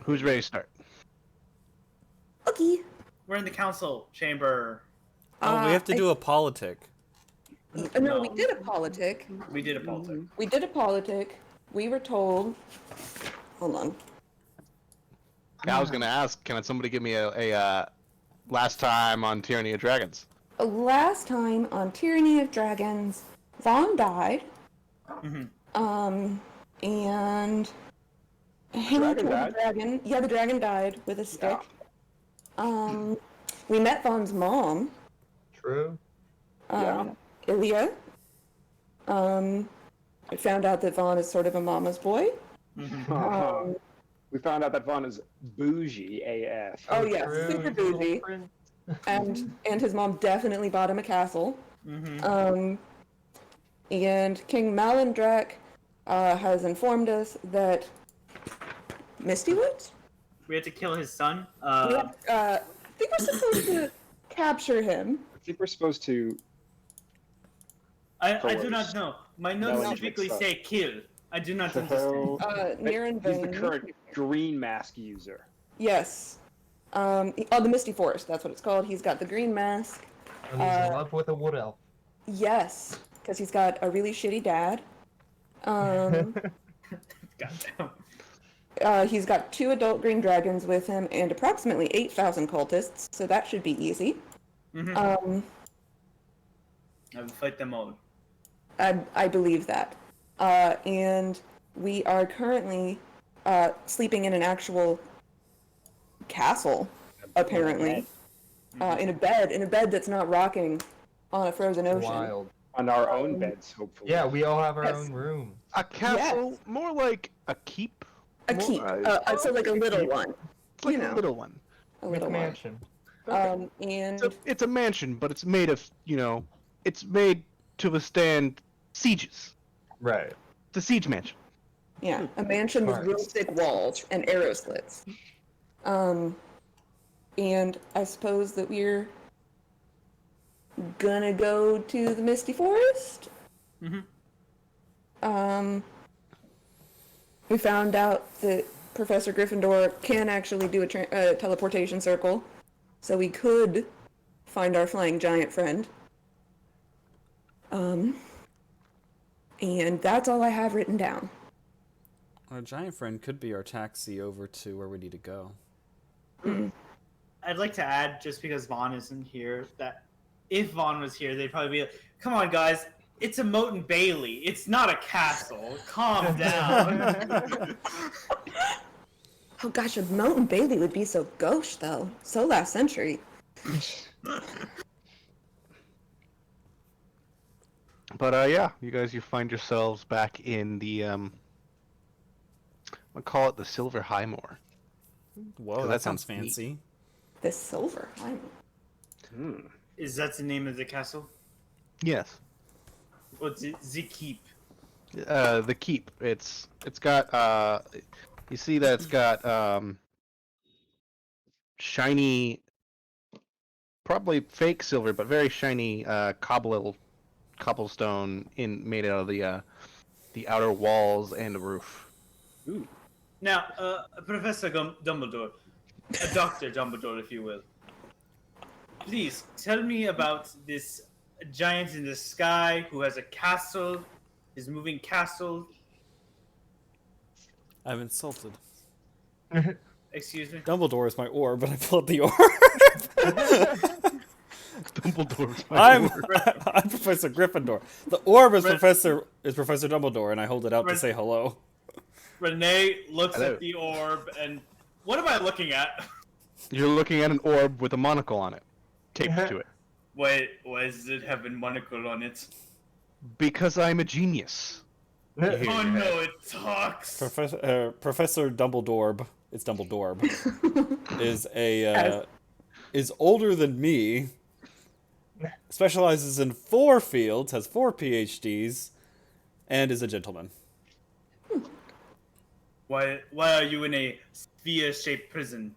Who's ready to start? Okay. We're in the council chamber. Oh, we have to do a politic. No, we did a politic. We did a politic. We did a politic. We were told. Hold on. I was gonna ask, can somebody give me a last time on Tyranny of Dragons? Last time on Tyranny of Dragons, Vaughn died. Mm-hmm. And Dragon died? The dragon died with a stick. We met Vaughn's mom. True. Yeah. Ilya. I found out that Vaughn is sort of a mama's boy. Mm-hmm. We found out that Vaughn is bougie AF. Oh yeah, True. super bougie. And his mom definitely bought him a castle. Mm-hmm. And King Malandrak has informed us that Misty Woods? We had to kill his son. I think we're supposed to capture him. I think we're supposed to. I do not know. My notes No, specifically it's say kill. I do not understand. So, Niran he's the Vane. current green mask user. Yes. The Misty Forest, that's what it's called. He's got the green mask. And he's in love with a wood elf. Yes, because he's got a really shitty dad. Goddamn. He's got 2 adult green dragons with him and approximately 8,000 cultists, so that should be easy. Mm-hmm. I will fight them all. I believe that. And we are currently sleeping in an actual castle, apparently. In a bed that's not rocking on a frozen ocean. Wild. On our own beds, hopefully. Yeah, we all have our Yes. own room. A castle, more like a keep. A keep. So like a little one. It's like You a know. little one. A With little a one. mansion. And It's a mansion, but it's made of, it's made to withstand sieges. Right. It's a siege mansion. yeah, a mansion with real Christ. thick walls and arrow slits. And I suppose that we're gonna go to the Misty Forest. Mm-hmm. We found out that Professor Gryffindor can actually do a teleportation circle, so we could find our flying giant friend. And that's all I have written down. Our giant friend could be our taxi over to where we need to go. I'd like to add, just because Vaughn isn't here, that if Vaughn was here, they'd probably be like, come on, guys, it's a Moat and Bailey. It's not a castle. Calm down. Oh gosh, a Mountain Bailey would be so gauche, though. So last century. But yeah, you find yourselves back in the I'll call it the Silver Highmoor. Whoa, that that sounds sounds fancy. The silver. Is that the name of the castle? Yes. What's it? The keep. The keep. It's got you see that it's got shiny, probably fake silver, but very shiny cobblestone made out of the outer walls and the roof. Ooh. Now, Professor Dumbledore, Dr. Dumbledore, if you will. Please, tell me about this giant in the sky who has a castle, his moving castle. I'm insulted. Excuse me? Dumbledore is my orb, but I pulled the orb. Dumbledore's I'm Professor Gryffindor. The orb is Professor Dumbledore, and I hold it out to say hello. Renee looks Hello. at the orb and... What am I looking at? You're looking at an orb with a monocle on it, taped to it. Wait, why does it have a monocle on it? Because I'm a genius. Oh no, it talks! Professor Dumbledore, it's Dumbledore, is older than me, specializes in 4 fields, has 4 PhDs, and is a gentleman. Why are you in a sphere-shaped prison?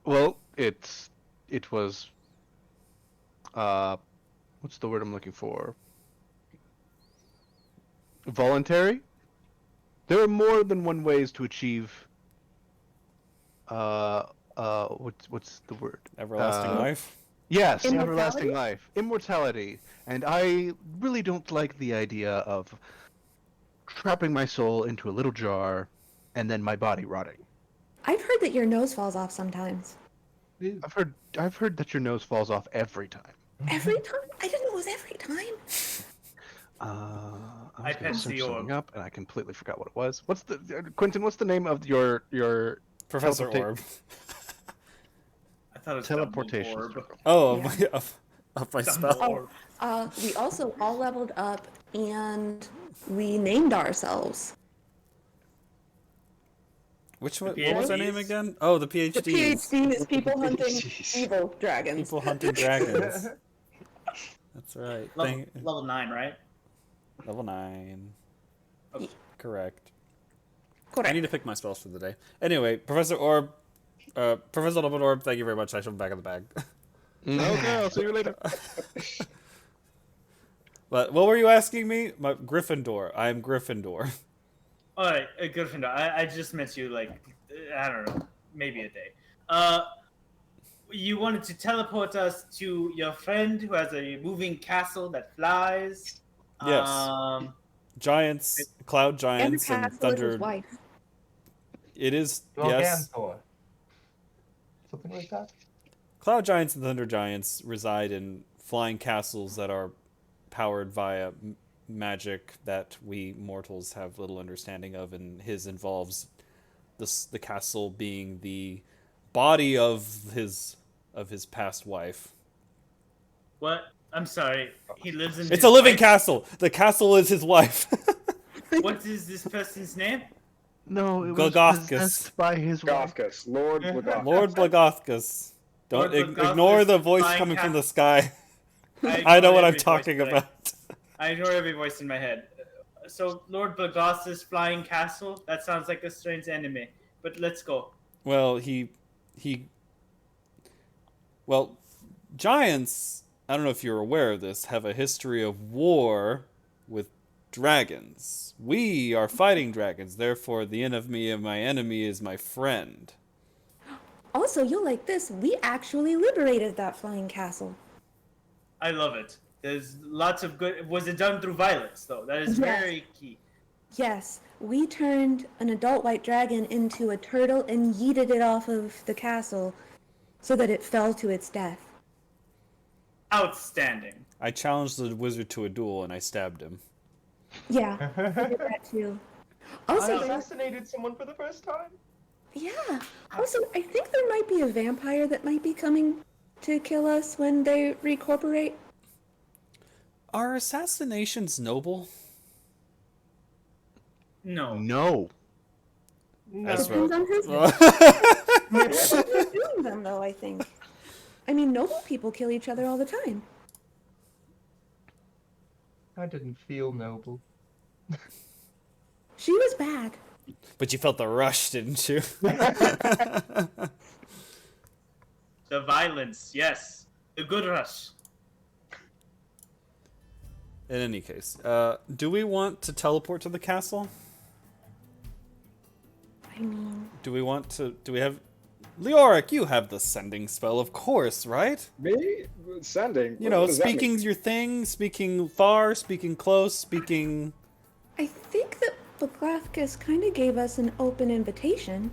Well, it was what's the word I'm looking for? Voluntary? There are more than one ways to achieve what's the word? Everlasting life. Yes, Immortality? everlasting life, immortality, and I really don't like the idea of trapping my soul into a little jar, and then my body rotting. I've heard that your nose falls off sometimes. I've heard that your nose falls off every time. Every time? I didn't know it was every time. I I was gonna pet search the something orb. up, and I completely forgot what it was. What's the Quentin? What's the name of your Professor teleporta- Orb. I thought it was teleportation? Dumbledore. circle? Oh, Yeah. of my spell. Dumbledore. We also all leveled up and we named ourselves. Which one? The What was our name PhDs? again? Oh, the The PhDs. PhD is people hunting Jeez. evil dragons. People hunting dragons. That's right. Level 9, right? Level 9. Okay. Correct. Correct. I need to pick my spells for the day. Anyway, Professor Orb, Professor Dumbledore, thank you very much. I shall be back in the bag. Okay, I'll see you later. But what were you asking me? My Gryffindor. I am Gryffindor. All right, Gryffindor. I just met you like I don't know, maybe a day. You wanted to teleport us to your friend who has a moving castle that flies. Yes. Giants, cloud And the giants, and castle is thunder. his wife. It is yes. Gargantor. Something like that. Cloud giants and thunder giants reside in flying castles that are powered via magic that we mortals have little understanding of, and his involves the castle being the body of his past wife. What? I'm sorry. He lives in. It's his a living wife- castle. The castle is his wife. What is this person's name? No, it was Golgothus. possessed by his wife. Gothkus, Lord Blagothkus. Lord Blagothkus. Don't Lord Blagothkus ignore the voice flying coming from castle. the sky. I ignore know what I'm every voice talking that about. I ignore every voice in my head. So Lord Blagothus' flying castle. That sounds like a strange enemy. But let's go. Well, well, giants, I don't know if you're aware of this, have a history of war with dragons. We are fighting dragons, therefore the enemy of my enemy is my friend. Also, you'll like this. We actually liberated that flying castle. I love it. There's lots of good. Was it done through violence though? That is Yes. very key. Yes, we turned an adult white dragon into a turtle and yeeted it off of the castle so that it fell to its death. Outstanding. I challenged the wizard to a duel and I stabbed him. Yeah, I did that too. I Also, assassinated someone for the first time. yeah. Also, I think there might be a vampire that might be coming to kill us when they recorporate. Are assassinations noble? No. No. That's Depends on who's right. doing them, though, I think. I mean, noble people kill each other all the time. I didn't feel noble. She was bad. But you felt the rush, didn't you? The violence, yes. The good rush. In any case, do we want to teleport to the castle? I mean, Do we have... Leoric, you have the sending spell, of course, right? Me? Sending? You know, What does that mean? speaking's your thing, speaking far, speaking close, speaking... I think that Blagothkus kind of gave us an open invitation.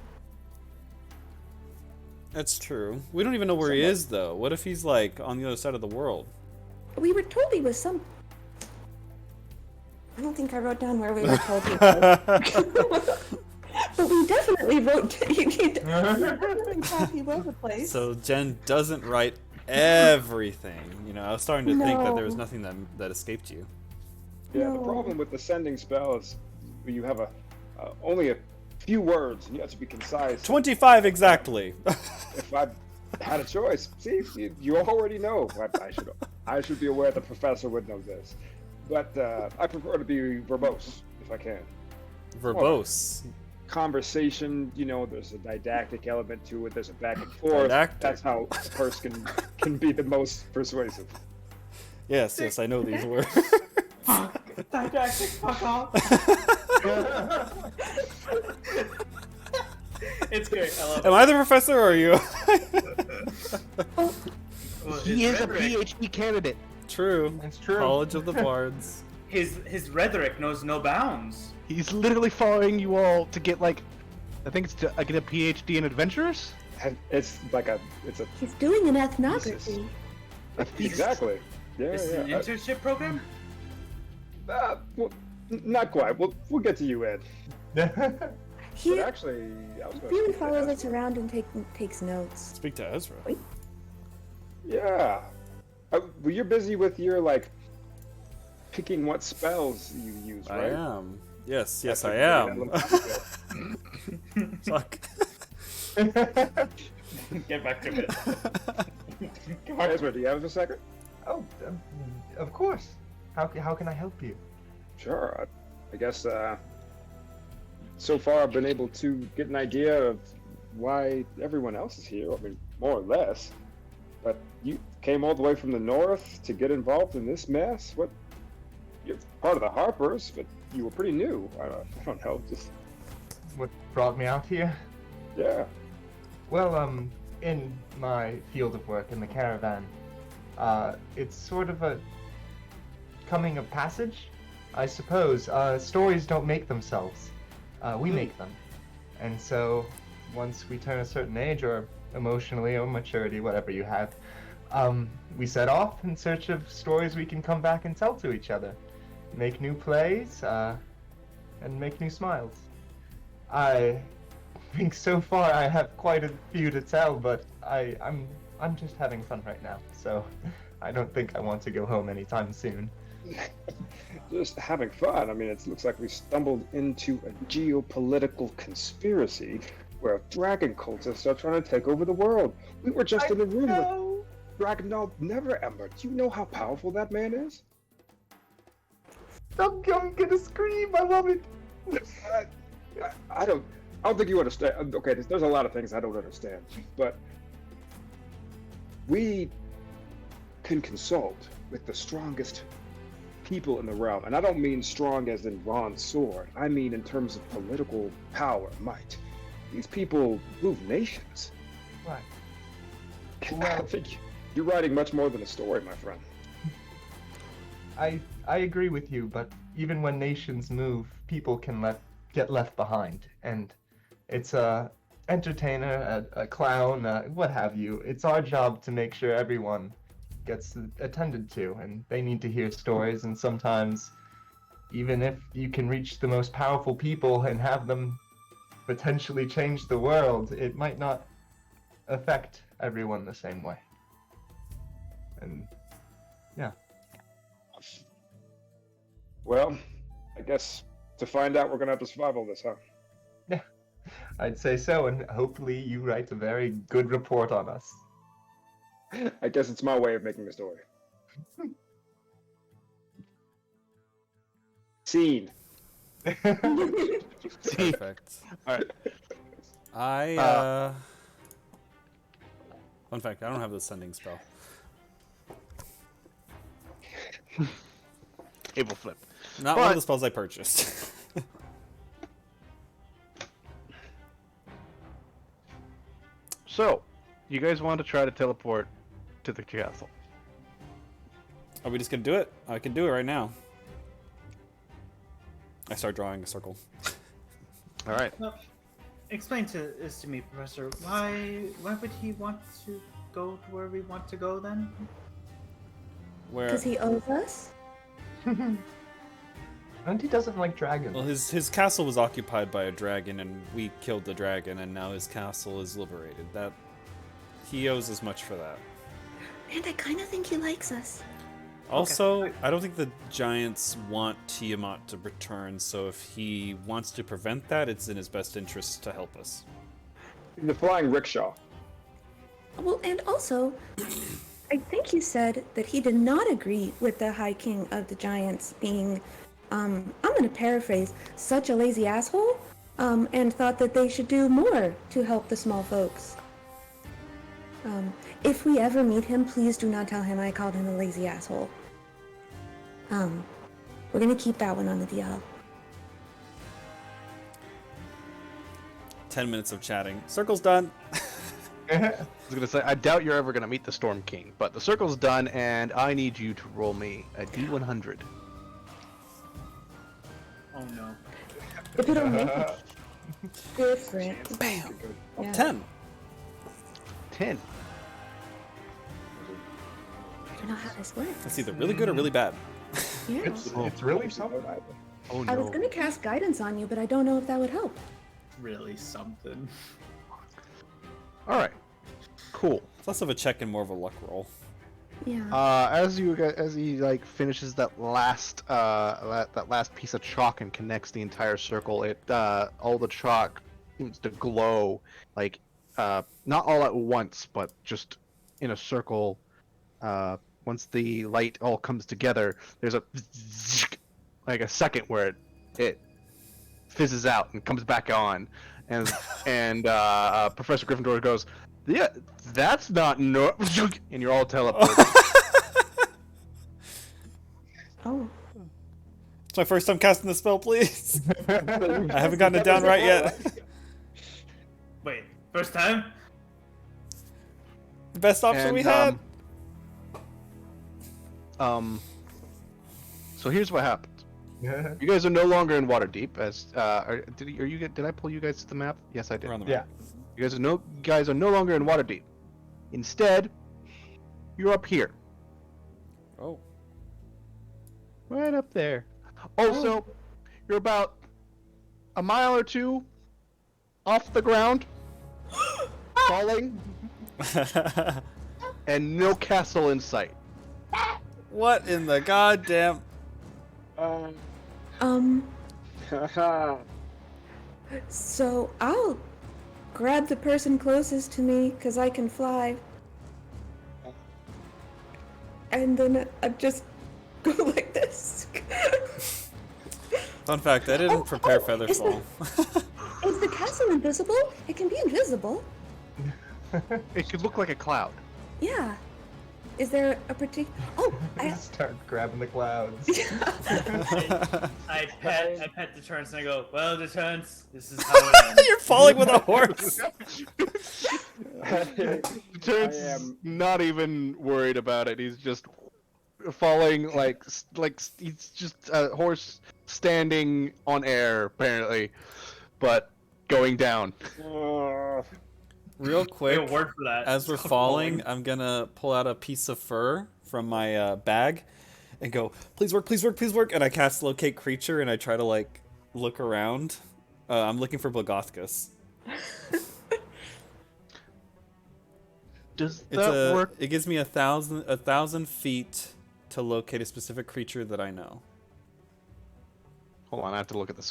That's true. We don't even know where he is, though. What if he's, like, on the other side of the world? We were told he was some... I don't think I wrote down where we were told he was. But we definitely wrote... he definitely thought he was a place. So Jen doesn't write everything. You know, I was starting to think that there was No. nothing that escaped you. Yeah, the No. problem with the sending spell is you have only a few words, and you have to be concise. 25 exactly. If I had a choice, see, you already know. I should be aware the professor would know this, but I prefer to be verbose if I can. Verbose. Conversation, you know, there's a didactic element to it. There's a back and forth. Didactic. That's how a person can be the most persuasive. Yes, I know these words. Didactic, fuck off. It's great. I love Am it. I the professor or are you? Oh, Well, He his is a rhetoric- PhD candidate. True. It's true. College of the Bards. His rhetoric knows no bounds. He's literally following you all to get like, I think it's to get a PhD in adventures. It's like it's a he's doing an thesis. ethnography. Exactly. Yeah, This is an yeah. internship program. Well, not quite. We'll get to you, Ed. He But actually, I was going really to follows us around and takes notes. Speak to Ezra. Yeah. Well, you're busy with your like picking what spells you use, I right? am. Yes, That's I a- am. Fuck. Get back to it. Come on, Ezra. Do you have a second? Oh, of course. How can I help you? Sure. I guess so far I've been able to get an idea of why everyone else is here. I mean, more or less. But you came all the way from the north to get involved in this mess? What? You're part of the Harpers, but you were pretty new. I don't know. Just What brought me out here? yeah. Well, in my field of work in the caravan, it's sort of a coming of passage, I suppose. Stories don't make themselves. We make them. And so, once we turn a certain age, or emotionally, or maturity, whatever you have, we set off in search of stories we can come back and tell to each other. Make new plays, and make new smiles. I think so far I have quite a few to tell, but I'm just having fun right now, so I don't think I want to go home anytime soon. Just having fun. I mean, it looks like we stumbled into a geopolitical conspiracy where dragon cultists are trying to take over the world. We were just in the room with Dragonald Neverember. Do you know how powerful that man is? I'm gonna scream! I love it. I don't think you understand. Okay, there's a lot of things I don't understand, but we can consult with the strongest people in the realm, and I don't mean strong as in Ron's sword. I mean in terms of political power, might. These people move nations. Right. I think you're writing much more than a story, my friend. I agree with you, but even when nations move, people can get left behind, and it's a entertainer, a clown, what have you. It's our job to make sure everyone gets attended to, and they need to hear stories, and sometimes even if you can reach the most powerful people and have them potentially change the world, it might not affect everyone the same way. And yeah. Well, I guess to find out, we're gonna have to survive all this, huh? Yeah, I'd say so, and hopefully you write a very good report on us. I guess it's my way of making a story. Scene. Perfect. All right. Fun fact, I don't have the sending spell. Table flip. Not one of But- the spells I purchased. So, you guys want to try to teleport to the castle? Are we just gonna do it? I can do it right now. I start drawing a circle. All right. Well, explain this to me, Professor. Why would he want to go to where we want to go then? Where? Because he owes us? And he doesn't like dragons. Well, his castle was occupied by a dragon, and we killed the dragon, and now his castle is liberated. That he owes as much for that. And I kind of think he likes us. Also, I don't think the giants want Tiamat to return, so if he wants to prevent that, it's in his best interest to help us. The flying rickshaw. Well, and also, I think he said that he did not agree with the High King of the Giants being, I'm gonna paraphrase, such a lazy asshole, and thought that they should do more to help the small folks. If we ever meet him, please do not tell him I called him a lazy asshole. We're gonna keep that one on the DL. 10 minutes of chatting. Circle's done. I was gonna say, I doubt you're ever gonna meet the Storm King, but the circle's done, and I need you to roll me a D100. Oh no. If it'll make it different. Bam. Yeah. 10. 10. I don't know how this works. That's either really good or really bad. Yeah. It's really something. Oh I was no. gonna cast guidance on you, but I don't know if that would help. Really something. All right. Cool. It's less of a check and more of a luck roll. Yeah. As he like finishes that last piece of chalk and connects the entire circle, it all the chalk seems to glow, like not all at once, but just in a circle. Once the light all comes together, there's a like a second where it fizzes out and comes back on, and Professor Gryffindor goes, "Yeah, that's not no," and you're all teleported. Oh. It's my first time casting the spell, please. I haven't gotten it down right yet. Wait, first time? The best option And, we had. So here's what happened. You guys are no longer in Waterdeep. As did I pull you guys to the map? Yes, I did. We're on the Yeah. map. You guys are no longer in Waterdeep. Instead, you're up here, Oh. right up there. Also, you're about a mile or two off the ground, falling, and no castle in sight. What in the goddamn? Haha. So I'll grab the person closest to me because I can fly. And then I just go like this. Fun fact, I didn't prepare is Featherfall. Is the castle invisible? It can be invisible. It could look like a cloud. Yeah. Is there a particular... Oh, I... Start grabbing the clouds. I pet the turns and I go, well, the turns, this is how it ends. You're falling with a horse. Turns I am- not even worried about it. He's just falling like he's just a horse standing on air apparently, but going down. Real Wait, quick, a word for that. as we're Stop falling, I'm gonna pull out a piece of fur from my bag and go, please work, please work, please work. And I cast locate creature and I try to like look around. I'm looking for Blagothkus. Does It's that work? It gives me 1,000 feet to locate a specific creature that I know. Hold on, I have to look at the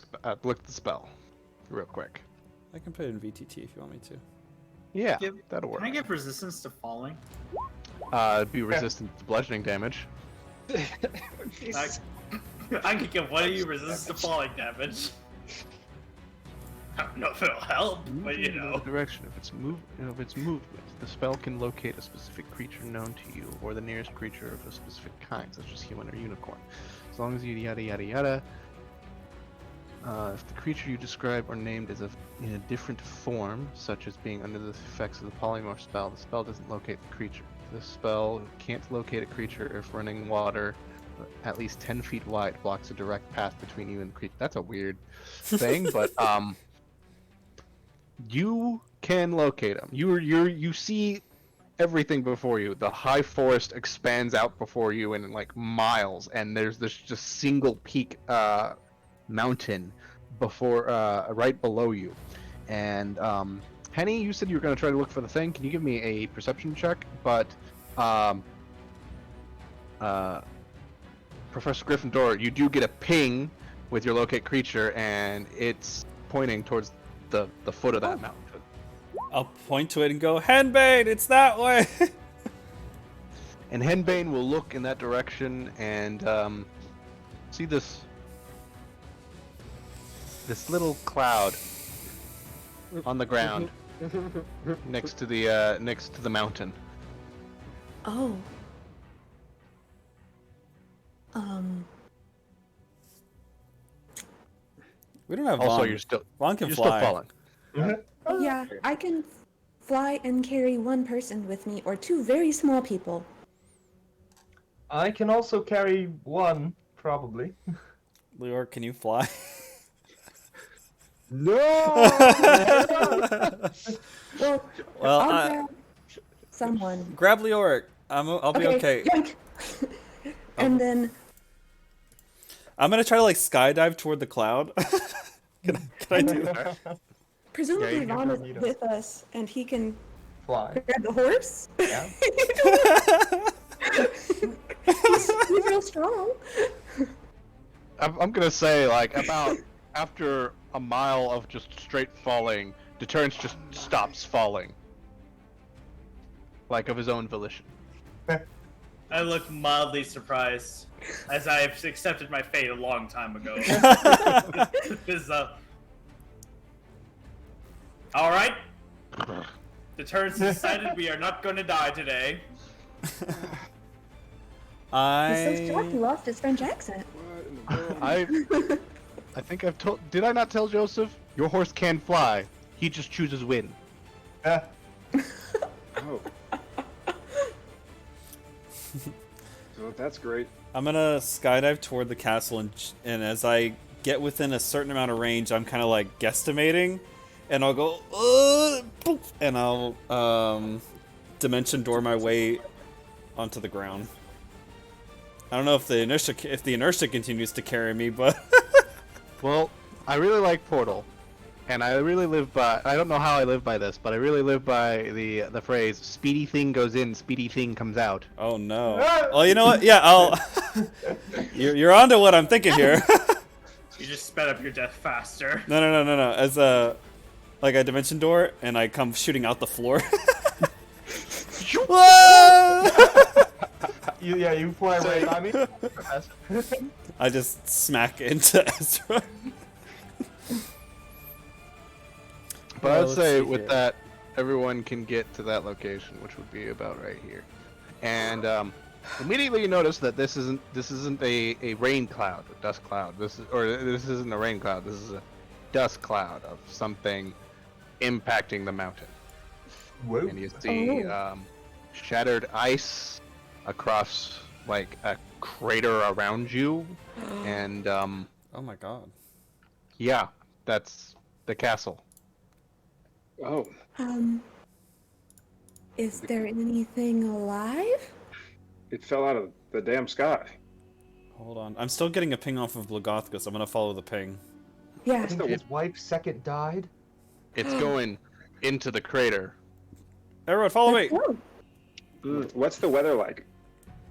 spell real quick. I can put it in VTT if you want me to. Yeah, Give- that'll work. Can I give resistance to falling? It'd be resistant to bludgeoning damage. I can give one of you resistance to falling damage. I don't know if it'll help, but you Moving in know. the direction of its movement, the spell can locate a specific creature known to you, or the nearest creature of a specific kind, such as human or unicorn. As long as you yada yada yada. If the creature you describe or named is in a different form, such as being under the effects of the polymorph spell, the spell doesn't locate the creature. The spell can't locate a creature if running water at least 10 feet wide blocks a direct path between you and the creature. That's a weird thing, but you can locate them. You see everything before you. The high forest expands out before you in like miles, and there's this just single peak mountain before right below you. And Henny, you said you were going to try to look for the thing. Can you give me a perception check? But Professor Gryffindor, you do get a ping with your locate creature, and it's pointing towards the foot of that mountain. I'll point to it and go, Henbane, it's that way. And Henbane will look in that direction and see this little cloud on the ground next to the mountain. Oh. We don't have Also, Vaughn. you're still Vaughn can you're fly. still falling. Yeah, I can fly and carry one person with me, or two very small people. I can also carry one, probably. Leor, can you fly? No! Well, Well, I'll grab someone. grab Leoric. I'll be okay. Yoink. And then I'm gonna try to like skydive toward the cloud. Can I do that? presumably you can Ron is grab Nito. with us, and he can Fly. grab the horse. Yeah. He's real strong. I'm gonna say like about after a mile of just straight falling, Deterrence just stops falling, like of his own volition. I look mildly surprised, as I have accepted my fate a long time ago. Because, all right. Deterrence decided we are not going to die today. He's so shocked he I lost his French accent. What in the world? I think I've told. Did I not tell Joseph? Your horse can fly. He just chooses wind. Oh. So that's great. I'm gonna skydive toward the castle, and as I get within a certain amount of range, I'm kind of like guesstimating, and I'll go, boop, and I'll dimension door my way onto the ground. I don't know if the inertia continues to carry me, but Well, I really like Portal, and I really live by. I don't know how I live by this, but I really live by the phrase "speedy thing goes in, speedy thing comes out." oh no. Well, you know what? Yeah, I'll. You're onto what I'm thinking here. You just sped up your death faster. No. As a like a dimension door, and I come shooting out the floor. Whoa! You fly right by me. I just smack into Ezra. But Well, I'd let's say see with here. that, everyone can get to that location, which would be about right here. And immediately you notice that this isn't a rain cloud, a dust cloud. This isn't a rain cloud. This is a dust cloud of something impacting the mountain. Whoa. And you see shattered ice across like a crater around you, and Oh my god. yeah, that's the castle. Oh. Is there anything alive? It fell out of the damn sky. Hold on. I'm still getting a ping off of Blagothkus. I'm gonna follow the ping. Yeah. I think his wife second died. It's going into the crater. Everyone, follow me! Oh, What's the weather like?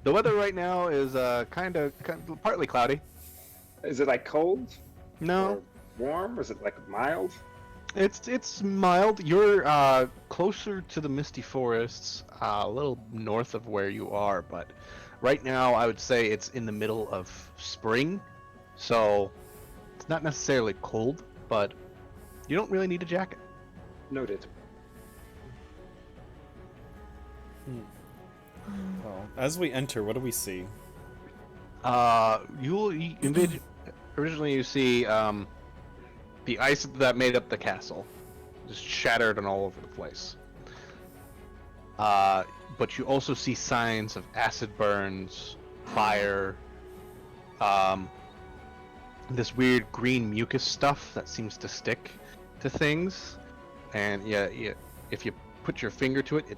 The weather right now is kind of partly cloudy. Is it like cold? No, Or warm? Is it like mild? it's mild. You're closer to the misty forests, a little north of where you are, but right now I would say it's in the middle of spring, so it's not necessarily cold, but you don't really need a jacket. Noted. Well, as we enter, what do we see? Originally you see the ice that made up the castle, just shattered and all over the place. But you also see signs of acid burns, fire, this weird green mucus stuff that seems to stick to things, and yeah, if you put your finger to it,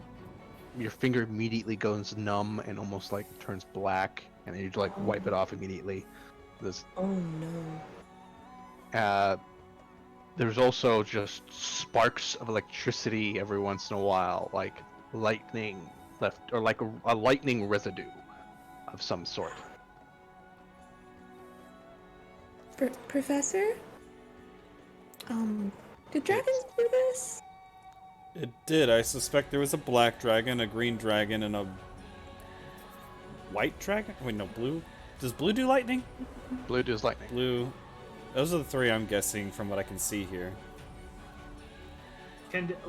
your finger immediately goes numb and almost like turns black, and then you like wipe it off immediately. This oh no. there's also just sparks of electricity every once in a while, like lightning left, or like a lightning residue of some sort. Professor? Do dragons do this? It did. I suspect there was a black dragon, a green dragon, and a white dragon? Wait, no, blue? Does blue do lightning? Blue does lightning. Blue. Those are the three I'm guessing from what I can see here.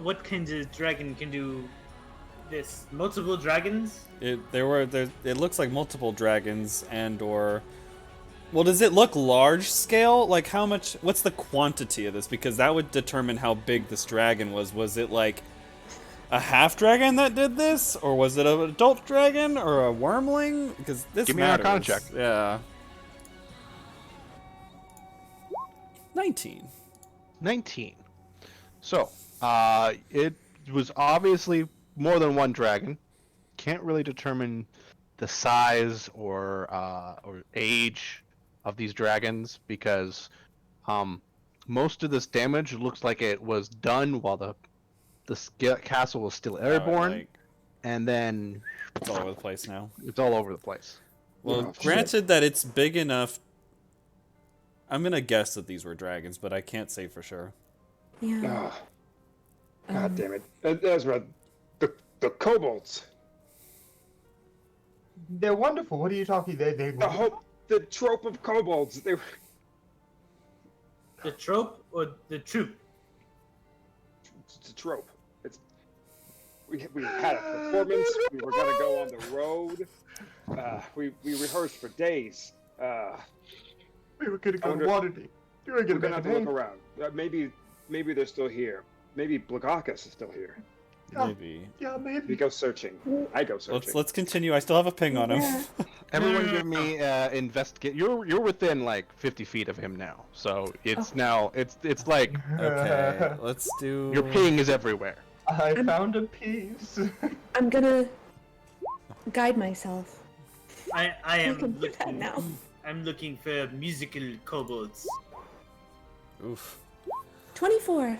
What kind of dragon can do this? Multiple dragons? It looks like multiple dragons and or Well, does it look large scale? Like, how much? What's the quantity of this? Because that would determine how big this dragon was. Was it like a half dragon that did this, or was it an adult dragon or a wormling? Because this Give me an matters. Arcana check. Yeah. 19. 19. So, it was obviously more than one dragon. Can't really determine the size or age of these dragons because most of this damage looks like it was done while the castle was still airborne, Like, and then it's all over the place now. it's all over the place. Well, Oh, shit. granted that it's big enough. I'm gonna guess that these were dragons, but I can't say for sure. Yeah. Oh, God damn it. Ezra, the kobolds. They're wonderful. What are you talking? They The trope of kobolds. They were... The trope or the troop? It's a trope. We had a performance. We were gonna go on the road. We rehearsed for days. We were gonna I go wonder- Waterdeep. We were We're gonna gonna have to look around. Maybe they're still here. Maybe Blagakis is still here. Yeah. Maybe. Yeah, We maybe. go searching. I go searching. Let's continue. I still have a ping on him. Yeah. Everyone, give me investigate. You're within like 50 feet of him now, so it's now it's like Okay, let's do. your ping is everywhere. I found a piece. I'm gonna guide myself. I I am can do that looking now. I'm looking for musical kobolds. Oof. 24.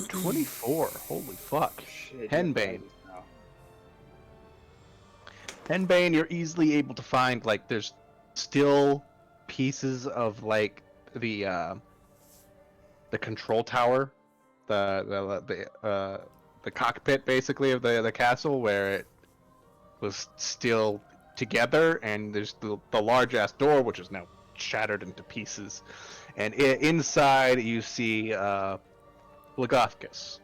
24. Holy fuck. Shit, Henbane. now. Henbane, you're easily able to find like there's still pieces of like the control tower, the cockpit basically of the castle where it was still together, and there's the large ass door which is now shattered into pieces, and inside you see Blagothkus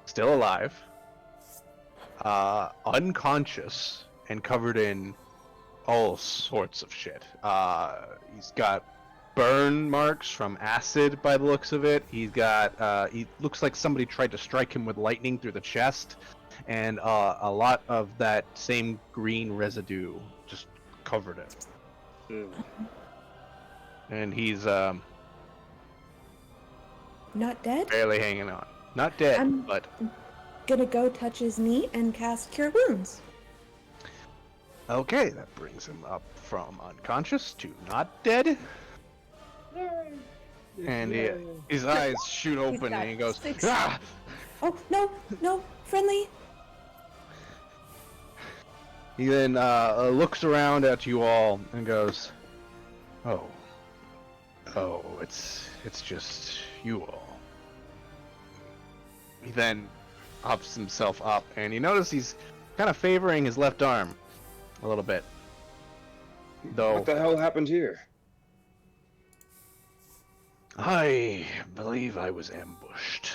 still alive, unconscious and covered in all sorts of shit. He's got burn marks from acid by the looks of it. He's got he looks like somebody tried to strike him with lightning through the chest, and a lot of that same green residue just covered him. Mm. And he's Not dead? barely hanging on. Not dead, I'm- but Gonna go touch his knee and cast Cure Wounds. okay, that brings him up from unconscious to not dead. And his eyes shoot open and he goes, six. ah! Oh, no, no, friendly. He then looks around at you all and goes, oh, it's just you all. He then ups himself up, and you notice he's kind of favoring his left arm a little bit. Though What the hell happened here? I believe I was ambushed.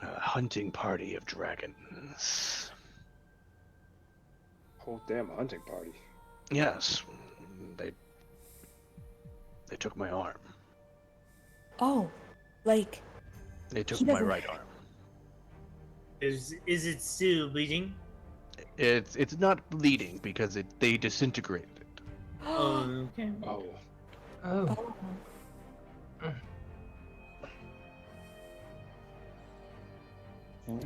A hunting party of dragons. Whole damn hunting party. Yes, they took my arm. Oh, like, They took He my doesn't- right arm. Is it still bleeding? It's not bleeding because they disintegrated it. Oh, okay. Oh. Oh. oh,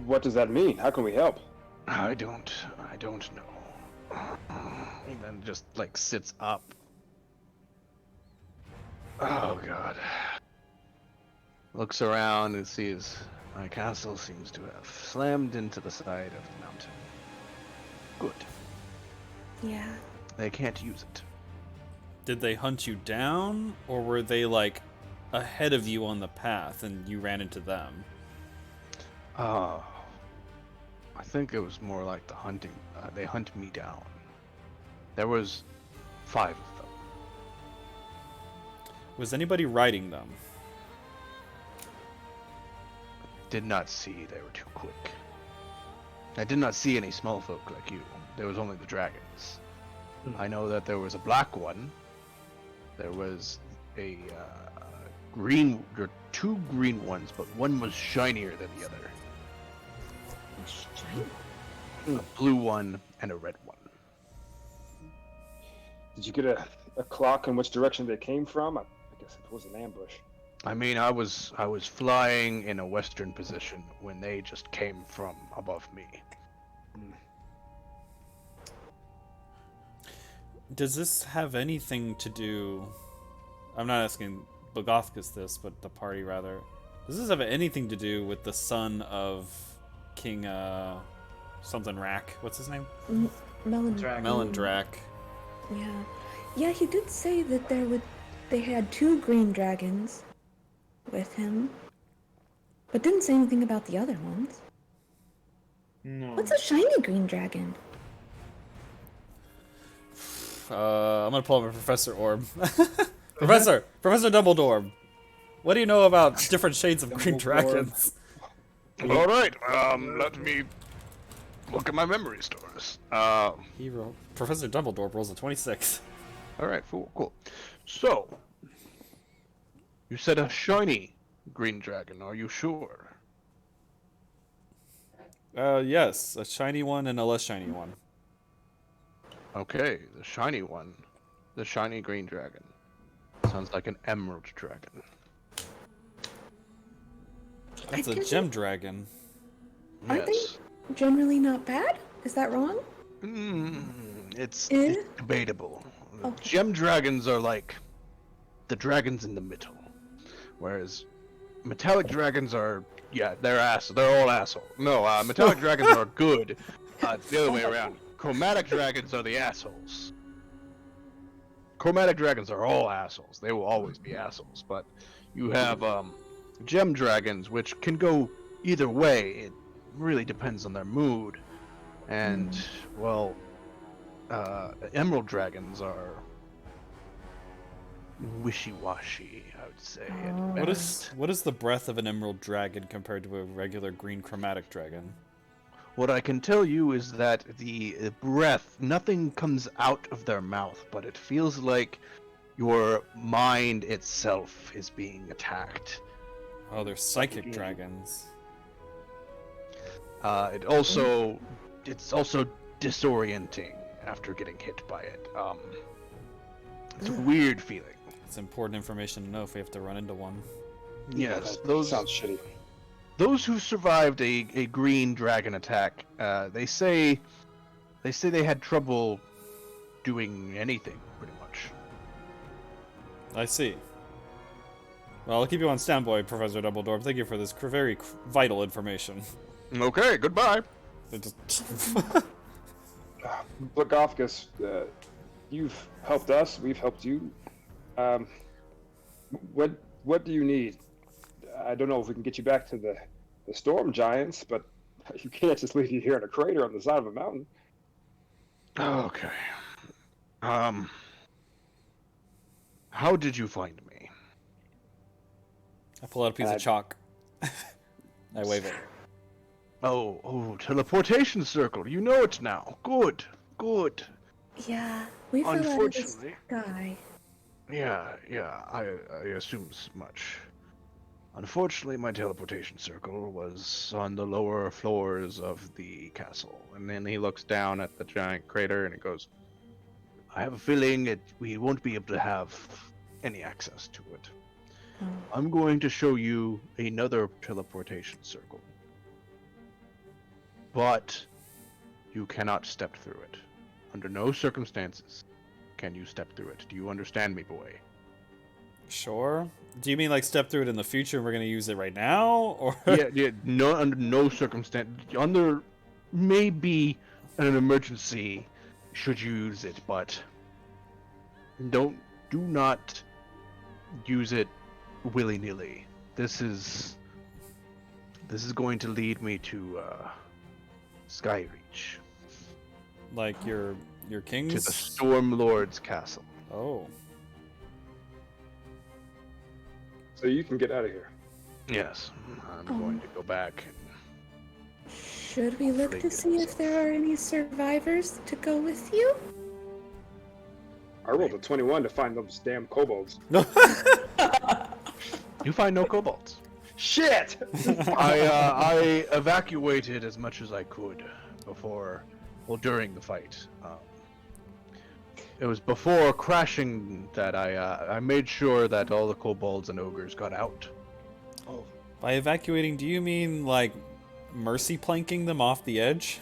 What does that mean? How can we help? I don't know. He then just like sits up. Oh god. Looks around and sees my castle seems to have slammed into the side of the mountain. Good. yeah. They can't use it. Did they hunt you down, or were they like ahead of you on the path and you ran into them? I think it was more like the hunting. They hunt me down. There was 5 of them. Was anybody riding them? Did not see. They were too quick. I did not see any small folk like you. There was only the dragons. I know that there was a black one. There was a green. There were two green ones, but one was shinier than the other. Shiny. A blue one and a red one. Did you get a clock in which direction they came from? I guess it was an ambush. I mean, I was flying in a western position when they just came from above me. Does this have anything to do? I'm not asking Bogothkus this, but the party rather. Does this have anything to do with the son of King something Rack? What's his name? Melendrak. Yeah. Yeah, he did say that they had two green dragons with him, but didn't say anything about the other ones. No. What's a shiny green dragon? I'm gonna pull up a Professor Orb. Professor Dumbledore. What do you know about different shades of green dragons? All right. Let me look at my memory stores. Professor Dumbledore rolls a 26. All right. Cool. So, you said a shiny green dragon. Are you sure? Yes, a shiny one and a less shiny one. Okay, the shiny one, the shiny green dragon. Sounds like an emerald dragon. That's a guess gem dragon. Aren't they Yes. generally not bad? Is that wrong? It's Eh? debatable. The Okay. gem dragons are like the dragons in the middle, whereas metallic dragons are they're all asshole. No, metallic dragons are good. It's the other way around. Chromatic dragons are the assholes. Chromatic dragons are all assholes. They will always be assholes. But you have gem dragons, which can go either way. It really depends on their mood. And well, emerald dragons are wishy-washy, I would say. at best. What is the breath of an emerald dragon compared to a regular green chromatic dragon? What I can tell you is that the breath, nothing comes out of their mouth, but it feels like your mind itself is being attacked. Oh, they're psychic dragons. It's also disorienting after getting hit by it. It's a weird feeling. It's important information to know if we have to run into one. Yes, That those sounds shitty. Those who survived a green dragon attack, they say they had trouble doing anything, pretty much. I see. Well, I'll keep you on standby, Professor Dumbledore. Thank you for this very vital information. Okay, goodbye. It just- Blagofkus, you've helped us. We've helped you. What do you need? I don't know if we can get you back to the storm giants, but you can't just leave you here in a crater on the side of a mountain. Okay. How did you find me? I pull out a piece of chalk. I wave it. Oh, teleportation circle. You know it now. Good. Yeah, we fell out of the Unfortunately. sky. Yeah, I assume as much. Unfortunately, my teleportation circle was on the lower floors of the castle. And then he looks down at the giant crater and he goes, I have a feeling we won't be able to have any access to it. Oh. I'm going to show you another teleportation circle. But you cannot step through it. Under no circumstances can you step through it. Do you understand me, boy? Sure. Do you mean like step through it in the future and we're gonna use it right now? Or yeah, no, under no circumstance. Under maybe an emergency should you use it, but do not use it willy-nilly. This is going to lead me to Skyreach, like your to king's? the Storm Lord's castle. Oh. So you can get out of here. Yes, I'm going to go back. Should we look to see if there are any survivors to go with you? I rolled a 21 to find those damn kobolds. You find no kobolds. Shit! I evacuated as much as I could during the fight. It was before crashing that I made sure that all the kobolds and ogres got out. Oh, By evacuating, do you mean like mercy planking them off the edge?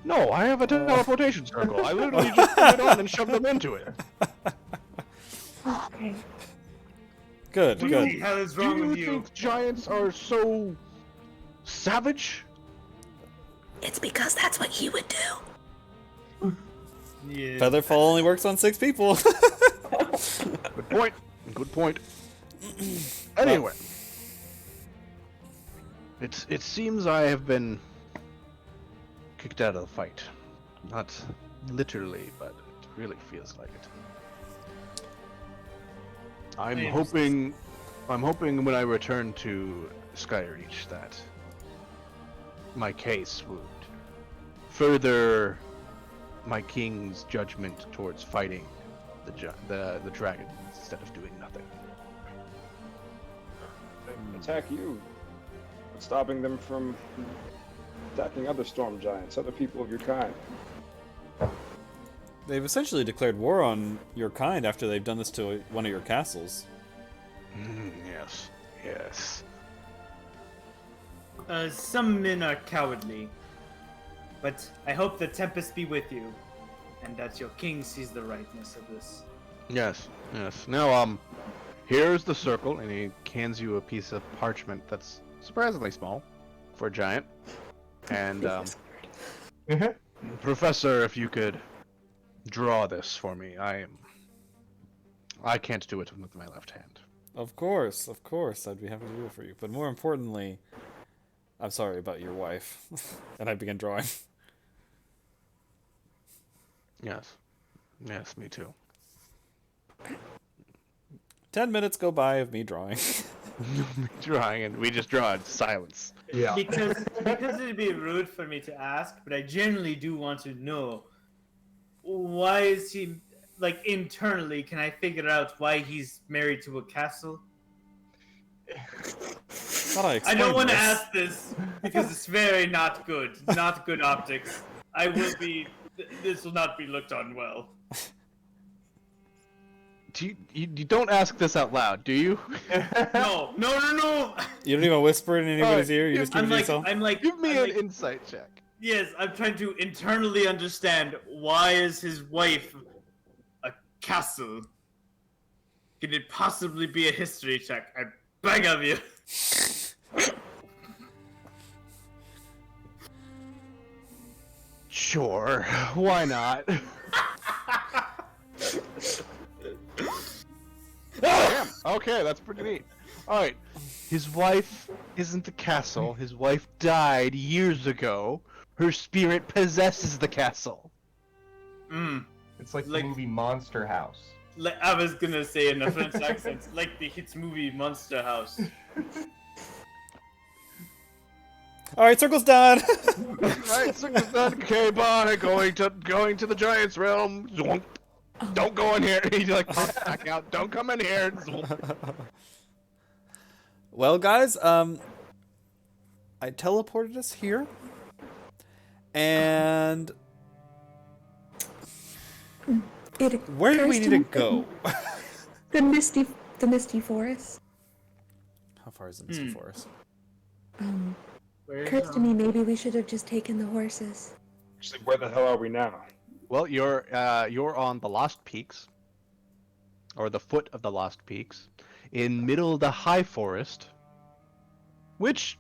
No, I have a teleportation circle. I literally just put it on and shoved them into it. Okay. Good, What good. the hell is Do wrong you with you? think giants are so savage? It's because that's what he would do. Yeah. Featherfall only works on 6 people. Good point. Good point. Anyway, it seems I have been kicked out of the fight. Not literally, but it really feels like it. I'm hoping when I return to Skyreach that my case would further my king's judgment towards fighting the dragon instead of doing nothing. attack you. Stopping them from attacking other storm giants, other people of your kind. They've essentially declared war on your kind after they've done this to one of your castles. Yes, yes. Some men are cowardly, but I hope the Tempest be with you, and that your king sees the rightness of this. Yes, yes. Now, here's the circle, and he hands you a piece of parchment that's surprisingly small for a giant. And, Professor, if you could draw this for me, I can't do it with my left hand. Of course, I'd be happy to do it for you. But more importantly, I'm sorry about your wife. And I begin drawing. Yes. Yes, me too. 10 minutes go by of me drawing. Drawing, and we just draw in silence. Yeah. Because it'd be rude for me to ask, but I genuinely do want to know, why is he, like, internally, can I figure out why he's married to a castle? Thought I I don't explained want to this. ask this because it's very not good optics. I will be. This will not be looked on well. You don't ask this out loud, do you? No. You don't even whisper in anybody's ear, you just keep it to yourself? Give me I'm an like, insight check. yes, I'm trying to internally understand why is his wife a castle? Can it possibly be a history check? I beg of you. Sure, why not? Damn. Okay, that's pretty neat. Alright. His wife isn't the castle. His wife died years ago. Her spirit possesses the castle. It's like the Like- movie Monster House. Like I was gonna say in a French accent, like the hit movie Monster House. Alright, circle's done! Right, so it's done. Okay, bye. Going to the giant's realm. Zwonk. Don't go in here. He like pops back out. Don't come in here. Zwonk. Well, guys, I teleported us here. And where do we need to go? The misty forest. How far is the Misty Forest? Where is Occurs to me maybe we should have just taken the horses. Actually, where the hell are we now? Well, you're on the Lost Peaks, or the foot of the Lost Peaks, in middle of the High Forest, which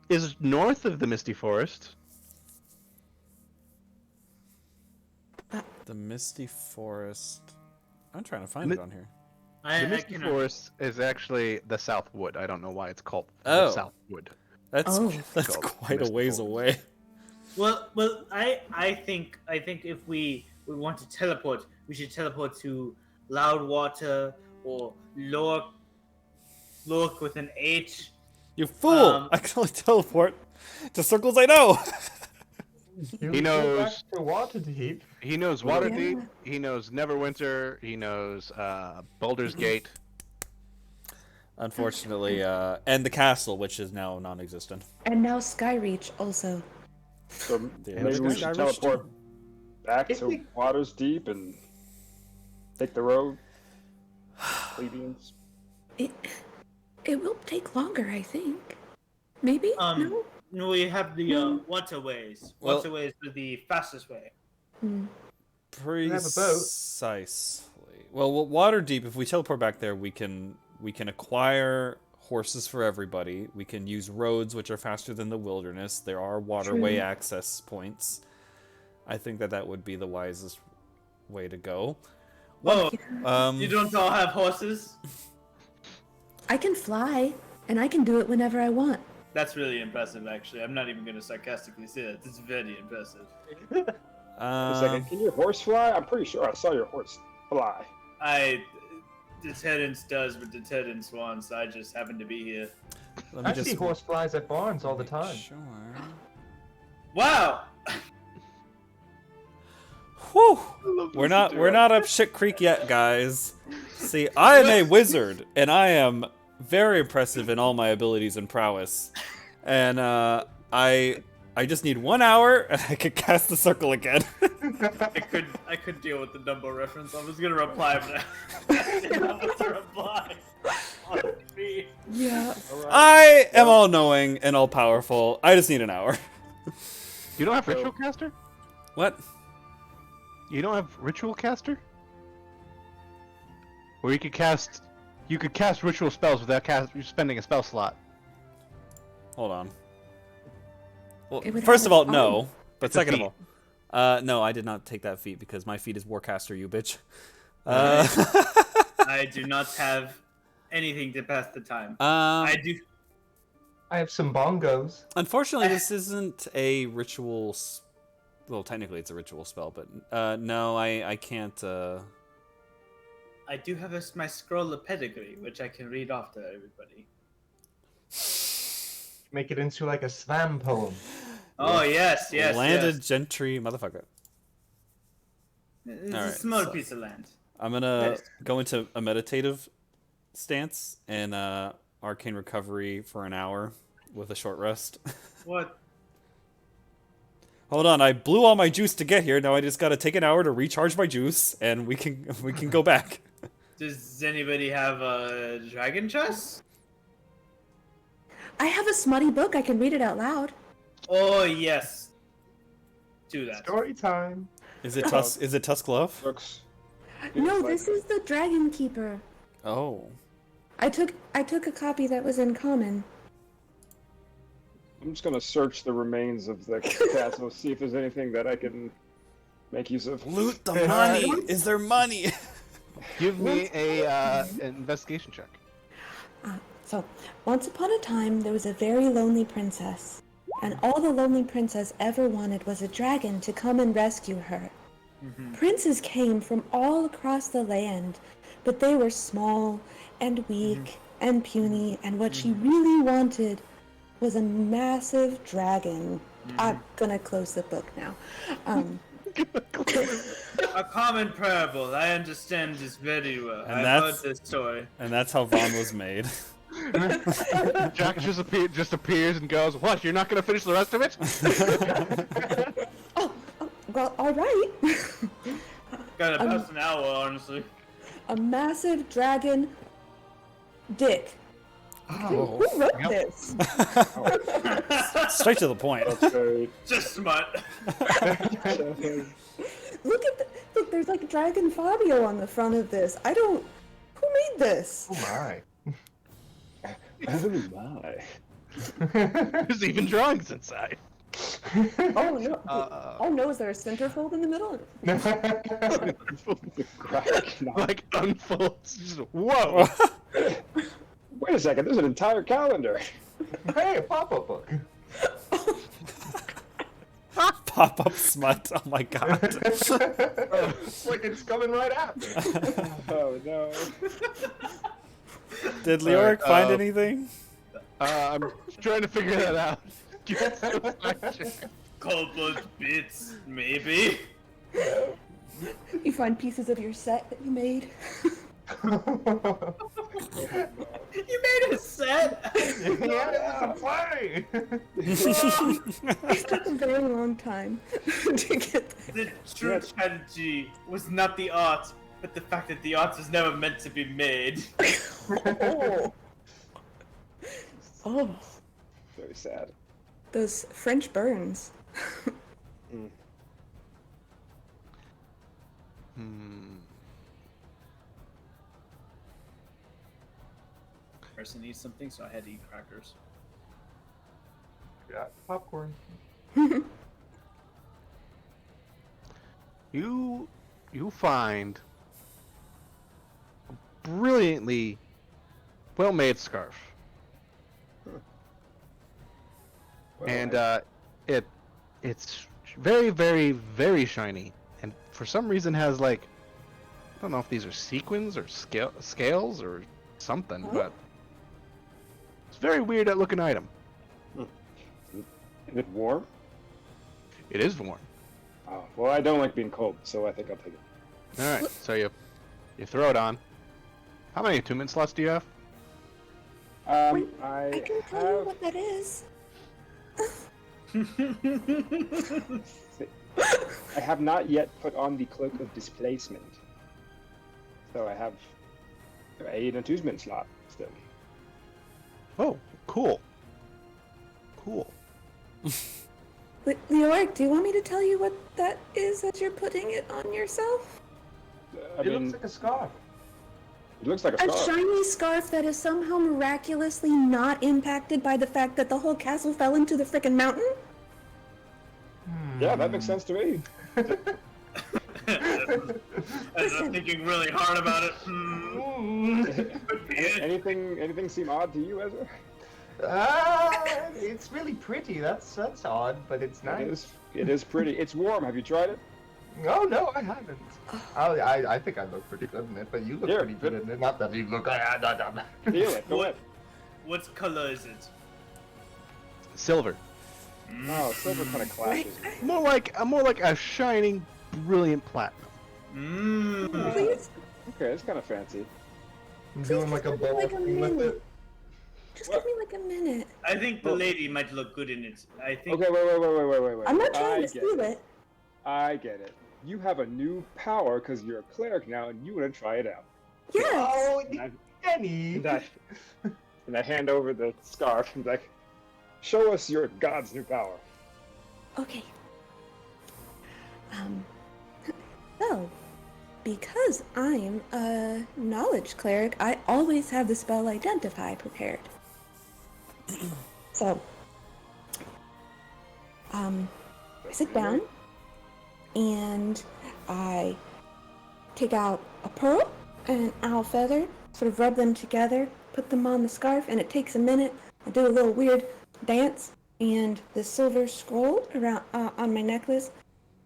is north of the Misty Forest. The Misty Forest. I'm trying to find it on here. The Misty cannot- Forest is actually the South Wood. I don't know why it's called Oh. the South Wood. That's Oh. that's Called quite a Misty ways Forest. away. Well, I think if we want to teleport, we should teleport to Loudwater or Lork with an H. You fool! Um, I can only teleport to circles I know! He knows. The water deep. He knows Waterdeep. Yeah. He knows Neverwinter. He knows Baldur's Gate. Unfortunately, and the castle, which is now non-existent. And now Skyreach also. So The maybe we other should guy reached teleport back If to we- Water's Deep and take the road. Plebeians. It will take longer, I think. Maybe? No? No, we have the waterways. Well- Waterways are the fastest way. Hmm. have a boat. Precisely. Well, Waterdeep. If we teleport back there, we can acquire horses for everybody. We can use roads, which are faster than the wilderness. There are waterway True. access points. I think that would be the wisest way to go. Whoa, You you don't all have horses? I can fly, and I can do it whenever I want. That's really impressive, actually. I'm not even going to sarcastically say that. It's very impressive. A second, can your horse fly? I'm pretty sure I saw your horse fly. Deterrence does what deterrence wants. I just happen to be here. Let me I see horse flies at barns all the time. Sure. Wow! Whew. We're not up shit creek yet, guys. See, I am a wizard, and I am very impressive in all my abilities and prowess. And I just need 1 hour, and I can cast the circle again. I could deal with the Dumbo reference. I was gonna reply, but I didn't know what to reply. On me. Yeah. I am all knowing and all powerful. I just need an hour. You don't have Ritual Caster? What? You don't have Ritual Caster? Where you could cast ritual spells without spending a spell slot. Hold on. Well, It would first have of all, its no. own. But It's a second of feat. all, no, I did not take that feat because my feat is Warcaster, you bitch. I do not have anything to pass the time. I do. I have some bongos. Unfortunately, this isn't a ritual. Well, technically, it's a ritual spell, but no, I can't. I do have my scroll of pedigree, which I can read off to everybody. Make it into like a slam poem. Oh yes, yes, landed yes. gentry, motherfucker. It's All a right, small so- piece of land. I'm gonna Nice. go into a meditative stance and arcane recovery for an hour with a short rest. What? Hold on, I blew all my juice to get here. Now I just gotta take an hour to recharge my juice, and we can go back. Does anybody have a dragon chest? I have a smutty book. I can read it out loud. Oh yes. Do that. Story time. Is it Tusk Love? Looks. No, like- this is the Dragon Keeper. Oh. I took a copy that was in common. I'm just gonna search the remains of the castle, see if there's anything that I can make use of. Loot the money! Is there money? Give me an investigation check. So, once upon a time, there was a very lonely princess. And all the lonely princess ever wanted was a dragon to come and rescue her. Princes came from all across the land, but they were small and weak and puny, and what she really wanted was a massive dragon. I'm gonna close the book now. A common parable. I understand this very well. And I've that's- heard this story. And that's how Vaughn was made. Jack just appears and goes, "What? You're not going to finish the rest of it?" Well, alright. Got about an hour, honestly. A massive dragon dick. Oh. Who wrote this? Straight to the point. That's great. Just smut. Look, there's like Dragon Fabio on the front of this. Who made this? Oh my. Oh my. There's even drawings inside. Oh no! Oh no! Is there a centerfold in the middle? Like unfolds. Just, whoa! Wait a second, there's an entire calendar. Hey, a pop-up book. Pop-up smut. Oh my god. Like it's coming right after. Oh no. Did Leoric Alright, find anything? I'm trying to figure that out. Give us a side check. Cobalt bits, maybe. You find pieces of your set that you made. You made a set. Yeah, it was a play. It took a very long time to get that. The true tragedy was not the art, but the fact that the art was never meant to be made. Oh. Oh, Very sad. those French burns. Person needs something, so I had to eat crackers. Yeah, popcorn. You find a brilliantly well-made scarf, Well, and it's very, very, very shiny, and for some reason has like, I don't know if these are sequins or scales or something, but it's a very weird looking item. Is it warm? It is worn. Oh, well, I don't like being cold, so I think I'll take it. All right, so you throw it on. How many attunement slots do you have? Wait, I can tell you have... what that is. I have not yet put on the cloak of displacement. So I have an attunement slot still. Oh, cool. Cool. Leoric, do you want me to tell you what that is as you're putting it on yourself? I It mean, looks like a scarf. it looks like a A scarf. shiny scarf that is somehow miraculously not impacted by the fact that the whole castle fell into the frickin' mountain? Yeah, that makes sense to me. As I'm thinking really hard about it. Could be it. Anything seem odd to you, Ezra? It's really pretty. That's odd, but it's nice. It is pretty. It's warm. Have you tried it? Oh no, I haven't. I think I look pretty good in it, but you look Here, pretty good in it. Not that you look. Feel it. Go ahead. What color is it? Silver. Oh, silver kind of clashes. More like a shining, brilliant platinum. Mmm. Please, Okay, it's kind of fancy. I'm doing like a just give me bowl like a thing with minute. it. Just give me like a minute. I think the lady might look good in it. I think. Okay, wait. I'm not trying I to get steal it. I get it. You have a new power because you're a cleric now, and you want to try it out. Yes. Oh, And I, Danny. and I hand over the scarf and like, show us your god's new power. Okay. So, because I'm a knowledge cleric, I always have the spell Identify prepared. So, I sit down and I take out a pearl and an owl feather, sort of rub them together, put them on the scarf, and it takes a minute. I do a little weird dance, and the silver scroll around on my necklace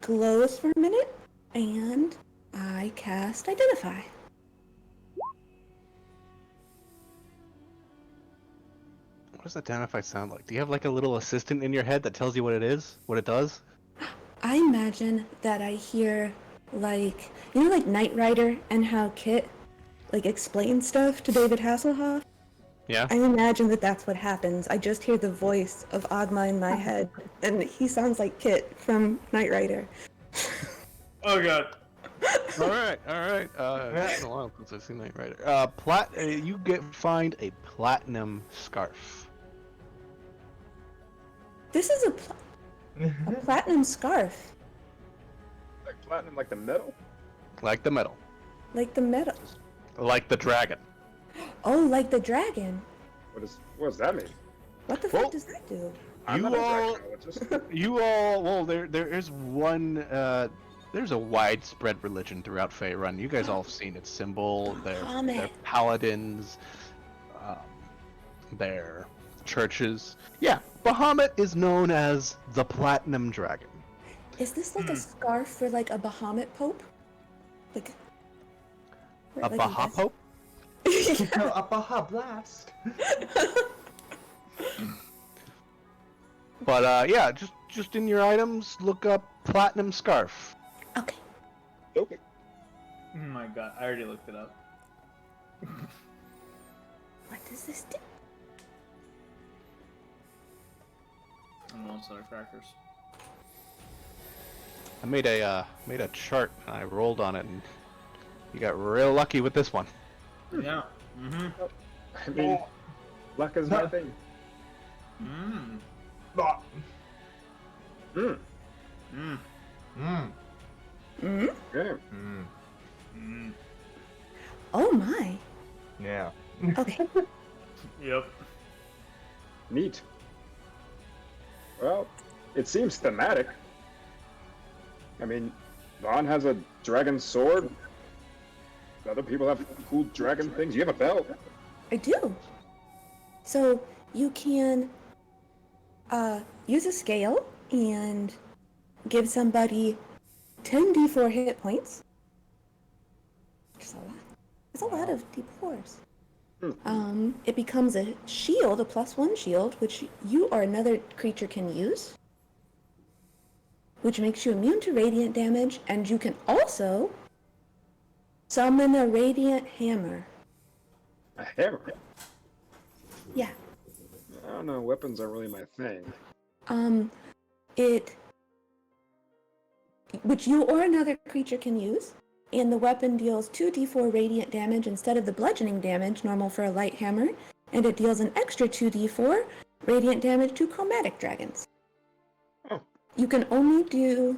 glows for a minute, and I cast Identify. What does Identify sound like? Do you have like a little assistant in your head that tells you what it is? What it does? I imagine that I hear, like, you know, like Knight Rider and how Kit, like, explains stuff to David Hasselhoff? Yeah? I imagine that that's what happens. I just hear the voice of Ogma in my head, and he sounds like Kit from Knight Rider. Oh god. Alright. It's been a while since I've seen Knight Rider. You find a platinum scarf. This is a platinum scarf. Like platinum, like the metal. Like the metal. Like the metal. Like the dragon. Oh, like the dragon. What does that mean? What the Well, fuck does that do? I'm You not a all- dragonologist. Well, there is one, there's a widespread religion throughout Faerun. You guys all have seen its symbol. They're Bahamut. paladins, their churches. Yeah, Bahamut is known as the Platinum Dragon. Is this like a scarf for like a Bahamut Pope? Like A Bahapope? A Baja Blast. But yeah, just just in your items, look up platinum scarf. Okay. Okay. Oh my god, I already looked it up. What does this do? And one soda crackers. I made a chart and I rolled on it, and you got real lucky with this one. Yeah. Mm-hmm. I mean, luck is my thing. Mm. Ah. Mm. Mm. Mm. Mm? Yeah. Mm. Mm. Oh my. Yeah. Okay. Yep. Neat. Well, it seems thematic. I mean, Vaughn has a dragon sword. Other people have cool dragon things. You have a belt. I do. So you can use a scale and give somebody 10d4 hit points. Which is a lot. That's a lot of d4s. It becomes a shield, a +1 shield, which you or another creature can use, which makes you immune to radiant damage, and you can also summon a radiant hammer. A hammer. Yeah. I don't know. Weapons are really my thing. Which you or another creature can use, and the weapon deals 2d4 radiant damage instead of the bludgeoning damage normal for a light hammer, and it deals an extra 2d4 radiant damage to chromatic dragons. Oh. You can only do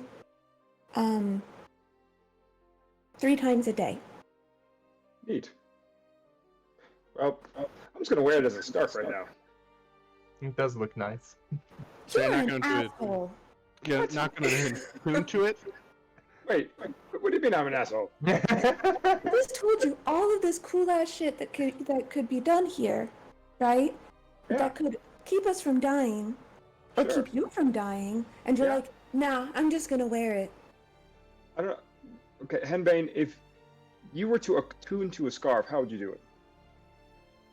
3 times a day. Neat. Well, I'm just gonna wear it as a scarf right now. It does look nice. So you're You're not an gonna do it. asshole. You're not going to tune to it. Wait, what do you mean I'm an asshole? I just told you all of this cool ass shit that could be done here, right? Yeah. That could keep us from dying, or Sure. keep you from dying, and you're Yeah. like, nah, I'm just gonna wear it. I don't know. Okay, Henbane, if you were to attune to a scarf, how would you do it?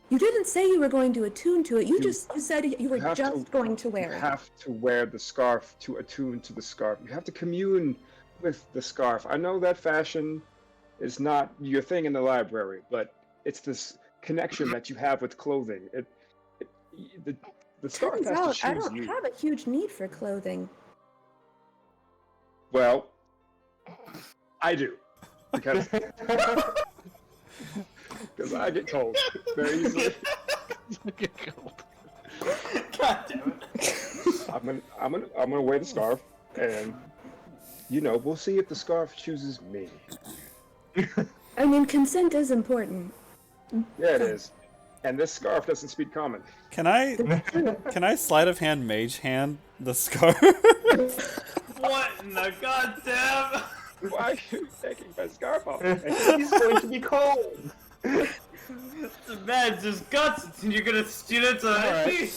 You didn't say you were going to attune to it. You You- said you were have just to- going to You wear it. have to wear the scarf to attune to the scarf. You have to commune with the scarf. I know that fashion is not your thing in the library, but it's this connection that you have with clothing. The scarf Turns has out to I choose don't you. have a huge need for clothing. Well, I do. Because I get cold very easily. God damn it. I'm gonna wear the scarf, and we'll see if the scarf chooses me. I mean, consent is important. Yeah, it is. And this scarf doesn't speak common. Can I sleight of hand mage hand the scarf? What in the goddamn? Why are you taking my scarf off? He's going to be cold. The man's just guts, and you're gonna steal it to me?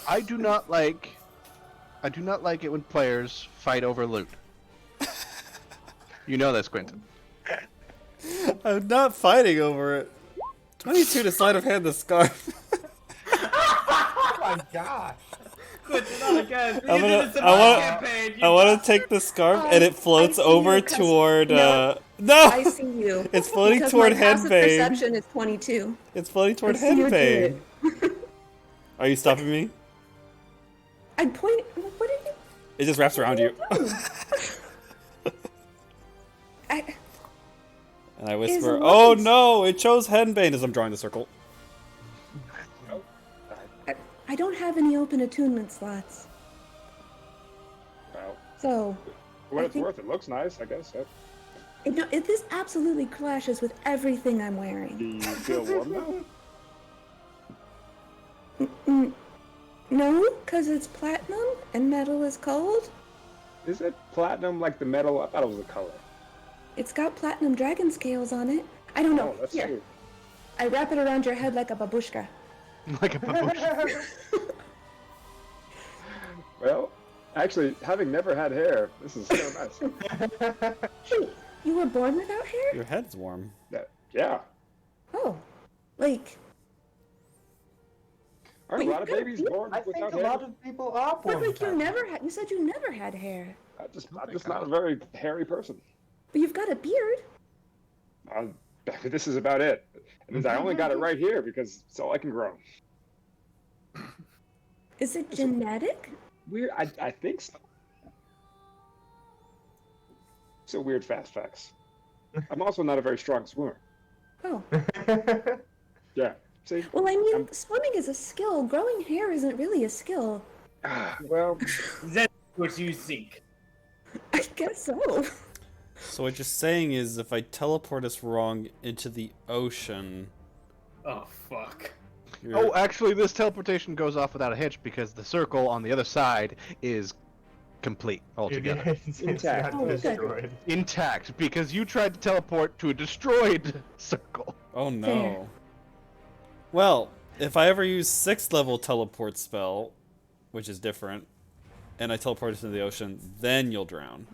I do not like it when players fight over loot. You know this, Quentin. I'm not fighting over it. 22 to sleight of hand the scarf. Oh my gosh. Quit it not again. I'm You gonna- did this in I my wanna- campaign. I want to take the scarf and it floats I see over you, 'cause- toward. No. No! I see you. It's floating because toward my passive Henbane. perception is 22. It's floating toward I see you do Henbane. it. Are you stopping me? I'd point. What did you? It just wraps around you. And I whisper, Is "Oh what? no! It chose Henbane" as I'm drawing the circle. I don't have any open attunement slots, Well, so for what I it's think- worth, it looks nice, I guess. this absolutely clashes with everything I'm Do wearing. you feel warm Mm, no, because it's platinum and metal is cold. though? Is it platinum like the metal? I thought it was a color. It's got platinum dragon scales on it. I don't know. Oh, that's Here, true. I wrap it around your head like a babushka. Like a babushka. Well, actually, having never had hair, this is so nice. Wait, you were born without hair? Your head's warm. Yeah. Oh, like Aren't a lot of babies born I think without a hair? lot of people are But born like without hair. you said you never had hair. I'm just not a very hairy person. But you've got a beard. This is about it. It means I only got it right here because it's all I can grow. Is it genetic? Weird. I think so. So weird fast facts. I'm also not a very strong swimmer. Oh. Yeah. See? Well, I mean, swimming is a skill. Growing hair isn't really a skill. Well, That's what you think. I guess so. So what you're saying is if I teleport us wrong into the ocean... Oh, fuck. Oh, actually, this teleportation goes off without a hitch because the circle on the other side is complete altogether. It's Intact. not Oh, okay. destroyed. Intact, because you tried to teleport to a destroyed circle. Oh no. Fair. Well, if I ever use 6th level teleport spell, which is different, and I teleport us into the ocean, then you'll drown.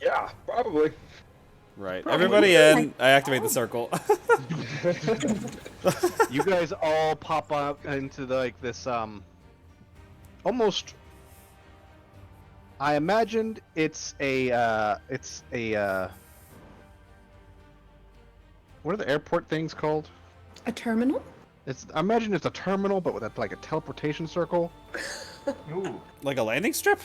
yeah, probably. Right. Probably. Everybody in. I activate the circle. You guys all pop up into this almost. I imagined it's a what are the airport things called? A terminal? I imagine it's a terminal, but with like a teleportation circle. Ooh. Like a landing strip?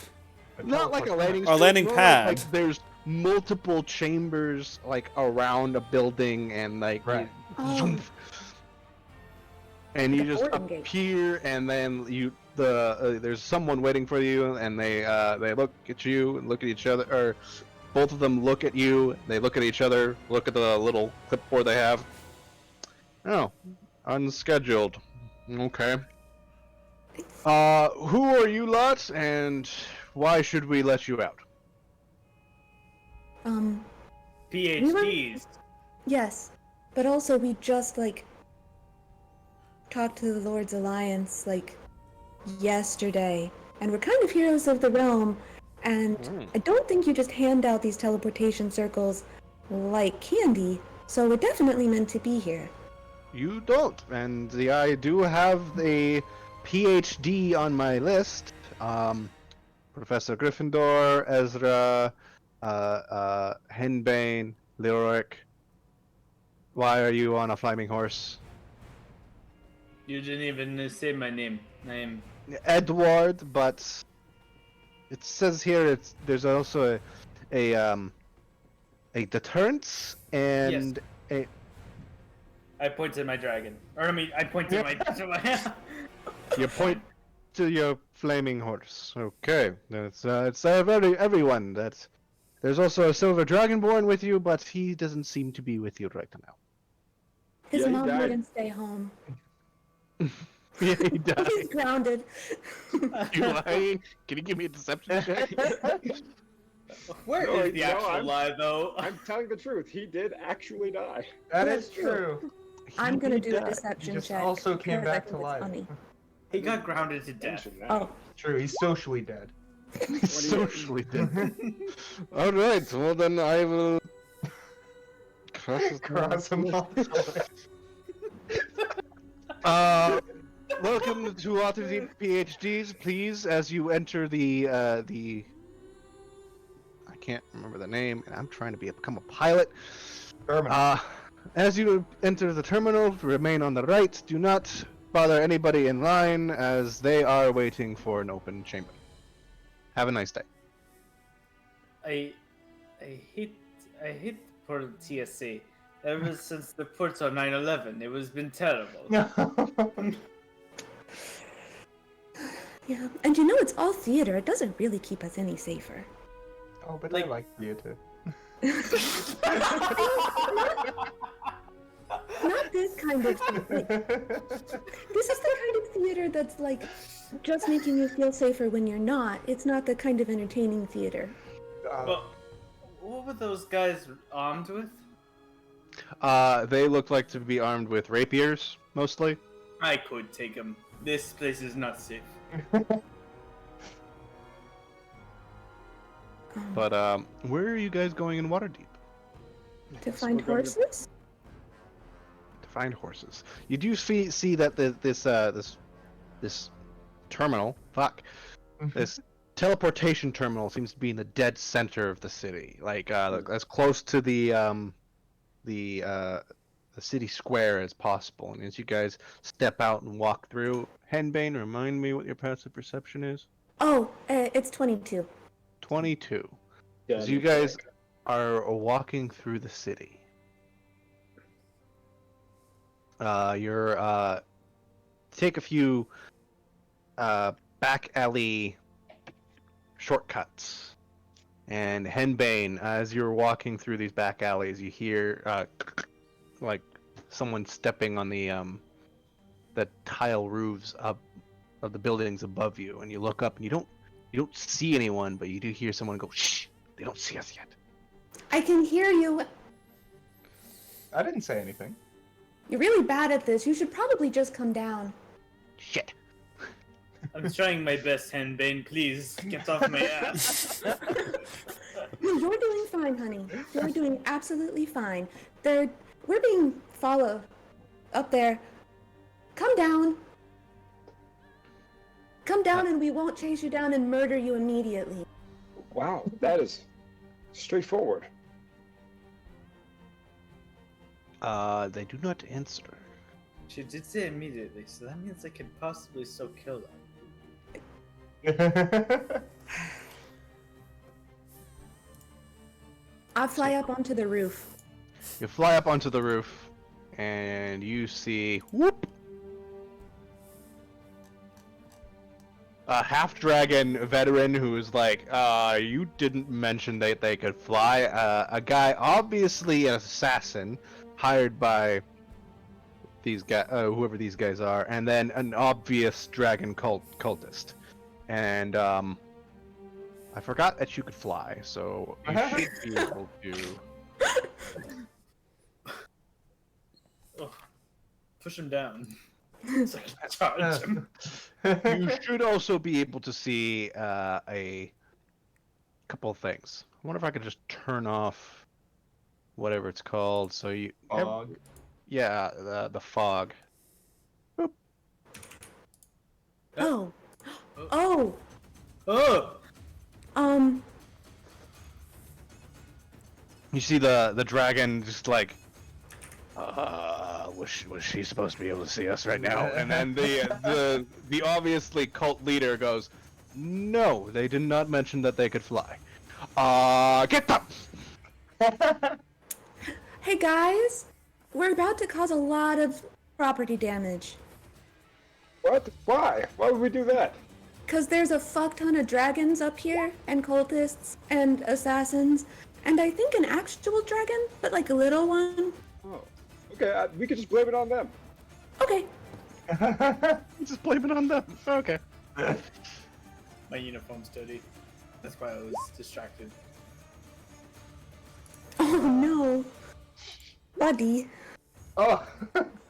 Not like a landing. Or strip, landing more pad. Like there's multiple chambers like around a building, and like Right. zoom. And you Like a just boarding gate. appear, and then there's someone waiting for you, and they look at you and look at each other, or both of them look at you. They look at each other, look at the little clipboard they have. Oh, unscheduled. Okay. Who are you lot, and why should we let you out? PhDs. Yes. But also, we just, talked to the Lord's Alliance, yesterday. And we're kind of heroes of the realm. And I don't think you just hand out these teleportation circles like candy. So we're definitely meant to be here. You don't, and I do have a PhD on my list. Professor Gryffindor, Ezra, Henbane, Leoric. Why are you on a flaming horse? You didn't even say my name. Edward, but it says here there's also a deterrence and a. I point to my dragon. Or I mean, I point to my... You point to your flaming horse. Okay, it's everyone. There's also a silver dragonborn with you, but he doesn't seem to be with you right now. His Yeah, he mom died. wouldn't stay home. Yeah, he died. He's grounded. You lying? Can you give me a deception check? Where No, is the no, actual I'm- lie, though? I'm telling the truth. He did actually die. That That's is true. I'm gonna do a died. deception He just check. also came because I back think to it's life. funny. He got grounded to death. Mention that. Oh, True, he's socially dead. Socially dead. All right. Well, then I will cross his Cross him off the list. Welcome to Waterdeep PhDs. Please, as you enter the I can't remember the name, and I'm trying to become a pilot. Terminal. As you enter the terminal, remain on the right. Do not bother anybody in line, as they are waiting for an open chamber. Have a nice day. I hate Port TSA. Ever since the ports on 9/11, it was been terrible. yeah. And it's all theater. It doesn't really keep us any safer. Oh, but Like- I like theater. Not this kind of this is the kind of theater that's just making you feel safer when you're not. It's not the kind of entertaining theater. But what were those guys armed with? They look like to be armed with rapiers, mostly. I could take them. This place is not safe. But where are you guys going in Waterdeep? To find we're going to- horses? To Find horses. You do see that this terminal, this teleportation terminal seems to be in the dead center of the city, like as close to the city square as possible. And as you guys step out and walk through, Henbane, remind me what your passive perception is. Oh, it's 22. 22. Yeah, As you guys are walking through the city, you're take a few back alley shortcuts. And Henbane, as you're walking through these back alleys, you hear like someone stepping on the tile roofs of the buildings above you, and you look up and you don't see anyone, but you do hear someone go, "Shh! They don't see us yet." I can hear you. I didn't say anything. You're really bad at this. You should probably just come down. Shit. I'm trying my best, Henbane. Please get off my ass. No, you're doing fine, honey. You're doing absolutely fine. We're being followed up there. Come down. Come down and we won't chase you down and murder you immediately. Wow, that is straightforward. They do not answer. She did say immediately, so that means I could possibly still kill them. I'll fly up onto the roof. You fly up onto the roof, and you see whoop a half-dragon veteran who is like, you didn't mention that they could fly. A guy, obviously an assassin, hired by these guys, whoever these guys are, and then an obvious dragon cultist. And I forgot that you could fly, so you should be able to. Oh, push him down. So I can charge him. You should also be able to see a couple of things. I wonder if I could just turn off whatever it's called. So you, Fog. yeah, the fog. Oh. Oh. Oh! You see the dragon just like, was she supposed to be able to see us right now? And then the obviously cult leader goes, no, they did not mention that they could fly. Get them! Hey guys, we're about to cause a lot of property damage. What? Why? Why would we do that? Cause there's a fuck ton of dragons up here, and cultists, and assassins, and I think an actual dragon, but like a little one. Oh, okay. We could just blame it on them. Okay. Just blame it on them. Okay. My uniform's dirty. That's why I was distracted. Oh no. Buddy. Oh,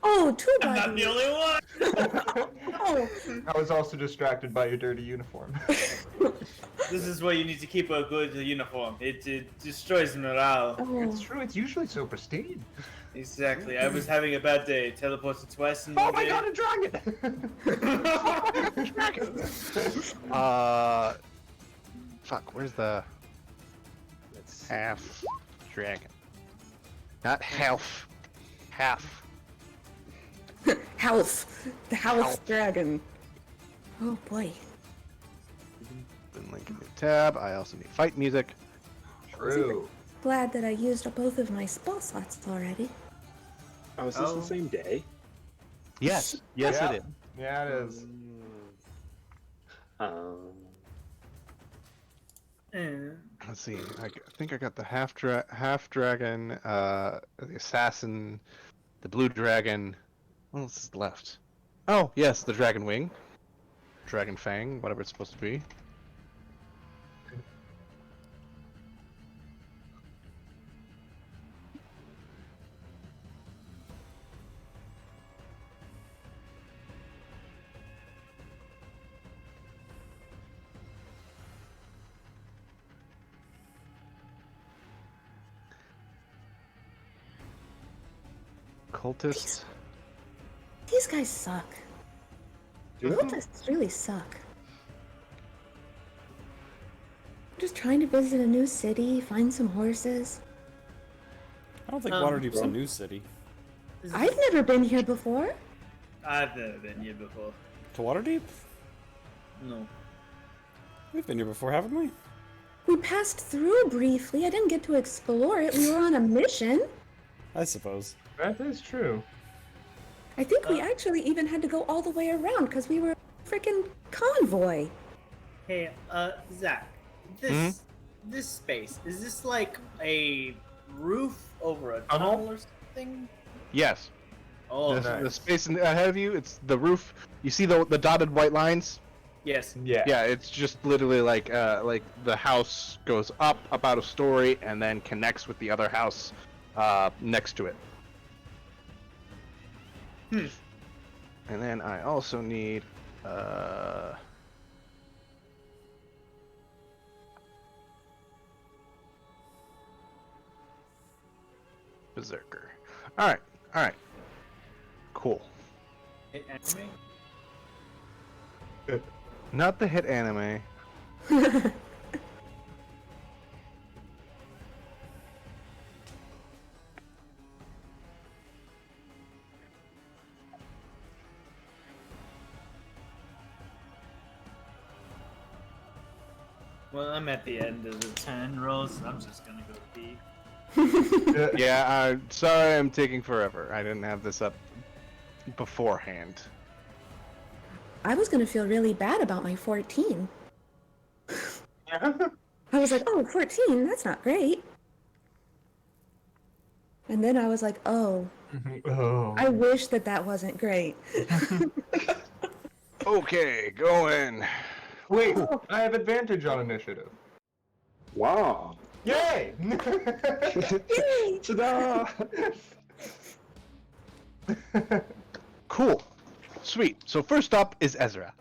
Oh, two I'm not buddies. the only one! Oh. I was also distracted by your dirty uniform. This is why you need to keep a good uniform. It destroys morale. It's Oh. true, it's usually so pristine. Exactly. I was having a bad day. Teleported twice in Oh one my day. god, a dragon! Fuck, where's the half dragon? Not half. Half. Health. The house Health. dragon. Oh boy. Been linking the tab. I also need fight music. True. Glad that I used up both of my spell slots already. Oh, is this the same day? Yes. Yes, Yeah. it is. Yeah, it is. Let's see. I think I got the half dragon, the assassin, the blue dragon. What else is left? Oh, yes, the dragon wing, dragon fang, whatever it's supposed to be. Cultists. These guys suck. Cultists really suck. I'm just trying to visit a new city, find some horses. I don't think Um, Waterdeep's a new city. I've never been here before. I've never been here before. To Waterdeep? No. We've been here before, haven't we? We passed through briefly. I didn't get to explore it. We were on a mission. I suppose. That is true. I think we actually even had to go all the way around because we were a freaking convoy. Hey, Zach, this space, is this like a roof over a tunnel or something? Yes. Oh, The space ahead of you, it's the roof. You see the dotted white lines? yes. Yeah. Yeah, it's just literally like the house goes up about a story and then connects with the other house next to it. And then I also need Berserker. All right, cool. Hit anime? Not the hit anime. Well, I'm at the end of the 10 rolls. I'm just gonna go pee. Yeah, sorry I'm taking forever. I didn't have this up beforehand. I was gonna feel really bad about my 14. I was like, oh, 14, that's not great. And then I was like, oh, Oh. I wish that wasn't great. Okay, go in. Wait, I have advantage on initiative. Wow. Yay! Ta-da! Cool. Sweet. So first up is Ezra.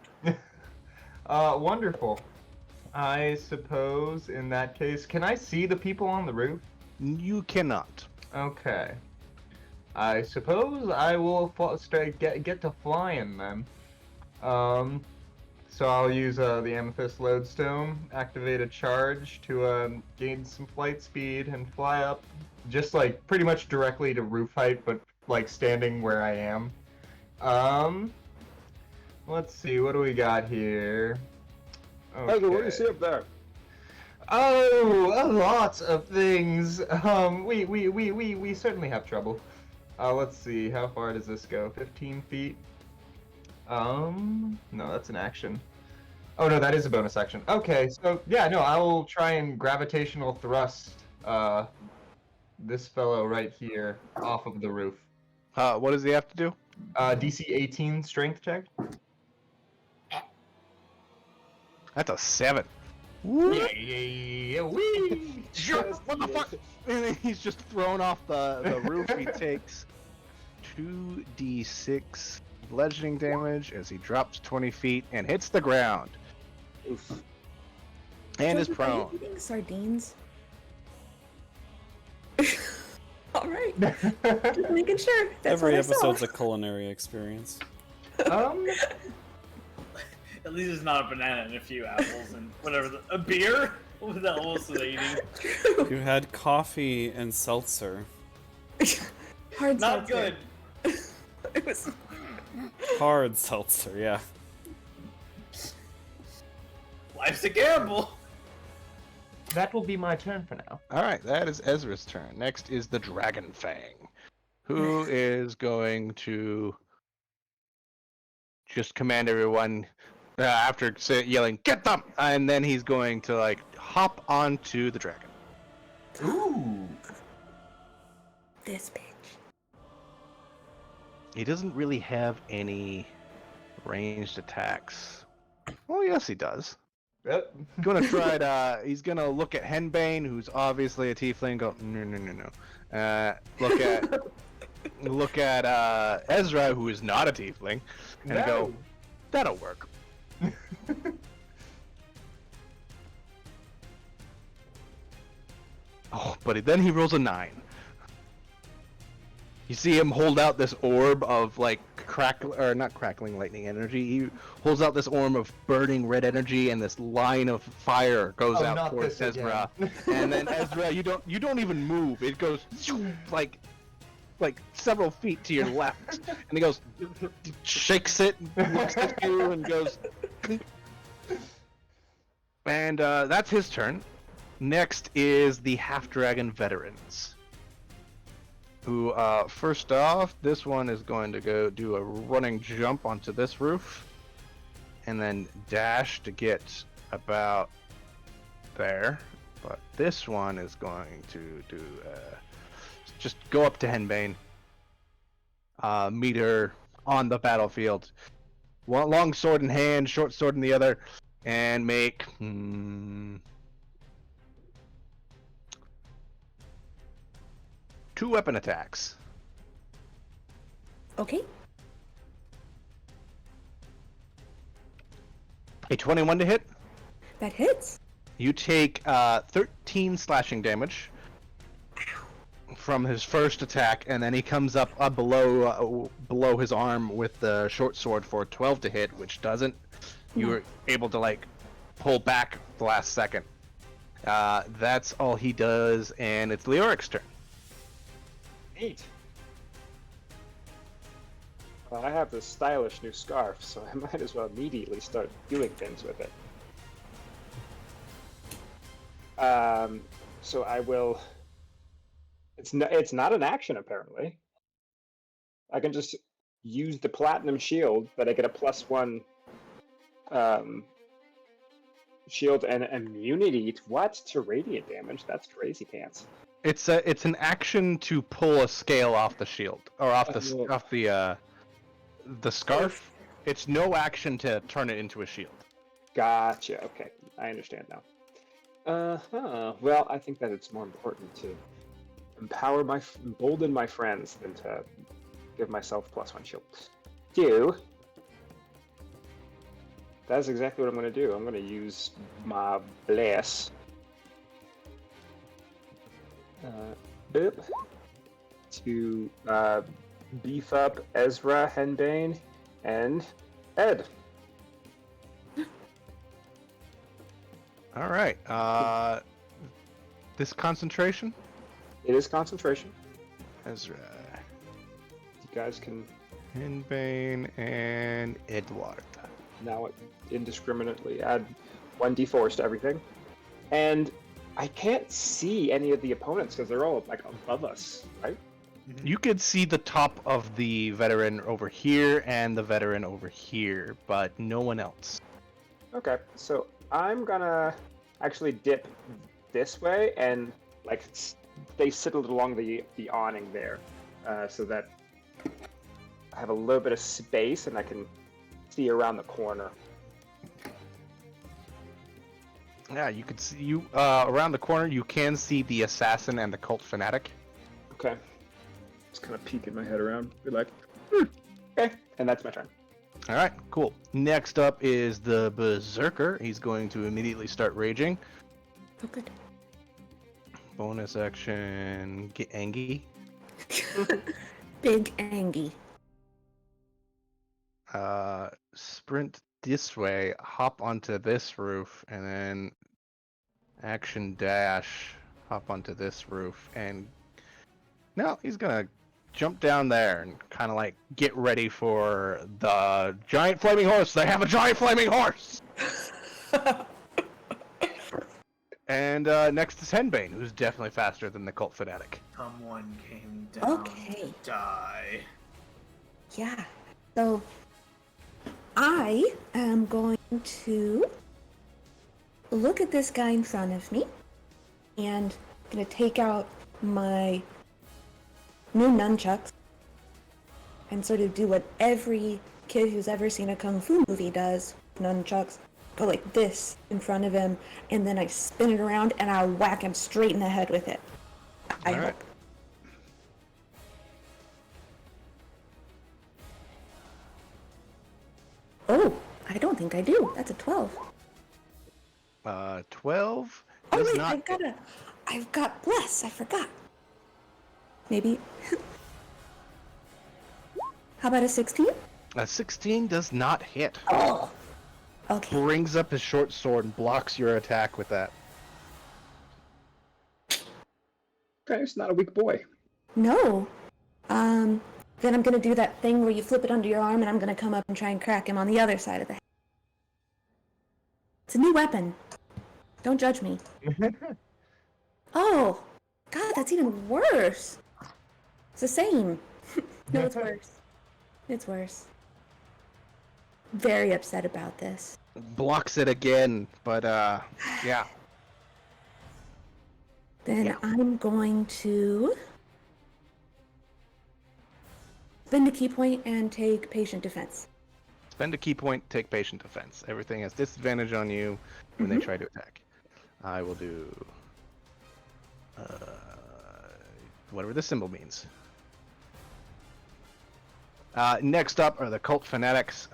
Wonderful. I suppose in that case, can I see the people on the roof? You cannot. Okay. I suppose I will get to flying then. So I'll use the Amethyst Lodestone, activate a charge to gain some flight speed and fly up, just like pretty much directly to roof height, but like standing where I am. Let's see, what do we got here? Ezra, what do you see up there? Oh, a lot of things. We certainly have trouble. Let's see, how far does this go? 15 feet? No, that's an action. Oh no, that is a bonus action. Okay, so yeah, no, I will try and gravitational thrust this fellow right here off of the roof. What does he have to do? DC 18 strength check. That's a 7. Yeah, wee! What the fuck? And then he's just thrown off the roof. He takes 2d6 bludgeoning damage as he drops 20 feet and hits the ground. Oof. And is Joseph, are you prone. eating sardines? All right, just making sure. That's Every what I saw. episode's a culinary experience. um, At least it's not a banana and a few apples and whatever. A beer? What the hell else was I eating? You had coffee and seltzer. Hard Not seltzer. good. It was. Hard seltzer, yeah. Life's a gamble. that will be my turn for now. All right, that is Ezra's turn. Next is the Dragon Fang, who is going to just command everyone after yelling, "Get them!" And then he's going to like hop onto the dragon. Ooh. This bitch. He doesn't really have any ranged attacks. Well, yes, he does. Yep. Gonna try to. He's gonna look at Henbane, who's obviously a tiefling. And go no. Look at Ezra, who is not a tiefling, and go, that'll work. Oh, but then he rolls a 9. You see him hold out this orb of like not crackling lightning energy. He holds out this orb of burning red energy, and this line of fire goes Oh, out not towards this Ezra. again. And then Ezra, you don't even move. It goes like several feet to your left, and he goes, shakes it, looks at you, and goes. And that's his turn. Next is the Half Dragon veterans. Who, first off, this one is going to go do a running jump onto this roof, and then dash to get about there. But this one is going to do, just go up to Henbane, meet her on the battlefield. One long sword in hand, short sword in the other, and make, 2 weapon attacks. Okay. A 21 to hit. That hits. You take 13 slashing damage from his first attack, and then he comes up below his arm with the short sword for 12 to hit, which doesn't. You were able to like pull back the last second. That's all he does, and it's Leoric's turn. Neat. Well, I have this stylish new scarf, so I might as well immediately start doing things with it. So I will. It's not an action apparently. I can just use the platinum shield, but I get a +1 shield and immunity to radiant damage. That's crazy pants. It's an action to pull a scale off the shield or off the scarf. It's no action to turn it into a shield. Gotcha. Okay, I understand now. Well, I think that it's more important to embolden my friends than to give myself +1 shield. That's exactly what I'm going to do. I'm going to use my bless. To beef up Ezra, Henbane, and Ed. All right. This concentration. It is concentration. Ezra, You guys can Henbane, and Edward. now indiscriminately add 1d4s to everything. And I can't see any of the opponents because they're all like above us, right? You could see the top of the veteran over here and the veteran over here, but no one else. Okay, so I'm gonna actually dip this way and like they sit along the awning there, so that I have a little bit of space and I can see around the corner. Yeah, you could see around the corner. You can see the assassin and the cult fanatic. Okay. Just kind of peeking my head around. Be like, okay, and that's my turn. All right, cool. Next up is the berserker. He's going to immediately start raging. Oh, good. Bonus action, get Angie. Big Angie. Sprint this way, hop onto this roof, and then action dash, hop onto this roof, and no, he's gonna jump down there and kind of like get ready for the giant flaming horse. They have a giant flaming horse. And next is Henbane, who's definitely faster than the cult fanatic. Someone came down Okay. to die. Yeah. So I am going to look at this guy in front of me and gonna take out my new nunchucks and sort of do what every kid who's ever seen a kung fu movie does. Nunchucks go like this in front of him, and then I spin it around and I whack him straight in the head with it. I All right. hope. Oh, I don't think I do. That's a 12. 12 Oh does wait, not. I've got bless. I forgot. Maybe. How about a 16? A 16 does not hit. Oh. Okay. Brings up his short sword and blocks your attack with that. Okay, it's not a weak boy. No. Then I'm gonna do that thing where you flip it under your arm and I'm gonna come up and try and crack him on the other side of the head. It's a new weapon. Don't judge me. Oh. God, that's even worse. It's the same. No, it's worse. It's worse. Very upset about this. Blocks it again, but yeah. Then Yeah. I'm going to spend a key point and take patient defense. Spend a key point, take patient defense. Everything has disadvantage on you when they try to attack. I will do whatever this symbol means. Next up are the cult fanatics.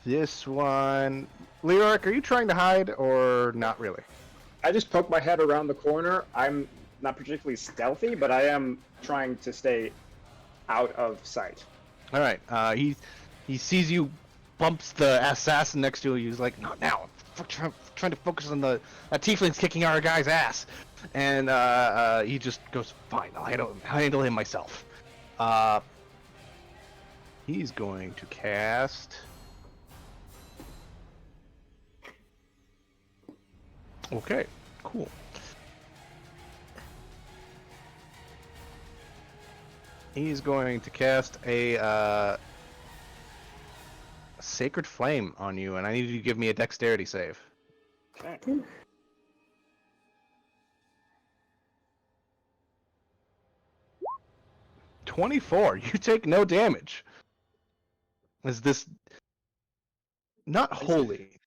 This one, Leoric, are you trying to hide or not really? I just poked my head around the corner. I'm not particularly stealthy, but I am trying to stay out of sight. All right. He sees you, bumps the assassin next to you. He's like, "Not now. I'm trying to focus on that tiefling's kicking our guy's ass," and he just goes, "Fine, I'll handle him myself." He's going to cast. Okay, cool. He's going to cast a Sacred Flame on you, and I need you to give me a dexterity save. Okay. 24. You take no damage. Is this not holy?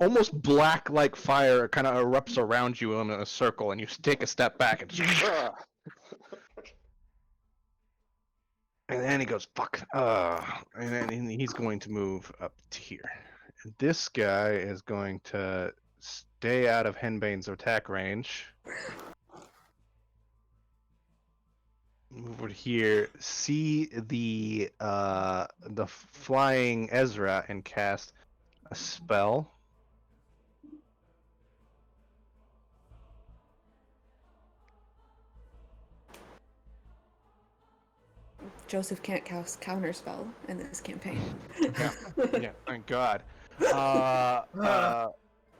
Almost black like fire kind of erupts around you in a circle, and you take a step back and then he goes, "Fuck." And then he's going to move up to here. And this guy is going to stay out of Henbane's attack range. Move over here. See the flying Ezra and cast a spell. Joseph can't cast counterspell in this campaign. Yeah, thank God.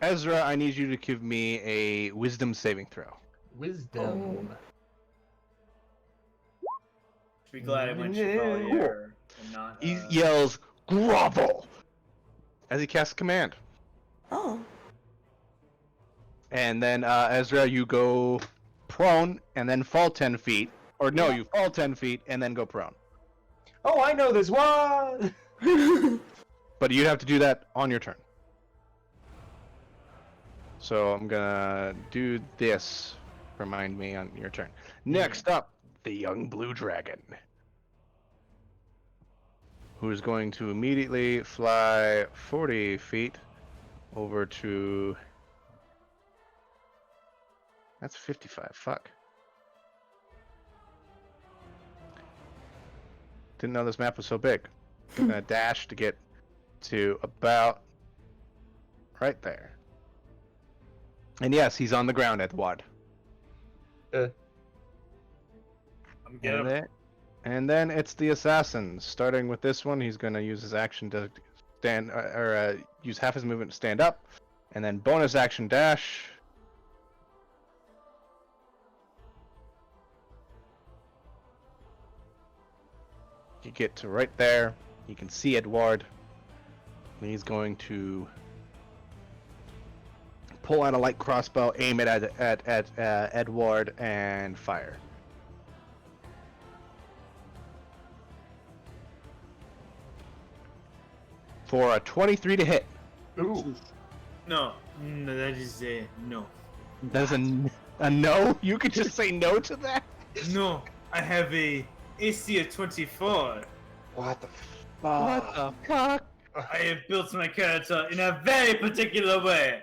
Ezra, I need you to give me a wisdom saving throw. Wisdom. Should be glad I went Chevalier and not. He yells, "Grovel!" as he casts command. Oh. And then, Ezra, you go prone and then fall 10 feet. Or no, you fall 10 feet and then go prone. Oh, I know this one! But you'd have to do that on your turn. So I'm gonna do this. Remind me on your turn. Next up, the young blue dragon. Who's going to immediately fly 40 feet over to... That's 55, fuck. Didn't know this map was so big. I'm gonna dash to get to about right there. And yes, he's on the ground, Edward. I'm getting And then it's the assassin. Starting with this one, he's gonna use his action to stand, use half his movement to stand up, and then bonus action dash. You get to right there. You can see Edward. And he's going to pull out a light crossbow, aim it at Edward, and fire. For a 23 to hit. Ooh. No, that is a no. That's a no? You could just say no to that? No, I have a AC of 24. What the What the fuck? I have built my character in a very particular way.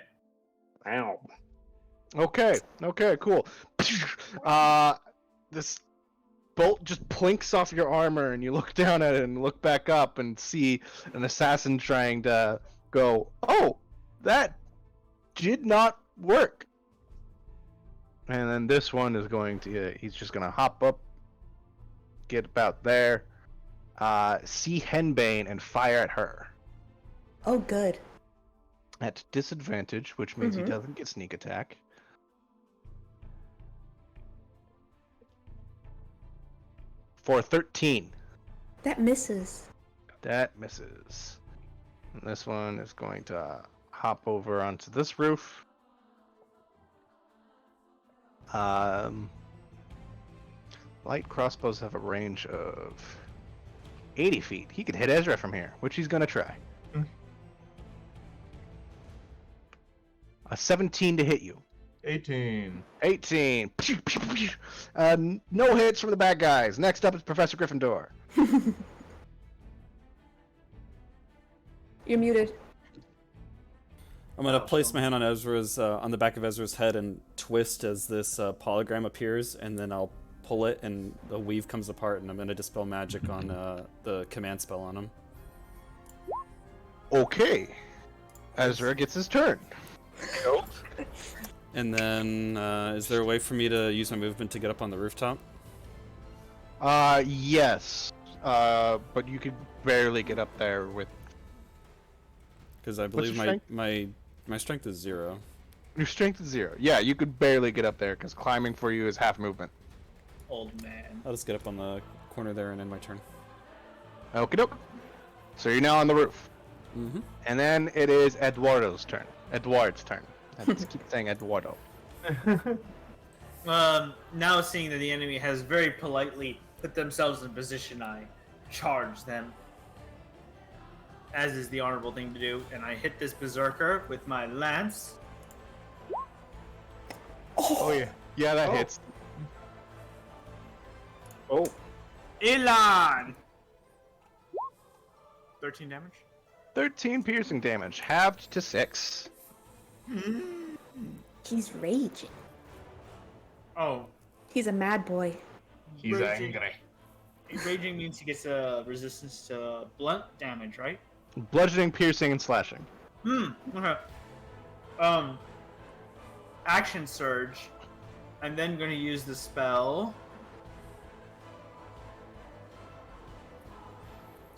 bolt just plinks off your armor, and you look down at it and look back up and see an assassin trying to go, oh, that did not work. And then this one is going to, he's just going to hop up, get about there, see Henbane and fire at her. Oh, good. At disadvantage, which means he doesn't get sneak attack. For 13. That misses. That misses. And this one is going to hop over onto this roof. Light crossbows have a range of 80 feet. He could hit Ezra from here, which he's going to try. A 17 to hit you. 18. 18. No hits from the bad guys. Next up is Professor Gryffindor. You're muted. I'm gonna place my hand on Ezra's on the back of Ezra's head and twist as this polygram appears, and then I'll pull it, and the weave comes apart, and I'm gonna dispel magic on the command spell on him. Okay. Ezra gets his turn. And then, is there a way for me to use my movement to get up on the rooftop? Yes. But you could barely get up there with... Because I What's believe your my strength is 0. Your strength is 0. Yeah, you could barely get up there, because climbing for you is half movement. Old man. I'll just get up on the corner there and end my turn. Okie doke. So you're now on the roof. Mm-hmm. And then it is Eduardo's turn. Edward's turn. I just keep saying Eduardo. Now seeing that the enemy has very politely put themselves in position, I charge them. As is the honorable thing to do, and I hit this berserker with my lance. Oh yeah. Yeah, that hits. Oh, Elan! 13 damage? 13 piercing damage, halved to 6. He's raging. Oh. He's a mad boy. He's Raging. angry. Raging means he gets a resistance to blunt damage, right? Bludgeoning, piercing, and slashing. Okay. Action surge. I'm then going to use the spell.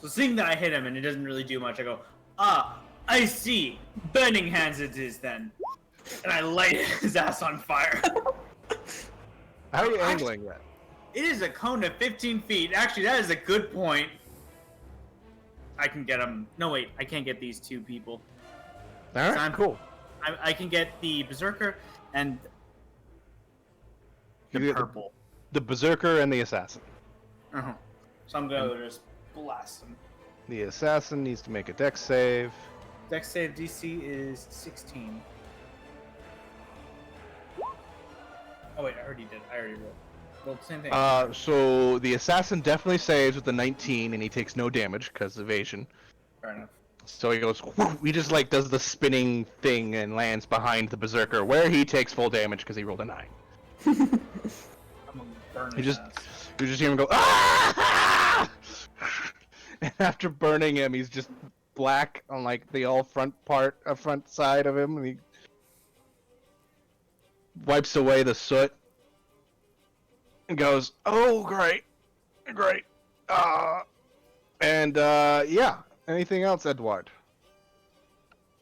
So seeing that I hit him and it doesn't really do much, I go, I see. Burning hands it is then. And I light his ass on fire. How are you angling that? It is a cone of 15 feet. Actually, that is a good point. I can get him. No, wait. I can't get these two people. Alright, I'm- cool. I can get the Berserker and You the get purple. The Berserker and the Assassin. Uh-huh. So I'm going to just blast him. The Assassin needs to make a dex save. Dex save DC is 16. Oh wait, I already did. I already rolled. Well, same thing. So the Assassin definitely saves with the 19, and he takes no damage because evasion. Fair enough. So he goes, whoosh, he just like does the spinning thing and lands behind the Berserker, where he takes full damage because he rolled a 9. I'm gonna burn You his just, ass. you just hear him go, ah! And after burning him, he's just black on like the all front side of him, and he wipes away the soot and goes, "Oh, great, great." Yeah. Anything else, Edward?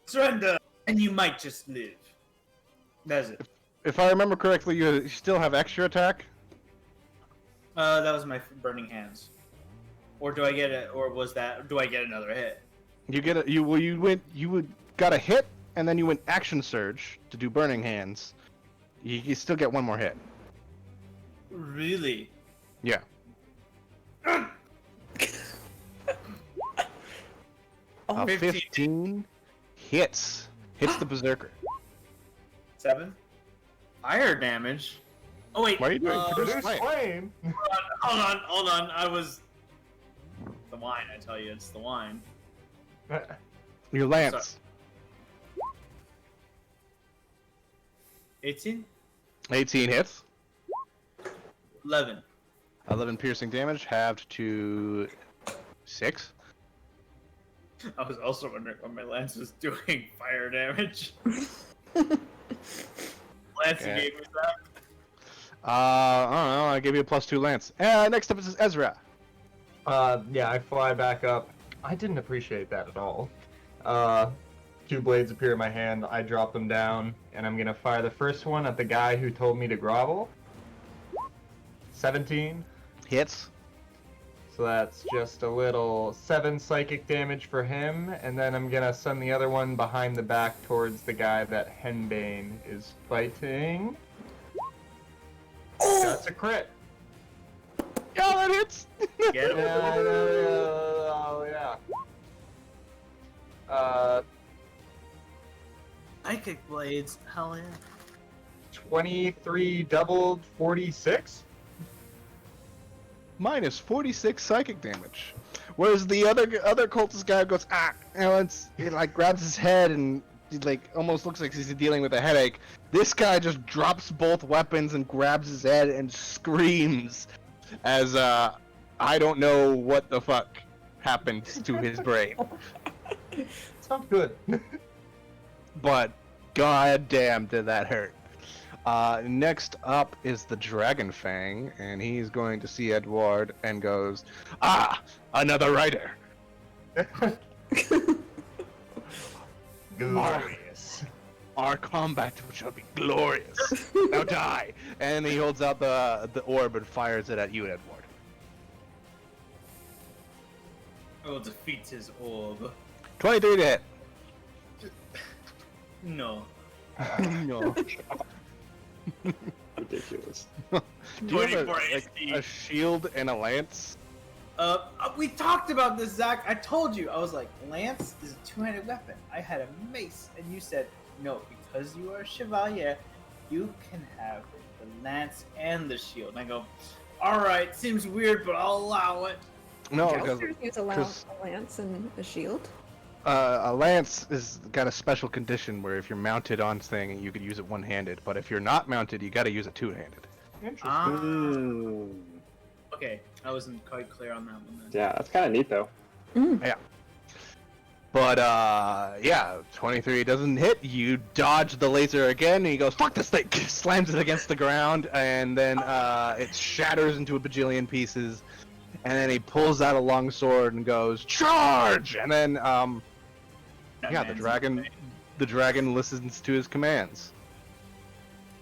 Surrender, and you might just live. That's it. If I remember correctly, you still have extra attack. That was my burning hands. Or do I get it? Or was that? Do I get another hit? You get a got a hit, and then you went action surge to do burning hands. You still get one more hit. Really? Yeah. Oh, 15 hits the Berserker. 7. Fire damage. Oh wait. What are you doing? Produce Produce flame. flame. Hold on. I was. The wine. I tell you, it's the wine. Your lance. 18. 18 hits. 11. 11 piercing damage, halved to 6. I was also wondering what my lance was doing fire damage. Lance Yeah. gave me that. I don't know. I gave you a +2 lance. Next up is Ezra. Yeah, I fly back up. I didn't appreciate that at all. 2 blades appear in my hand, I drop them down, and I'm gonna fire the first one at the guy who told me to grovel. 17. Hits. So that's just a little 7 psychic damage for him, and then I'm gonna send the other one behind the back towards the guy that Henbane is fighting. That's a crit. Yeah, that hits. Get him. Yeah. Psychic blades. Hell yeah. 23 doubled 46. Minus 46 psychic damage. Whereas the other cultist guy goes, he like grabs his head and he like almost looks like he's dealing with a headache. This guy just drops both weapons and grabs his head and screams as I don't know what the fuck happened to his brain. Sounds good. But god damn did that hurt. Next up is the Dragon Fang, and he's going to see Edward and goes, another rider. Glorious. Our combat shall be glorious. Now die. And he holds out the orb and fires it at you, Edward. I will defeat his orb. 23 to hit. No. No. Ridiculous. Do you have 24 a shield and a lance? We talked about this, Zach. I told you. I was like, lance is a two-handed weapon. I had a mace, and you said, no, because you are a chevalier, you can have the lance and the shield. And I go, all right, seems weird, but I'll allow it. No, Jousters use a because lance and a shield. a lance is got a special condition where if you're mounted on thing, you could use it one-handed. But if you're not mounted, you got to use it two-handed. Interesting. Okay, I wasn't quite clear on that one then. Yeah, that's kind of neat though. But yeah, 23 doesn't hit. You dodge the laser again, and he goes, "Fuck this thing!" Slams it against the ground, and then it shatters into a bajillion pieces. And then he pulls out a long sword and goes, "Charge!" And then That yeah, the man's dragon listens to his commands.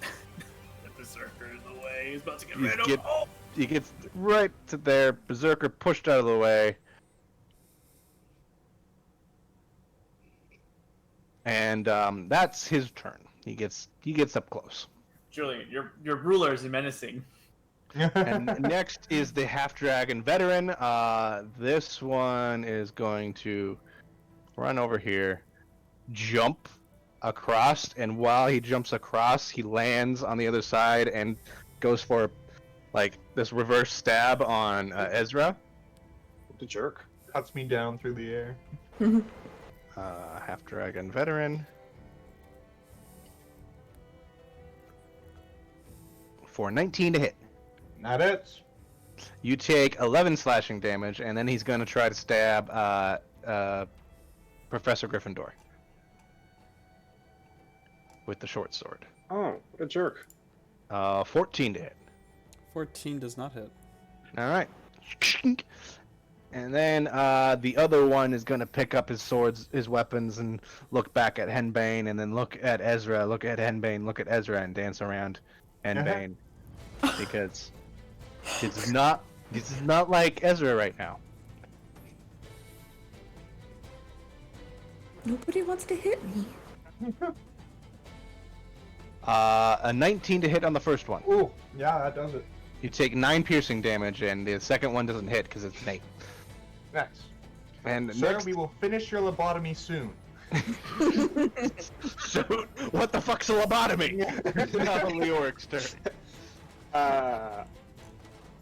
The berserker in the way. He's about to get You rid of get- Oh! He gets right to there. Berserker pushed out of the way. And that's his turn. He gets up close. Julian, your ruler is menacing. And next is the half-dragon veteran. This one is going to run over here, jump across, and while he jumps across, he lands on the other side and goes for like this reverse stab on Ezra. What a jerk. Cuts me down through the air. Half-dragon veteran. For 19 to hit. Not it. You take 11 slashing damage, and then he's going to try to stab Professor Gryffindor with the short sword. Oh, what a jerk. 14 to hit. 14 does not hit. All right. And then the other one is going to pick up his swords, his weapons, and look back at Henbane, and then look at Ezra, look at Henbane, look at Ezra, and dance around Henbane. Because this is not like Ezra right now. Nobody wants to hit me. A 19 to hit on the first one. Ooh, yeah, that does it. You take 9 piercing damage, and the second one doesn't hit because it's Nate. Next. And Sir, next, we will finish your lobotomy soon. so, what the fuck's a lobotomy? Now Leoric's turn.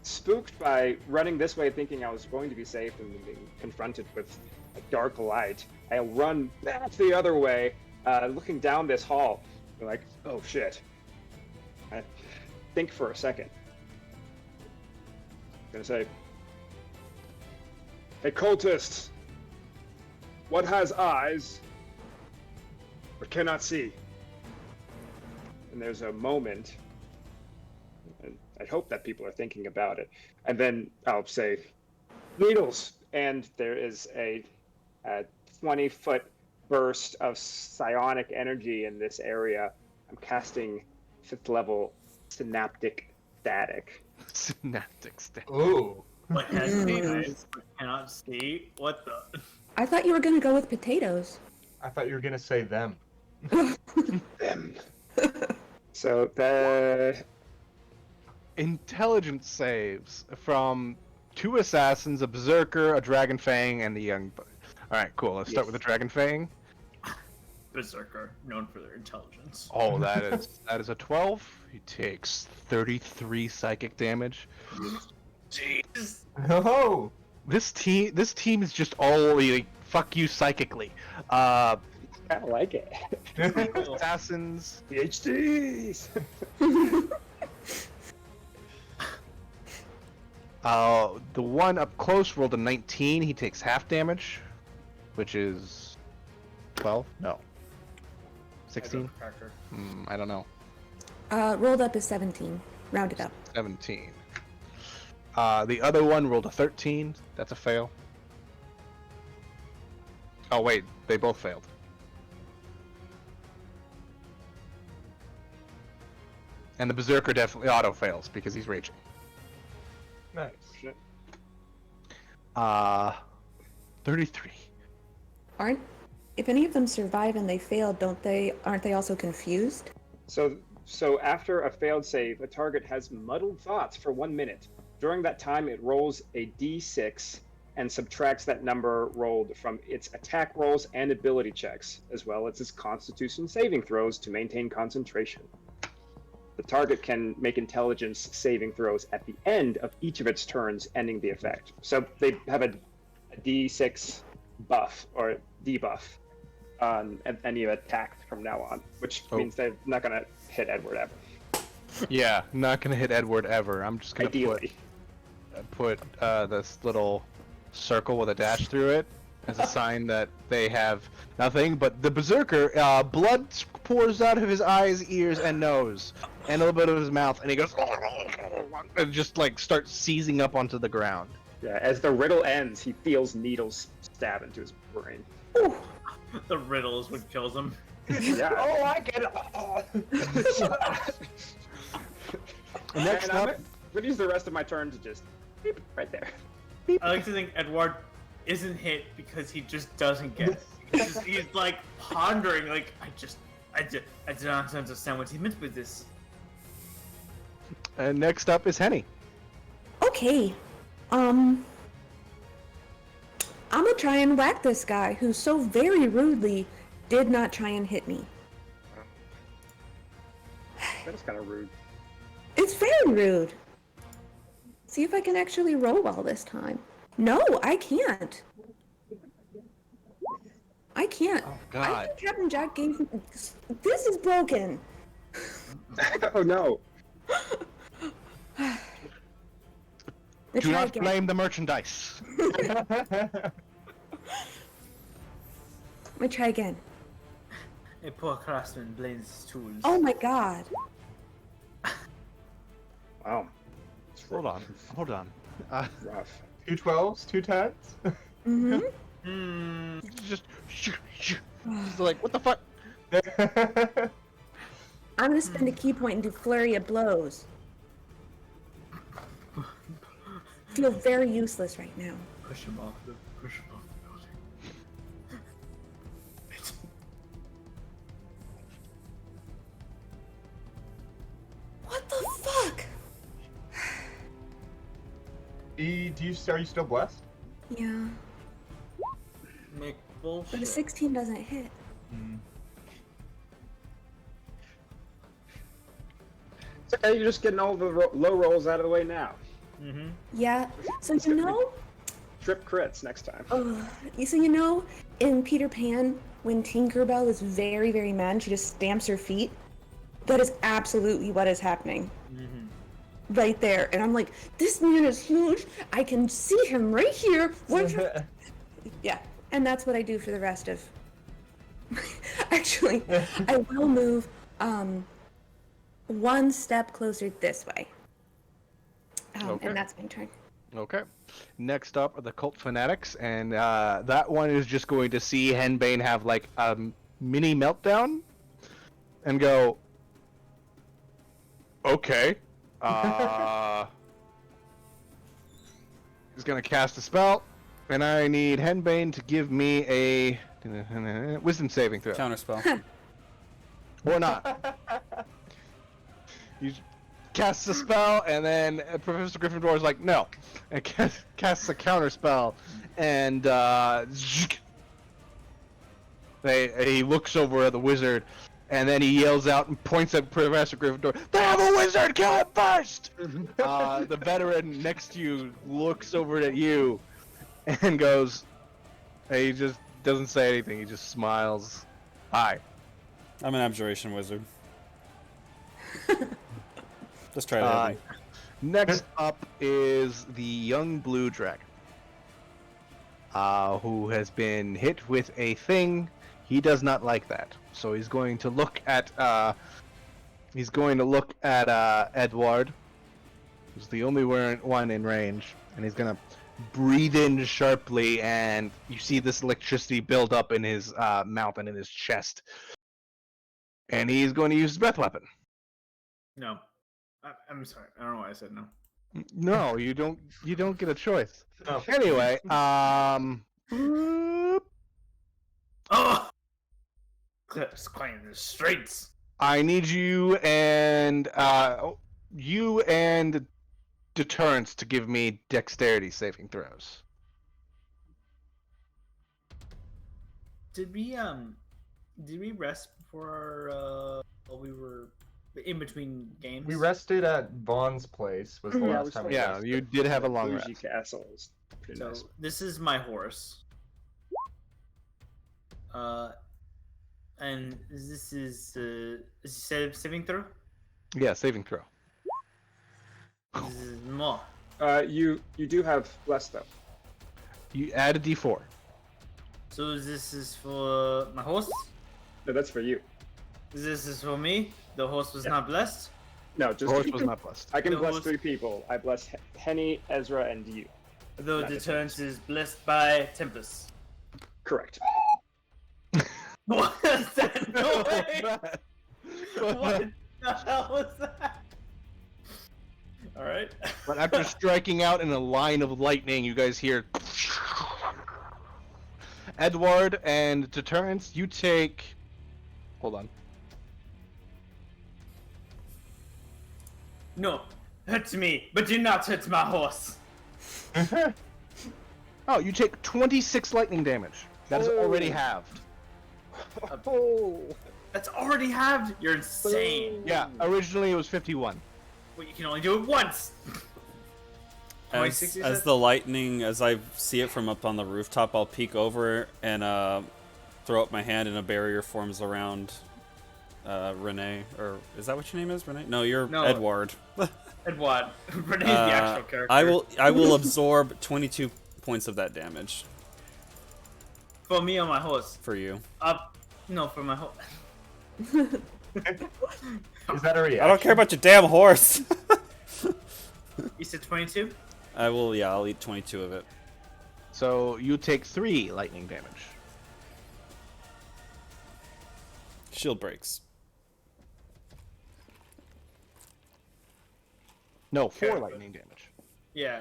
Spooked by running this way thinking I was going to be safe and being confronted with a dark light, I'll run back the other way, looking down this hall. I'm like, oh shit. I think for a second. gonna say, "Hey, cultists, what has eyes but cannot see?" And there's a moment, and I hope that people are thinking about it. And then I'll say, "Needles," and there is a 20-foot burst of psionic energy in this area. I'm casting 5th level synaptic static. Synaptic static. Ooh. What has eyes but cannot see? What the? I thought you were gonna go with potatoes. I thought you were gonna say them. Them. So the Intelligence saves from 2 assassins, a berserker, a dragon fang, and the young. All right, cool. Let's start with the dragon fang. Berserker, known for their intelligence. Oh, that is a 12. He takes 33 psychic damage. Jeez. Oh. This team is just all like, fuck you psychically. kind of like it. Assassins. PhDs. The one up close rolled a 19. He takes half damage, which is 12. No. 16. I don't know. Rolled up is 17. Rounded up. 17. The other one rolled a 13. That's a fail. Oh wait, they both failed. And the berserker definitely auto fails because he's raging. Nice. 33. If any of them survive and they fail, aren't they also confused? So after a failed save, a target has muddled thoughts for 1 minute. During that time, it rolls a d6 and subtracts that number rolled from its attack rolls and ability checks, as well as its Constitution saving throws to maintain concentration. The target can make intelligence saving throws at the end of each of its turns, ending the effect. So they have a d6 buff or debuff on any attacks from now on, which means they're not going to hit Edward ever. Yeah, not gonna hit Edward ever. I'm just gonna Ideally. put this little circle with a dash through it as a sign that they have nothing. But the berserker, blood pours out of his eyes, ears, and nose, and a little bit of his mouth, and he goes and just like starts seizing up onto the ground. Yeah, as the riddle ends, he feels needles stab into his brain. The riddle is what kills him. Yeah. Oh, I get it. Oh. Next And I'm up, gonna use the rest of my turn to just beep right there. I like to think Edward isn't hit because he just doesn't get it. He's like pondering, like, I do not understand what he meant with this. and next up is Henny. Okay. I'm gonna try and whack this guy who so very rudely did not try and hit me. That was kind of rude. It's very rude. See if I can actually roll well this time. No, I can't. I can't. Oh, God. I think Captain Jack gave me... This is broken. Oh no. Do not blame the merchandise. Let me try again. A poor craftsman blames his tools. Oh my god. Wow. Hold on. Rough. 2 12s, 2 10s. Mm-hmm. Just like, what the fuck? I'm gonna spend a key point and do flurry of blows. Feel very useless right now. Push him off the building. What the fuck? Are you still blessed? Yeah, Make but a bullshit. 16 doesn't hit. It's okay, you're just getting all the low rolls out of the way now. Mm-hmm. Yeah, so you know, Trip crits next time. in Peter Pan, when Tinkerbell is very, very mad and she just stamps her feet, that is absolutely what is happening. Mm-hmm. right there, and I'm like, this man is huge. I can see him right here. Yeah, and that's what I do for the rest of. Actually, I will move one step closer this way. Okay. And that's my turn. Okay. Next up are the cult fanatics, and that one is just going to see Henbane have like a mini meltdown and go, okay. He's gonna cast a spell, and I need Henbane to give me a wisdom saving throw. Counterspell. Or not. You casts a spell, and then Professor Gryffindor is like, no. And casts a counter spell, and he looks over at the wizard, and then he yells out and points at Professor Gryffindor, they have a wizard! Kill him first! The veteran next to you looks over at you and goes, he just doesn't say anything, he just smiles. Hi. I'm an abjuration wizard. Just try to hit me. Next up is the young blue dragon, who has been hit with a thing. He does not like that, so he's going to look at Edward, who's the only one in range, and he's gonna breathe in sharply, and you see this electricity build up in his mouth and in his chest, and he's going to use his breath weapon. No. I'm sorry. I don't know why I said no. No, you don't. You don't get a choice. Oh. Anyway, Oh! Clips clean the streets. I need you and Deterrence to give me dexterity saving throws. Did we rest before while we were in between games? We rested at Vaughn's place. Was the Yeah, last time we Yeah, rested. you did have a long Bougie rest. castle is pretty So nice. this is my horse. And this is saving throw. Yeah, saving throw. This is more. You do have less though. You add a d4. So this is for my horse. No, that's for you. This is for me. The horse was not blessed. No, The just horse was not blessed. I can The bless horse- 3 people. I bless Henny, Ezra, and you. Though Not deterrence is blessed by Tempest. Correct. What is that noise? What the hell was that? Alright. But after striking out in a line of lightning, you guys hear Edward and Deterrence, you take. Hold on. No, hurt me, but do not hurt my horse. Oh, you take 26 lightning damage. That is already Oh. halved. Oh. That's already halved? You're insane. Yeah, originally it was 51. But you can only do it once. 26, As, you as said? the lightning, as I see it from up on the rooftop, I'll peek over and throw up my hand, and a barrier forms around Renee. Or is that what your name is, Renee? No, you're No. Edward. Edward. Renee's the actual character. I will absorb 22 points of that damage For me on my horse. for you. No, for my horse. Is that a reaction? I don't care about your damn horse. You said 22? I'll eat 22 of it. So you take 3 lightning damage. Shield breaks. No, 4 Okay. lightning damage. Yeah.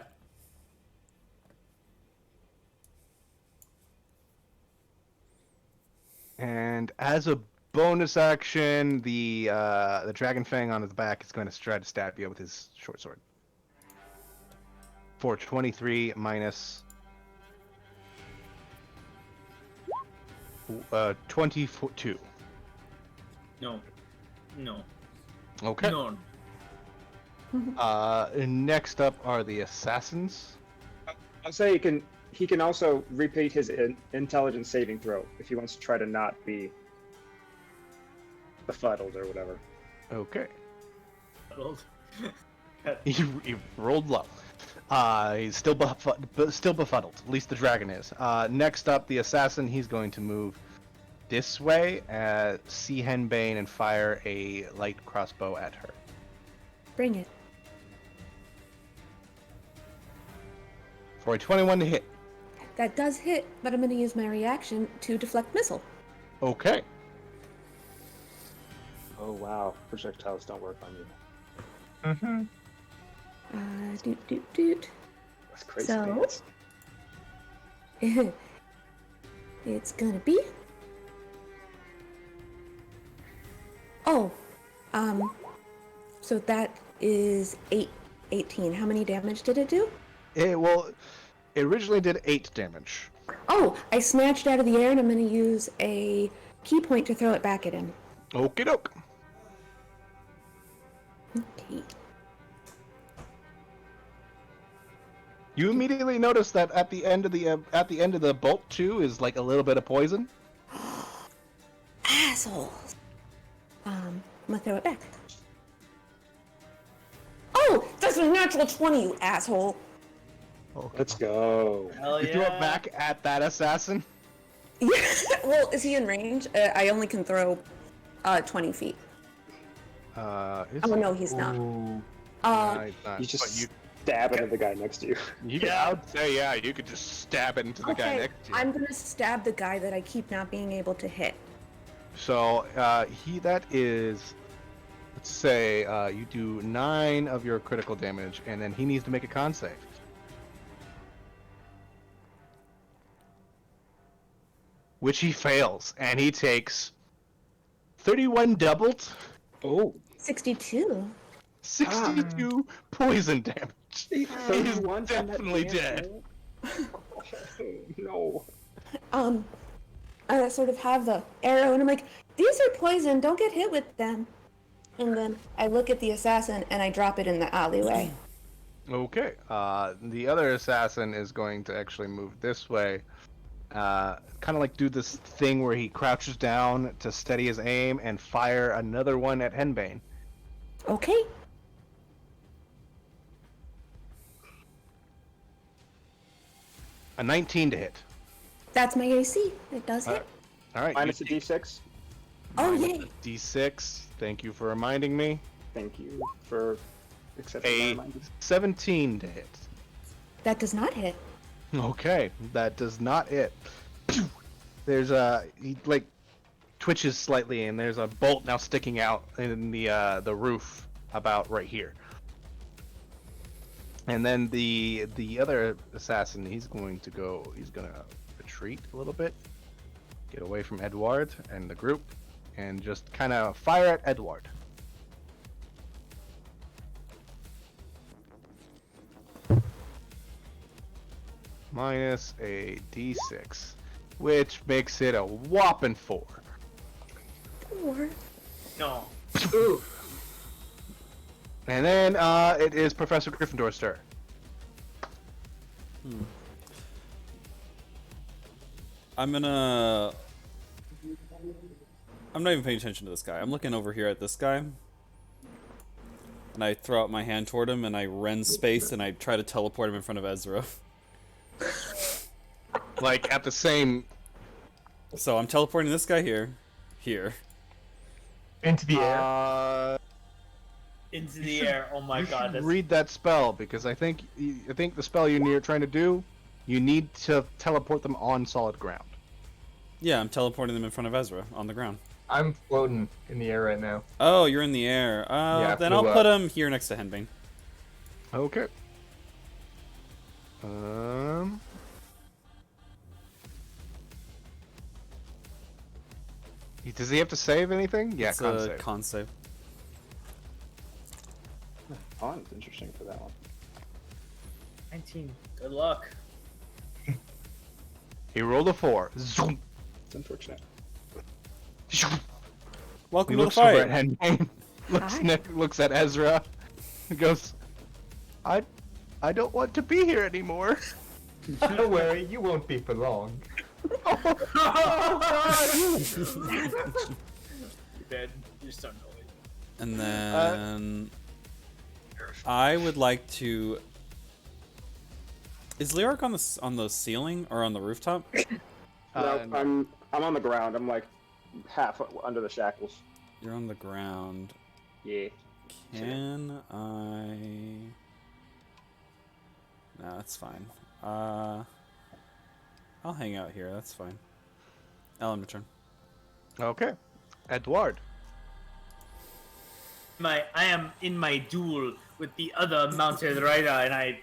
And as a bonus action, the dragon fang on his back is going to try to stab you with his short sword. For 23 minus 22. No. No. Okay. No. Next up are the assassins. I'll say he can also repeat his intelligence saving throw if he wants to try to not be befuddled or whatever. Okay. He rolled low. He's still befuddled. At least the dragon is. Next up, the assassin. He's going to move this way, see Henbane, and fire a light crossbow at her. Bring it. For a 21 to hit. That does hit, but I'm going to use my reaction to deflect missile. Okay. Oh wow, projectiles don't work on you. Doot. That's crazy. So- Pants. It's gonna be. Oh, so that is 18. How many damage did it do? It originally did 8 damage. Oh, I snatched out of the air and I'm gonna use a key point to throw it back at him. Okie doke. Okay. You immediately notice that at the end of the bolt too is like a little bit of poison. Assholes. I'm gonna throw it back. Oh, that's a natural 20, you asshole. Let's go. Hell You yeah. threw it back at that assassin. Well, is he in range? I only can throw 20 feet. Is Oh no, he's not. Ooh. he's not. You just But you stab into the guy next to you. could, I would say, yeah, you could just stab it into the guy Okay, next to you. I'm gonna stab the guy that I keep not being able to hit. So that is, let's say, you do 9 of your critical damage, and then he needs to make a con save. Which he fails, and he takes 31 doubled, Oh. 62. 62 poison damage. He's 31 from that definitely damn dead. thing? No. I sort of have the arrow and I'm like, these are poison, don't get hit with them. And then I look at the assassin and I drop it in the alleyway. Okay, the other assassin is going to actually move this way. Kind of like do this thing where he crouches down to steady his aim and fire another one at Henbane. Okay. A 19 to hit. That's my AC. It does hit. Alright, Minus a d6. Oh, yay. D6. Thank you for reminding me. Thank you for accepting my A reminder. 17 to hit. That does not hit. Okay, that does not hit. There's he like twitches slightly, and there's a bolt now sticking out in the roof about right here. And then the other assassin, he's gonna retreat a little bit, get away from Edward and the group, and just kind of fire at Edward. Minus a d6, which makes it a whopping 4. Or No. And then it is Professor Gryffindor's turn. I'm not even paying attention to this guy. I'm looking over here at this guy. And I throw out my hand toward him and I rend space and I try to teleport him in front of Ezra. Like at the same. So I'm teleporting this guy here. Into the air. Into the air. Oh my You god. should That's... read that spell because I think the spell you're trying to do, you need to teleport them on solid ground. Yeah, I'm teleporting them in front of Ezra on the ground. I'm floating in the air right now. Oh, you're in the air. Yeah, Then flew I'll up. put him here next to Henbane. Okay. Does he have to save anything? Yeah, It's con a save. con save. Con's interesting for that one. 19. Good luck. He rolled a 4. Zoom. It's unfortunate. Welcome He to the looks over fight. at Henbane, Hi. looks at Ezra, and goes, I don't want to be here anymore. Don't worry, you won't be for long. You're dead. You're so annoyed. And then I would like to. Is Lyric on the ceiling or on the rooftop? No, no. I'm on the ground. I'm like half under the shackles. You're on the ground. Yeah. Can I? No, that's fine. I'll hang out here. That's fine. Ellen, return. Okay. Edward. I am in my duel with the other mounted rider, and I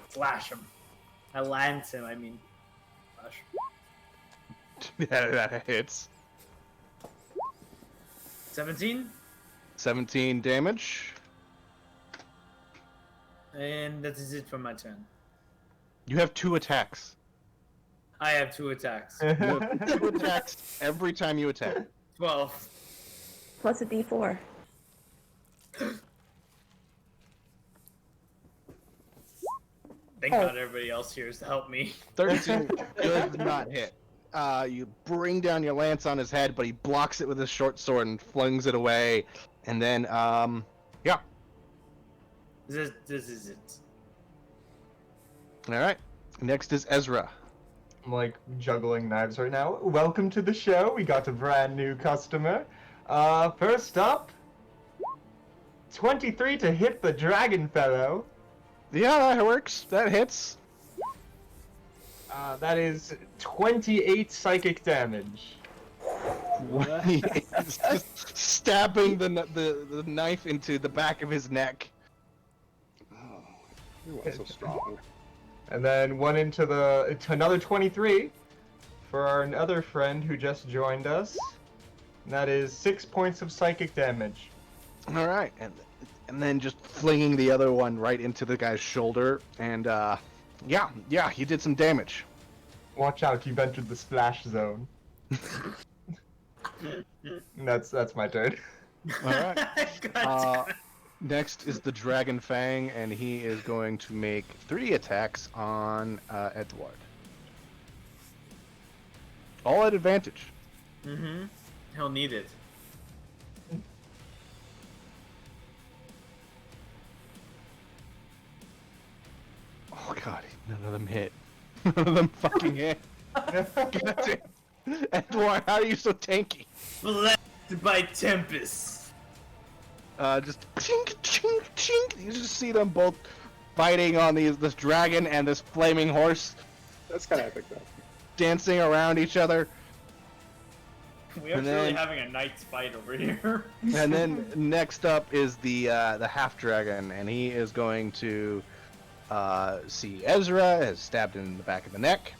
flash him. I lance him. I mean, flash. That hits. 17, 17 damage. and that is it for my turn. You have 2 attacks. I have 2 attacks. You have 2 attacks every time you attack. 12. Plus a D4. Thank God everybody else here is to help me. 13 does not hit. You bring down your lance on his head, but he blocks it with his short sword and flings it away. And then, yeah. This is it. All right. Next is Ezra. I'm like juggling knives right now. Welcome to the show. We got a brand new customer. First up, 23 to hit the dragon fellow. Yeah, that works. That hits. That is 28 psychic damage. He's just stabbing the knife into the back of his neck. You are so strong. And then one into another 23 for our other friend who just joined us. And that is 6 points of psychic damage. All right, and then just flinging the other one right into the guy's shoulder, and yeah, he did some damage. Watch out, you've entered the splash zone. And that's my turn. All right. God. Next is the Dragon Fang, and he is going to make 3 attacks on Edward. All at advantage. Mm-hmm. He'll need it. Oh god, none of them hit. None of them fucking hit. God damn. Edward, how are you so tanky? Blessed by Tempest. Just chink, chink, chink. You just see them both fighting on this dragon and this flaming horse, That's kind of epic, though. dancing around each other. We are And really then- having a knight's fight over here. And then next up is the half dragon, and he is going to see Ezra has stabbed him in the back of the neck.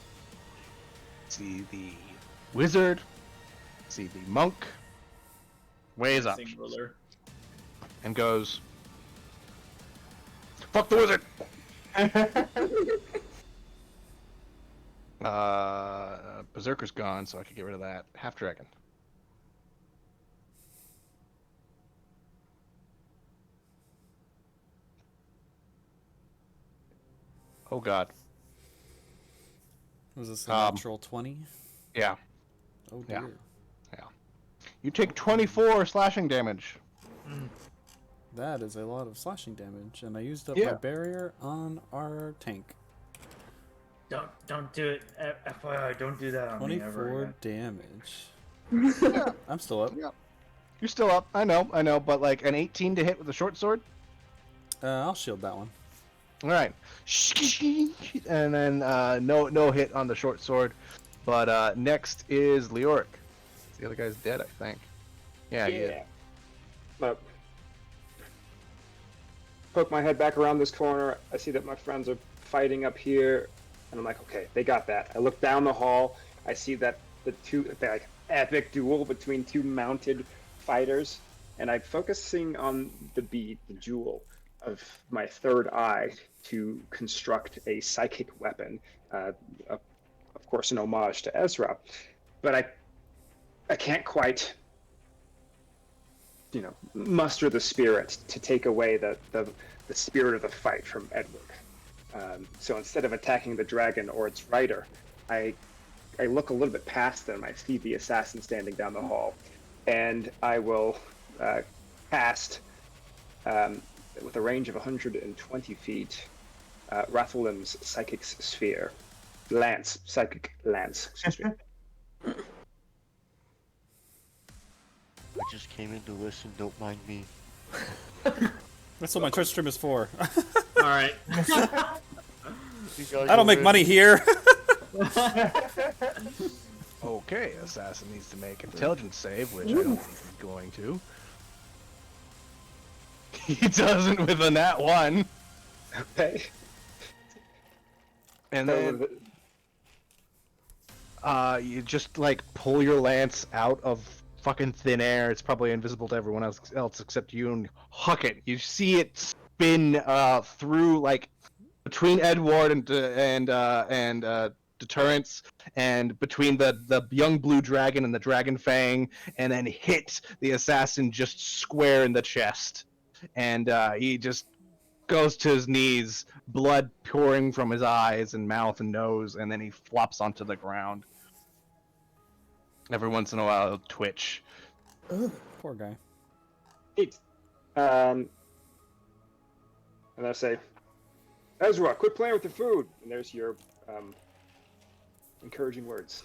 See the wizard. See the monk. Weighs up Singular. and goes, "Fuck the wizard." Berserker's gone, so I could get rid of that. Half dragon. Oh god. Was this a Um, natural 20? Yeah. Oh yeah. dear. You take 24 slashing damage. That is a lot of slashing damage, and I used up Yeah. my barrier on our tank. Don't do it. FYI, don't do that on me ever 24 again. damage. I'm still up. Yeah. You're still up. I know, but like an 18 to hit with a short sword. I'll shield that one. All right. And then no hit on the short sword. But next is Leoric. The other guy's dead, I think. Yeah, he is. But poke my head back around this corner. I see that my friends are fighting up here, and I'm like, okay, they got that. I look down the hall. I see that the like epic duel between 2 mounted fighters, and I'm focusing on the jewel of my third eye to construct a psychic weapon. Of course, an homage to Ezra, but I can't quite, muster the spirit to take away the spirit of the fight from Edward. So instead of attacking the dragon or its rider, I look a little bit past them. I see the assassin standing down the hall, and I will cast with a range of 120 feet, Rathalim's psychic sphere. Psychic lance. Excuse me. I just came in to listen. Don't mind me. That's what my Twitch stream is for. All right. You guys I don't make are money ready? here. Okay, assassin needs to make intelligence save, which I don't think he's going to. He doesn't with a nat 1. Okay. And then you just like pull your lance out of fucking thin air. It's probably invisible to everyone else except you, and huck it. You see it spin through like between Edward and deterrence, and between the young blue dragon and the dragon fang, and then hit the assassin just square in the chest, and he just goes to his knees, blood pouring from his eyes and mouth and nose, and then he flops onto the ground. Every once in a while, he'll twitch. Poor guy. Eight. And I say, Ezra, quit playing with the food. And there's your encouraging words.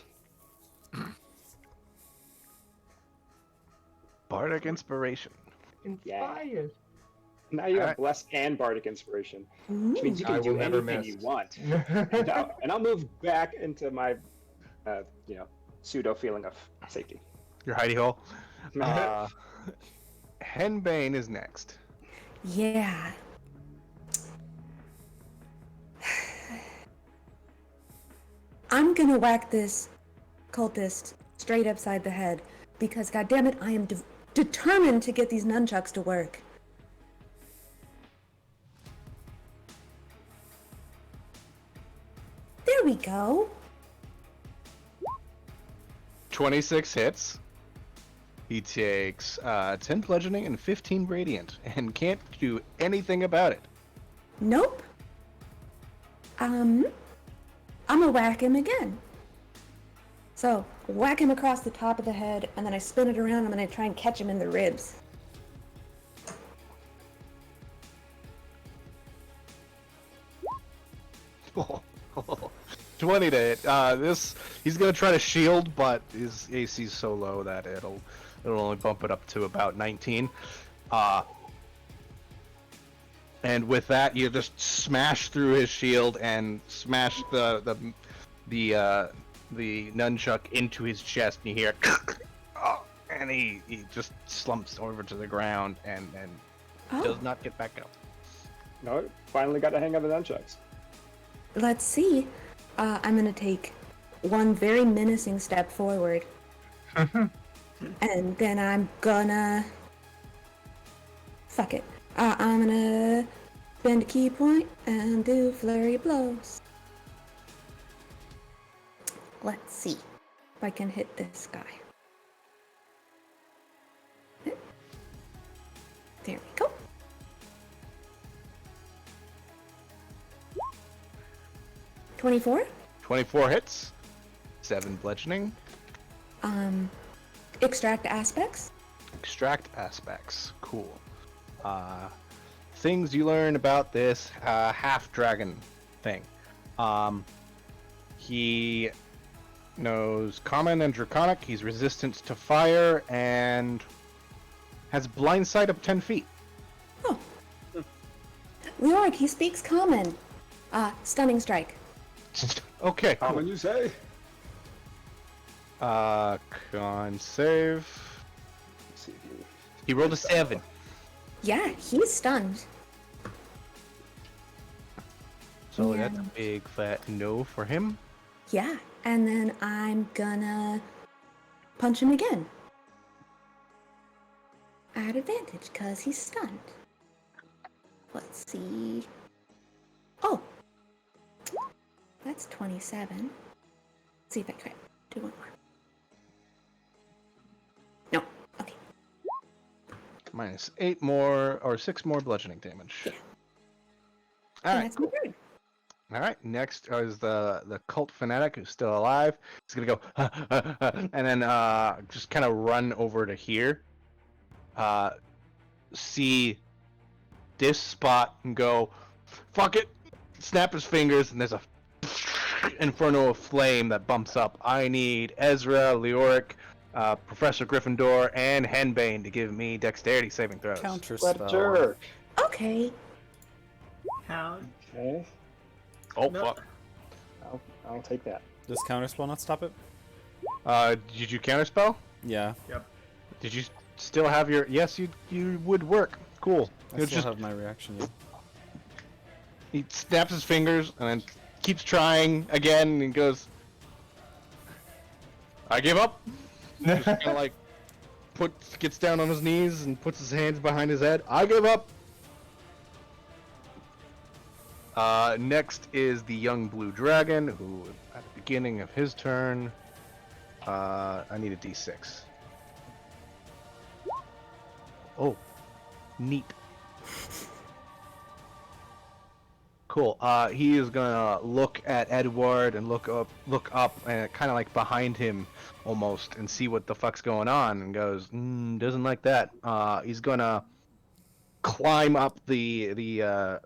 Bardic inspiration. Inspired. Now you have Alright. Bless and Bardic Inspiration, which means you I can will do never anything miss. you want. And I'll move back into my, pseudo feeling of safety. Your hidey hole. Henbane is next. Yeah. I'm gonna whack this cultist straight upside the head because, goddammit, I am determined to get these nunchucks to work. There we go. 26 hits. He takes 10 bludgeoning and 15 radiant, and can't do anything about it. Nope. I'm gonna whack him again. So, whack him across the top of the head, and then I spin it around. I'm gonna try and catch him in the ribs. Oh, 20 to hit. He's gonna try to shield, but his AC's so low that it'll only bump it up to about 19. And with that, you just smash through his shield and smash the nunchuck into his chest, and you hear, and he just slumps over to the ground and does not get back up. No, finally got the hang of the nunchucks. Let's see. I'm gonna take one very menacing step forward. And then I'm gonna... Fuck it. I'm gonna spend a key point and do flurry blows. Let's see if I can hit this guy. There we go. $24. 24 hits, 7 bludgeoning. Extract aspects. Extract aspects. Cool. Things you learn about this half dragon thing. He knows common and draconic. He's resistant to fire and has blind sight up 10 feet. Oh. Lord, he speaks common. Stunning strike. Okay, cool. Common, you say? Con save. Let's see if you... He rolled a 7. Yeah, he's stunned. So Yeah. that's a big fat no for him. Yeah, and then I'm gonna punch him again. At advantage, because he's stunned. Let's see. Oh! That's 27. Let's see if I can do one more. No. Okay. Minus 8 more, or 6 more bludgeoning damage. Yeah. All And right, that's my turn. All right, next is the cult fanatic who's still alive. He's gonna go, and then just kind of run over to here. See this spot and go, fuck it, snap his fingers, and there's a inferno of flame that bumps up. I need Ezra, Leoric, Professor Gryffindor, and Henbane to give me dexterity saving throws. Counter What a spell. jerk. Okay. How? Okay, Oh, No. fuck. I'll take that. Does counter spell not stop it? Did you counterspell? Yeah. Did you still have your... Yes, you would work. Cool. I He'll still have my reaction. Yeah. He snaps his fingers and then keeps trying again and goes, I give up. Just kind of like gets down on his knees and puts his hands behind his head. I give up. Next is the young blue dragon, who at the beginning of his turn, I need a d6. Oh, neat. Cool. He is gonna look at Edward and look up, and kind of like behind him, almost, and see what the fuck's going on, and goes, doesn't like that. He's gonna climb up the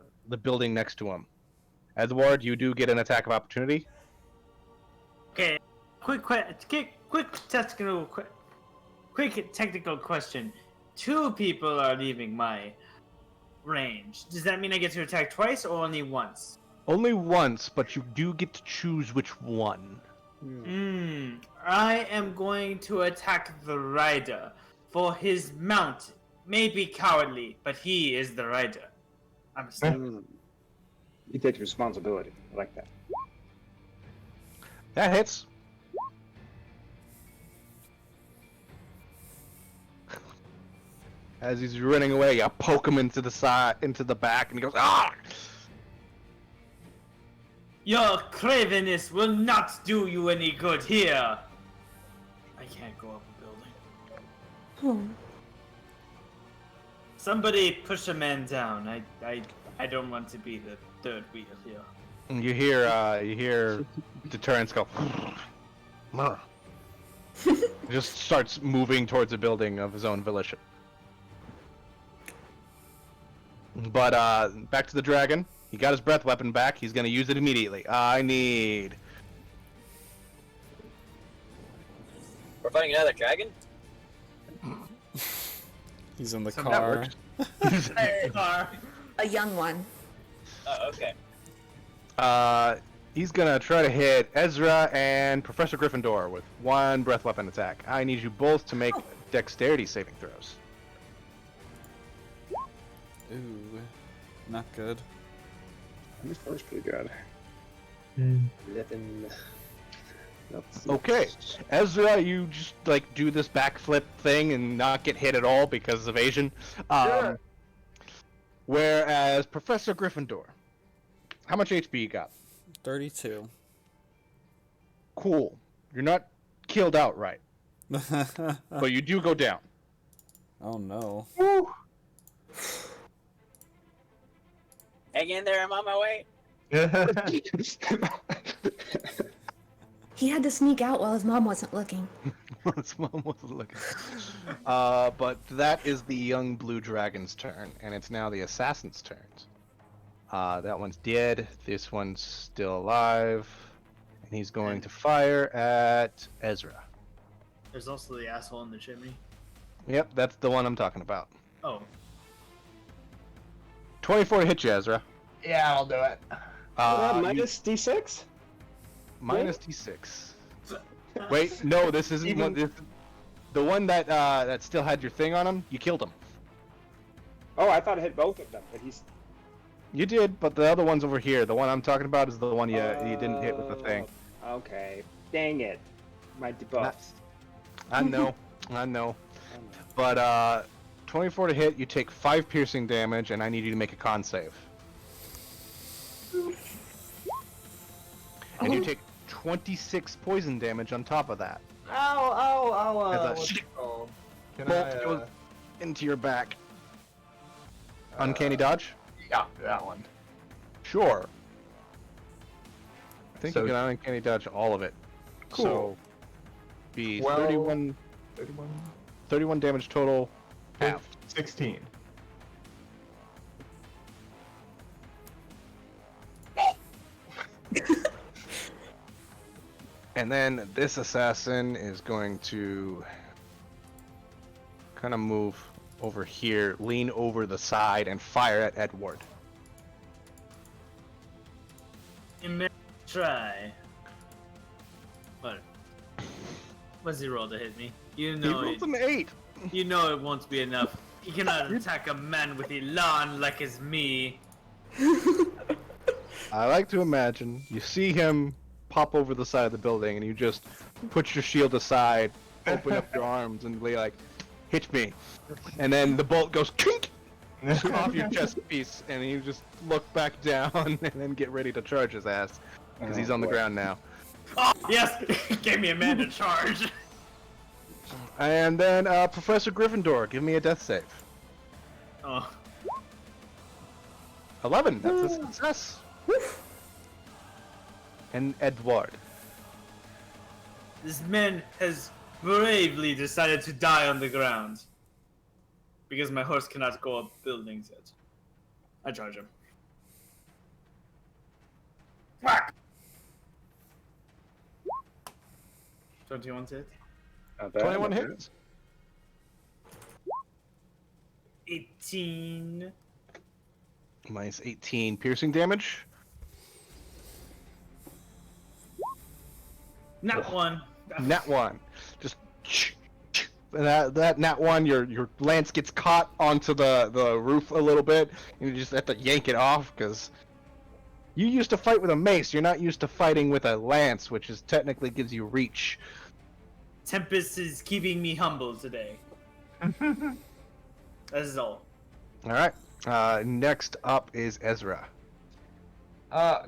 building next to him. Edward, you do get an attack of opportunity. Okay. Quick technical question. 2 people are leaving my range. Does that mean I get to attack twice or only once? Only once, but you do get to choose which one. I am going to attack the rider, for his mount may be cowardly, but he is the rider. I'm sorry. He takes responsibility. I like that. That hits. As he's running away, you poke him into the side, into the back, and he goes, ah! Your cravenness will not do you any good here. I can't go up a building. Oh. Somebody push a man down. I don't want to be the third wheel here. And you hear Deterrence go. He just starts moving towards a building of his own volition. But back to the dragon. He got his breath weapon back. He's gonna use it immediately. I need. We're fighting another dragon? He's in the So car. A young one. Oh, okay. He's gonna try to hit Ezra and Professor Gryffindor with one breath weapon attack. I need you both to make dexterity saving throws. Ooh, not good. This first pretty good. 11. Nope. Okay, Ezra, you just like do this backflip thing and not get hit at all because of evasion. Sure. Whereas Professor Gryffindor, how much HP you got? 32. Cool. You're not killed outright, but you do go down. Oh no. Woo. Hang in there, I'm on my way. He had to sneak out while his mom wasn't looking. His mom wasn't looking. But that is the young blue dragon's turn, and it's now the assassin's turn. That one's dead. This one's still alive, and he's going to fire at Ezra. There's also the asshole in the chimney. Yep, that's the one I'm talking about. Oh. 24 to hit you, Ezra. Yeah, I'll do it. Minus D6? Minus D6. Wait, no, this isn't one. This, the one that that still had your thing on him. You killed him. Oh, I thought I hit both of them, but he's. You did, but the other one's over here. The one I'm talking about is the one you didn't hit with the thing. Okay. Dang it. My debuffs. I know, I know. But 24 to hit, you take 5 piercing damage, and I need you to make a con save. And you take 26 poison damage on top of that. Ow, As a what's it called? Can bolt goes into your back. Uncanny dodge? Yeah, that one. Sure. I think So- you can uncanny dodge all of it. Cool. So, be Well, 31 31? damage total. Half. 16. And then this assassin is going to kind of move over here, lean over the side, and fire at Edward. You may try. What? What's he roll to hit me? You He know rolled it. an 8. You know it won't be enough. He cannot attack a man with elan like as me. I like to imagine you see him pop over the side of the building, and you just put your shield aside, open up your arms, and be like, "Hit me!" And then the bolt goes kink off your chest piece, and you just look back down, and then get ready to charge his ass because he's on the ground now. Oh, yes! Gave me a man to charge. And then Professor Gryffindor, give me a death save. Oh. 11. That's a success. And Edward. This man has bravely decided to die on the ground. Because my horse cannot go up buildings yet. I charge him. Fuck! 21 hit. Not bad, 21 not bad. hits. 18. Minus 18 piercing damage. Not one. Nat 1. Just and that nat 1, your lance gets caught onto the roof a little bit, and you just have to yank it off because you used to fight with a mace. You're not used to fighting with a lance, which is technically gives you reach. Tempest is keeping me humble today. That is all. All right. Next up is Ezra.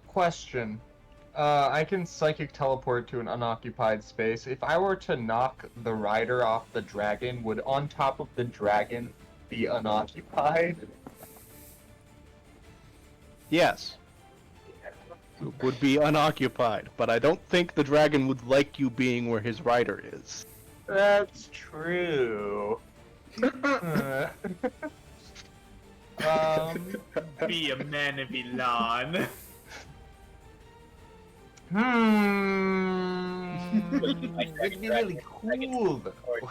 Question. I can psychic teleport to an unoccupied space. If I were to knock the rider off the dragon, would on top of the dragon be unoccupied? Yes. Would be unoccupied, but I don't think the dragon would like you being where his rider is. That's true. Be a man of Elan. It'd be really cool though.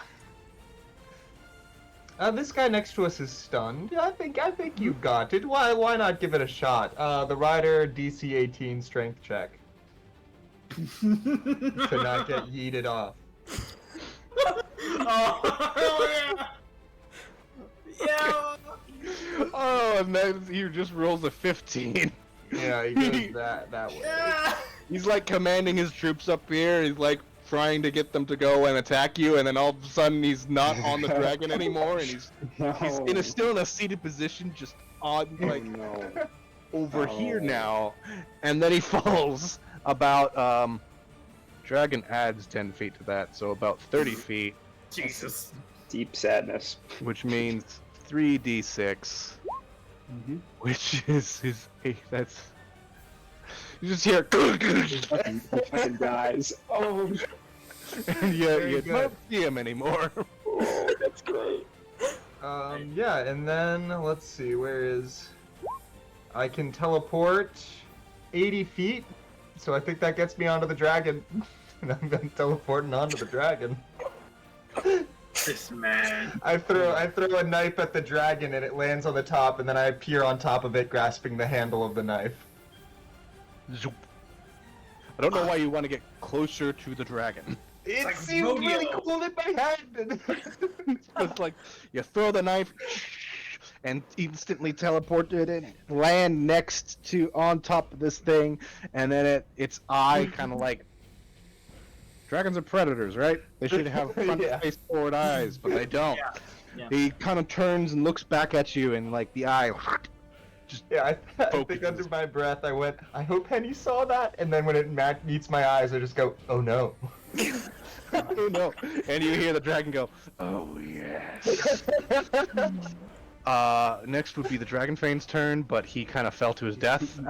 This guy next to us is stunned. I think you got it. Why not give it a shot? The rider DC 18 strength check to not get yeeted off. Oh yeah. Yeah. Oh, and then he just rolls a 15. Yeah, he goes that way. Yeah. He's like commanding his troops up here. He's like trying to get them to go and attack you, and then all of a sudden he's not on the dragon anymore, and he's still in a seated position, just on like over here now, and then he falls about dragon adds 10 feet to that, so about 30 feet, Jesus. Deep sadness. which means 3d6, which is his. That's. You just hear. Fucking dies. Oh, And you Very don't see him anymore. oh, that's great. Yeah, and then let's see, where is? I can teleport 80 feet, so I think that gets me onto the dragon. And I'm then teleporting onto the dragon. This man. I throw a knife at the dragon and it lands on the top, and then I appear on top of it, grasping the handle of the knife. Zoop. I don't know why you want to get closer to the dragon. It like seemed rodeo. really cool in my head. It's like you throw the knife and instantly teleport it and land next to on top of this thing, and then its eye kind of like. Dragons are predators, right? They should have front-face forward eyes, but they don't. Yeah. He kind of turns and looks back at you, and like the eye. Yeah, I think Focuses. under my breath I went, I hope Henny saw that, and then when it meets my eyes, I just go, oh no. Oh no! And you hear the dragon go, "Oh yes." Next would be the Dragon Fane's turn, but he kind of fell to his death.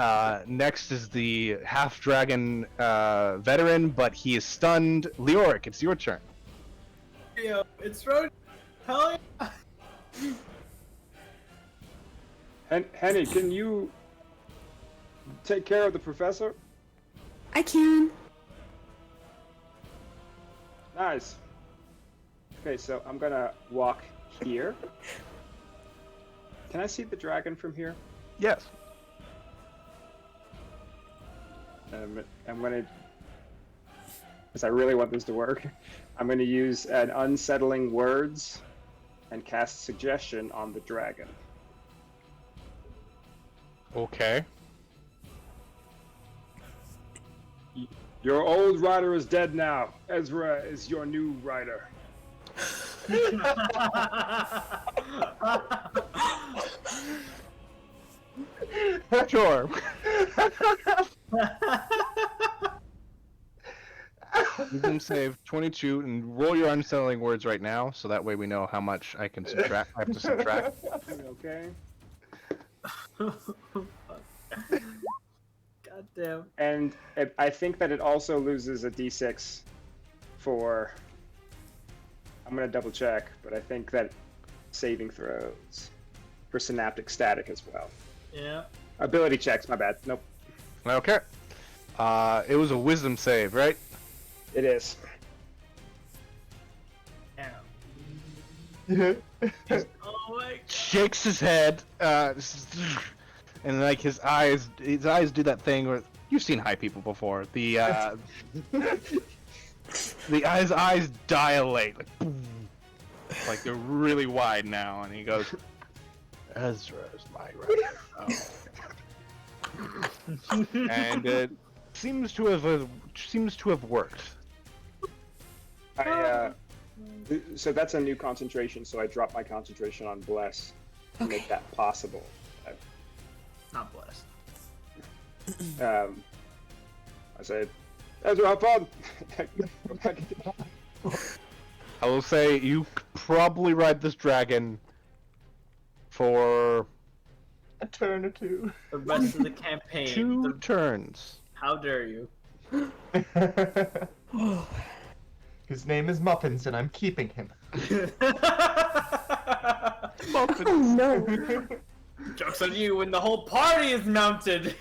Next is the half-dragon veteran, but he is stunned. Leoric, it's your turn. Yeah, it's right. Hell yeah. Henny, can you take care of the professor? I can. Nice. Okay, so I'm gonna walk here. Can I see the dragon from here? Yes. I'm gonna, because I really want this to work, I'm gonna use an unsettling words and cast suggestion on the dragon. Okay. Your old rider is dead now. Ezra is your new rider. Sure. Wisdom save 22 and roll your unsettling words right now, so that way we know how much I can subtract. I have to subtract. Okay. God damn. And I think that it also loses a d6 for. I'm gonna double check, but I think that saving throws for synaptic static as well. Yeah. Ability checks, my bad. Nope. Okay. It was a wisdom save, right? It is. Damn. Oh my. Shakes his head, and like his eyes do that thing where you've seen high people before. The eyes dilate, like, boom. Like they're really wide now, and he goes, "Ezra is my right." And it seems to have worked. So that's a new concentration. So I dropped my concentration on bless to make that possible. Not blessed. I said, Ezra, have fun. I will say you could probably ride this dragon for A turn or two. The rest of the campaign. 2 turns. How dare you? His name is Muffins, and I'm keeping him. Oh no! Joke's on you when the whole party is mounted!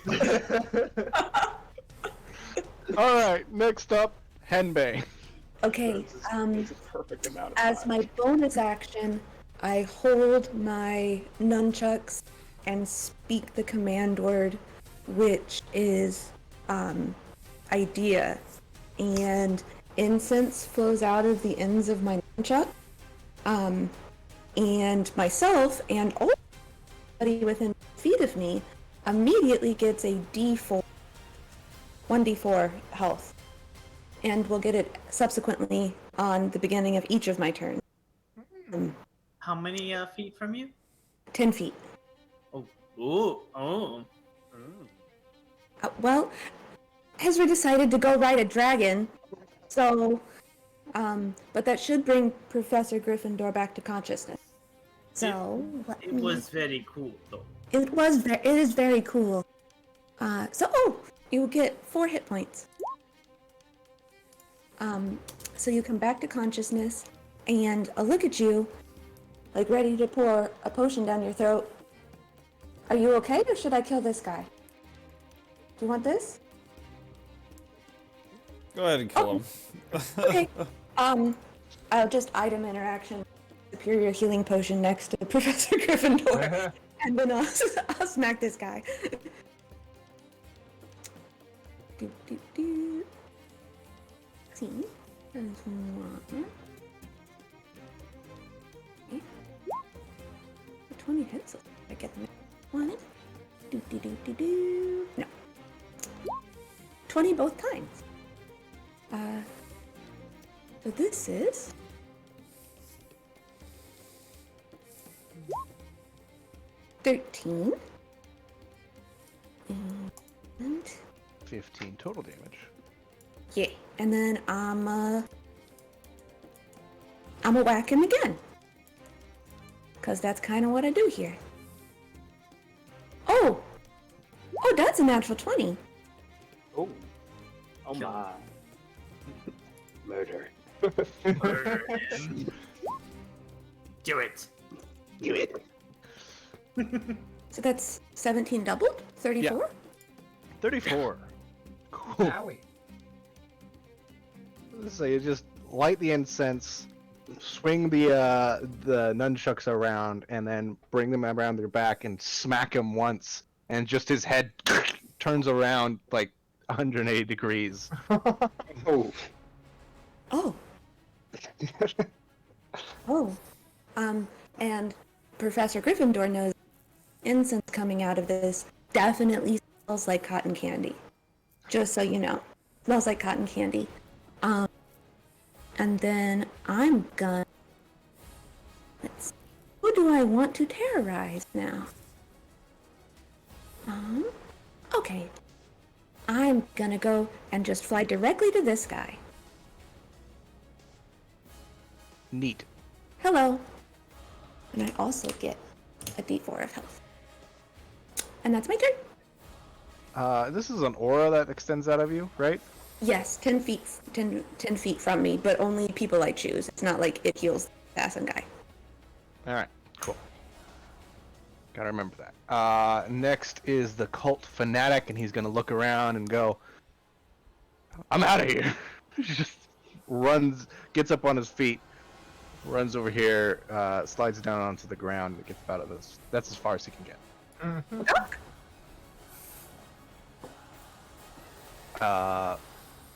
Alright, next up, Henbei. Okay, It's a perfect amount of as time. my bonus action, I hold my nunchucks and speak the command word, which is idea, and incense flows out of the ends of my nunchuck, and myself and all anybody within feet of me immediately gets a D4, 1d4 health, and will get it subsequently on the beginning of each of my turns. How many feet from you? 10 feet. Oh. Ooh. Oh. Well, Ezra decided to go ride a dragon, so, but that should bring Professor Gryffindor back to consciousness. So, It was very cool, though. it is very cool. You will get 4 hit points. So you come back to consciousness, and I look at you, like ready to pour a potion down your throat. Are you okay, or should I kill this guy? Do you want this? Go ahead and kill him. Okay. I'll just item interaction. Superior healing potion next to Professor Gryffindor, and then I'll smack this guy. See, there's one. Okay. 20 hits. I get them. One. No. 20 both times. So this is 13 and 15 total damage. yeah, and then I'm a whack him again, cause that's kind of what I do here. Oh, that's a natural 20. Oh my. Murder. Murder him. Do it. Do it. So that's 17 doubled, 34. 34. Cool. Owie. So you just light the incense, swing the nunchucks around, and then bring them around their back and smack him once, and just his head turns around like 180 degrees. Oh. Oh. Oh. And Professor Gryffindor knows incense coming out of this definitely smells like cotton candy. Just so you know. Smells like cotton candy. And then I'm gonna... Let's see. Who do I want to terrorize now? Okay. I'm gonna go and just fly directly to this guy. Neat. Hello. And I also get a d4 of health. And that's my turn. This is an aura that extends out of you, right? Yes, 10 feet from me, but only people I choose. It's not like it heals the assassin guy. All right, cool. Gotta remember that. Next is the cult fanatic, and he's gonna look around and go, "I'm out of here." He just runs, gets up on his feet, runs over here, slides down onto the ground, and gets out of this. That's as far as he can get.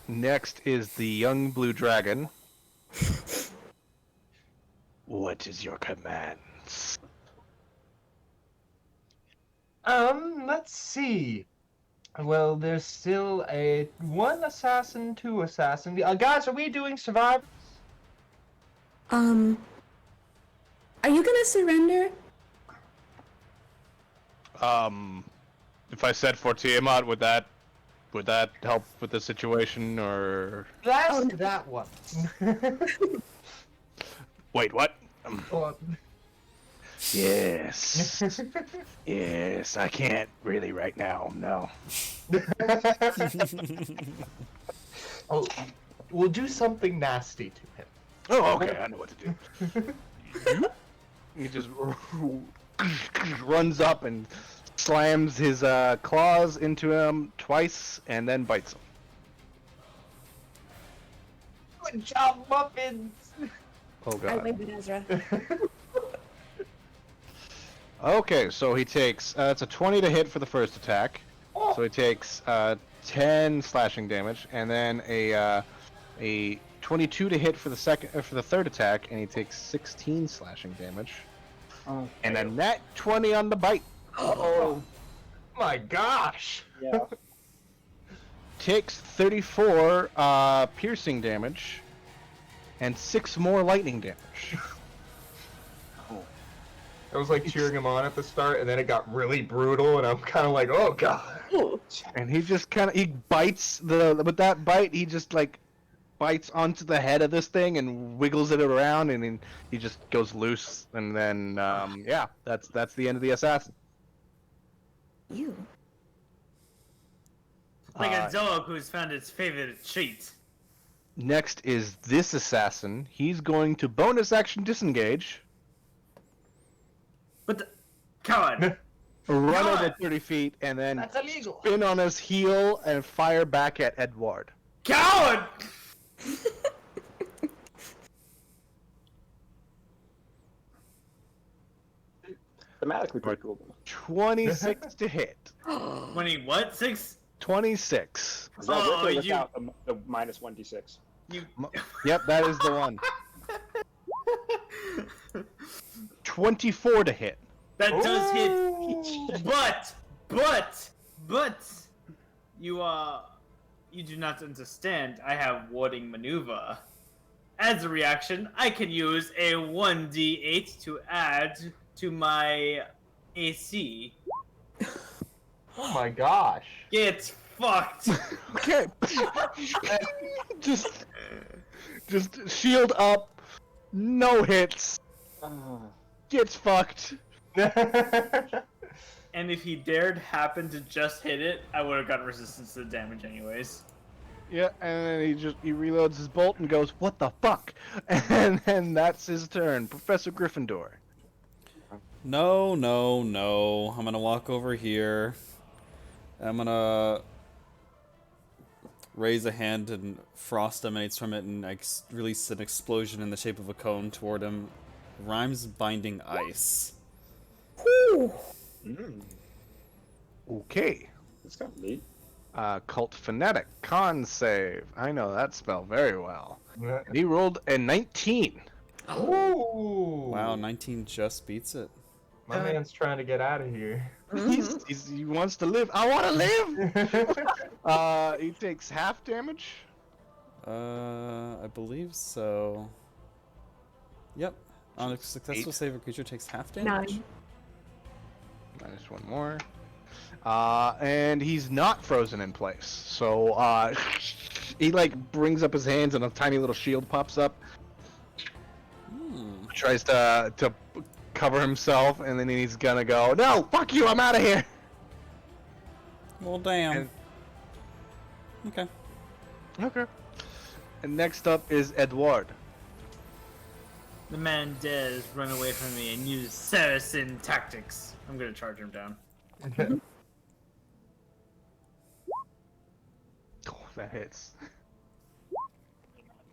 Next is the young blue dragon. What is your commands? Let's see. Well, there's still one assassin, two assassin. Guys, are we doing survival? Are you gonna surrender? If I said for Tiamat, would that help with the situation, or That's that one. wait, what? Oh, Yes, yes, I can't really right now. No. oh, we'll do something nasty to him. Oh, okay, I know what to do. He just runs up and slams his claws into him twice, and then bites him. Good job, muffins. Oh I god. wave at Ezra. Okay, so he takes it's a 20 to hit for the first attack. So he takes 10 slashing damage, and then a 22 to hit for the third attack, and he takes 16 slashing damage. Oh. And then that 20 on the bite. Oh my gosh. Yeah. Takes 34 piercing damage, and 6 more lightning damage. I was like cheering him on at the start, and then it got really brutal, and I'm kind of like, oh god. And he just he bites with that bite, he just like bites onto the head of this thing and wiggles it around, and then he just goes loose, and then yeah, that's the end of the assassin. You. Like a dog who's found its favorite treat. Next is this assassin. He's going to bonus action disengage, But the... Coward! run God! over 30 feet, and then That's illegal. spin on his heel and fire back at Edward. Coward! Thematically pretty cool. 26 to hit. 20 what? 6? 26. Is that Oh, with or you- without the minus 1d6? You... Yep, that is the one. 24 to hit. That does hit. But you do not understand. I have warding maneuver. As a reaction, I can use a 1d8 to add to my AC. Oh my gosh. Get fucked. Okay. just shield up. No hits. Gets fucked. And if he dared happen to just hit it, I would have got resistance to the damage anyways. Yeah, and then he reloads his bolt and goes, "What the fuck?" And then that's his turn. Professor Gryffindor. No. I'm gonna walk over here. I'm gonna raise a hand and frost emanates from it and release an explosion in the shape of a cone toward him. Rhymes binding ice. Whew. Okay. That's kind of neat. Cult Fanatic. Con save. I know that spell very well. He rolled a 19. Ooh. Wow, 19 just beats it. My man's trying to get out of here. He wants to live. I want to live! He takes half damage. I believe so. Yep. On a successful save, a creature takes half damage. 9. Minus one more. And he's not frozen in place. So, he, like, brings up his hands and a tiny little shield pops up. Tries to cover himself, and then he's gonna go, no, fuck you, I'm out of here! Well, damn. Okay. Okay. And next up is Edward. The man dares run away from me and use Saracen tactics. I'm gonna charge him down. Oh, that hits.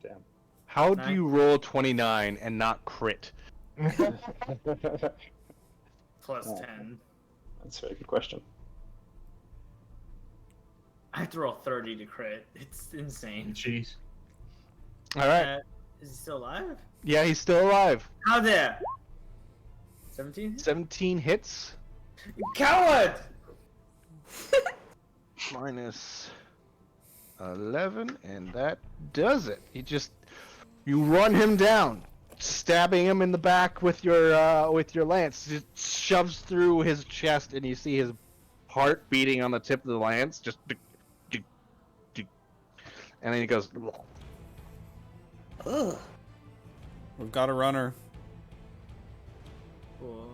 Damn. How do you roll 29 and not crit? Plus Oh. 10. That's a very good question. I have to roll 30 to crit. It's insane. Jeez. Alright. Is he still alive? Yeah, he's still alive. How there? 17? 17 hits. Coward! Minus 11, and that does it. You run him down, stabbing him in the back with your lance. It shoves through his chest, and you see his heart beating on the tip of the lance. Just, and then he goes. Ugh. We've got a runner. 4,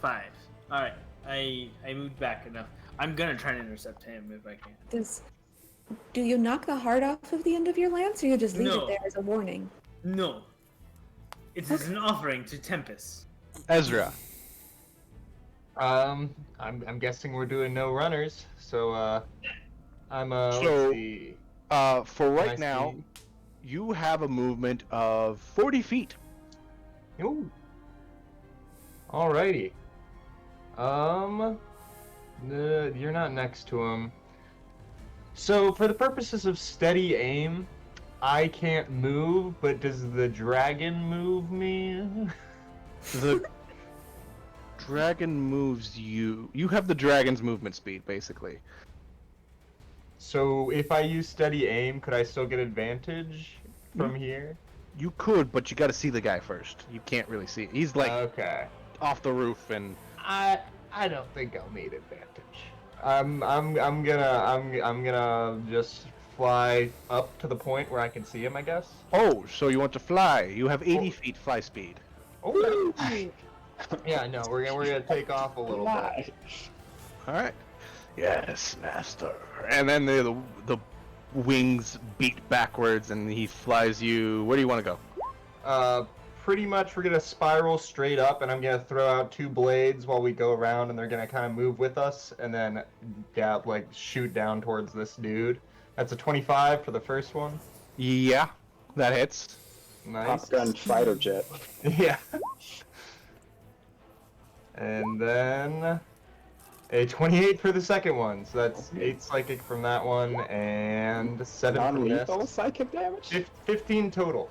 5. Alright, I moved back enough. I'm gonna try to intercept him if I can. Do you knock the heart off of the end of your lance, or you just leave No. it there as a warning? No. It is an offering to Tempest. Ezra. I'm guessing we're doing no runners, so let's So, see. For right Can I now, see? you have a movement of 40 feet. Ooh. Alrighty. You're not next to him. So, for the purposes of steady aim, I can't move, but does the dragon move me? The dragon moves you. You have the dragon's movement speed, basically. So, if I use steady aim, could I still get advantage from here? You could, but you got to see the guy first. You can't really see. He's like Okay. off the roof, and I don't think I'll need advantage. I'm gonna just fly up to the point where I can see him, I guess. oh, so you want to fly? You have 80 feet fly speed. Oh. Yeah, no, we're gonna take off a little bit. All right. Yes, master. And then the wings beat backwards, and he flies you. Where do you want to go? Pretty much we're gonna spiral straight up, and I'm gonna throw out 2 blades while we go around, and they're gonna kind of move with us, and then shoot down towards this dude. That's a 25 for the first one. Yeah, that hits. Nice. Top Gun fighter jet. Yeah. And then a 28 for the second one. So that's 8 psychic from that one and 7 from this. Non-lethal psychic damage? 15 total.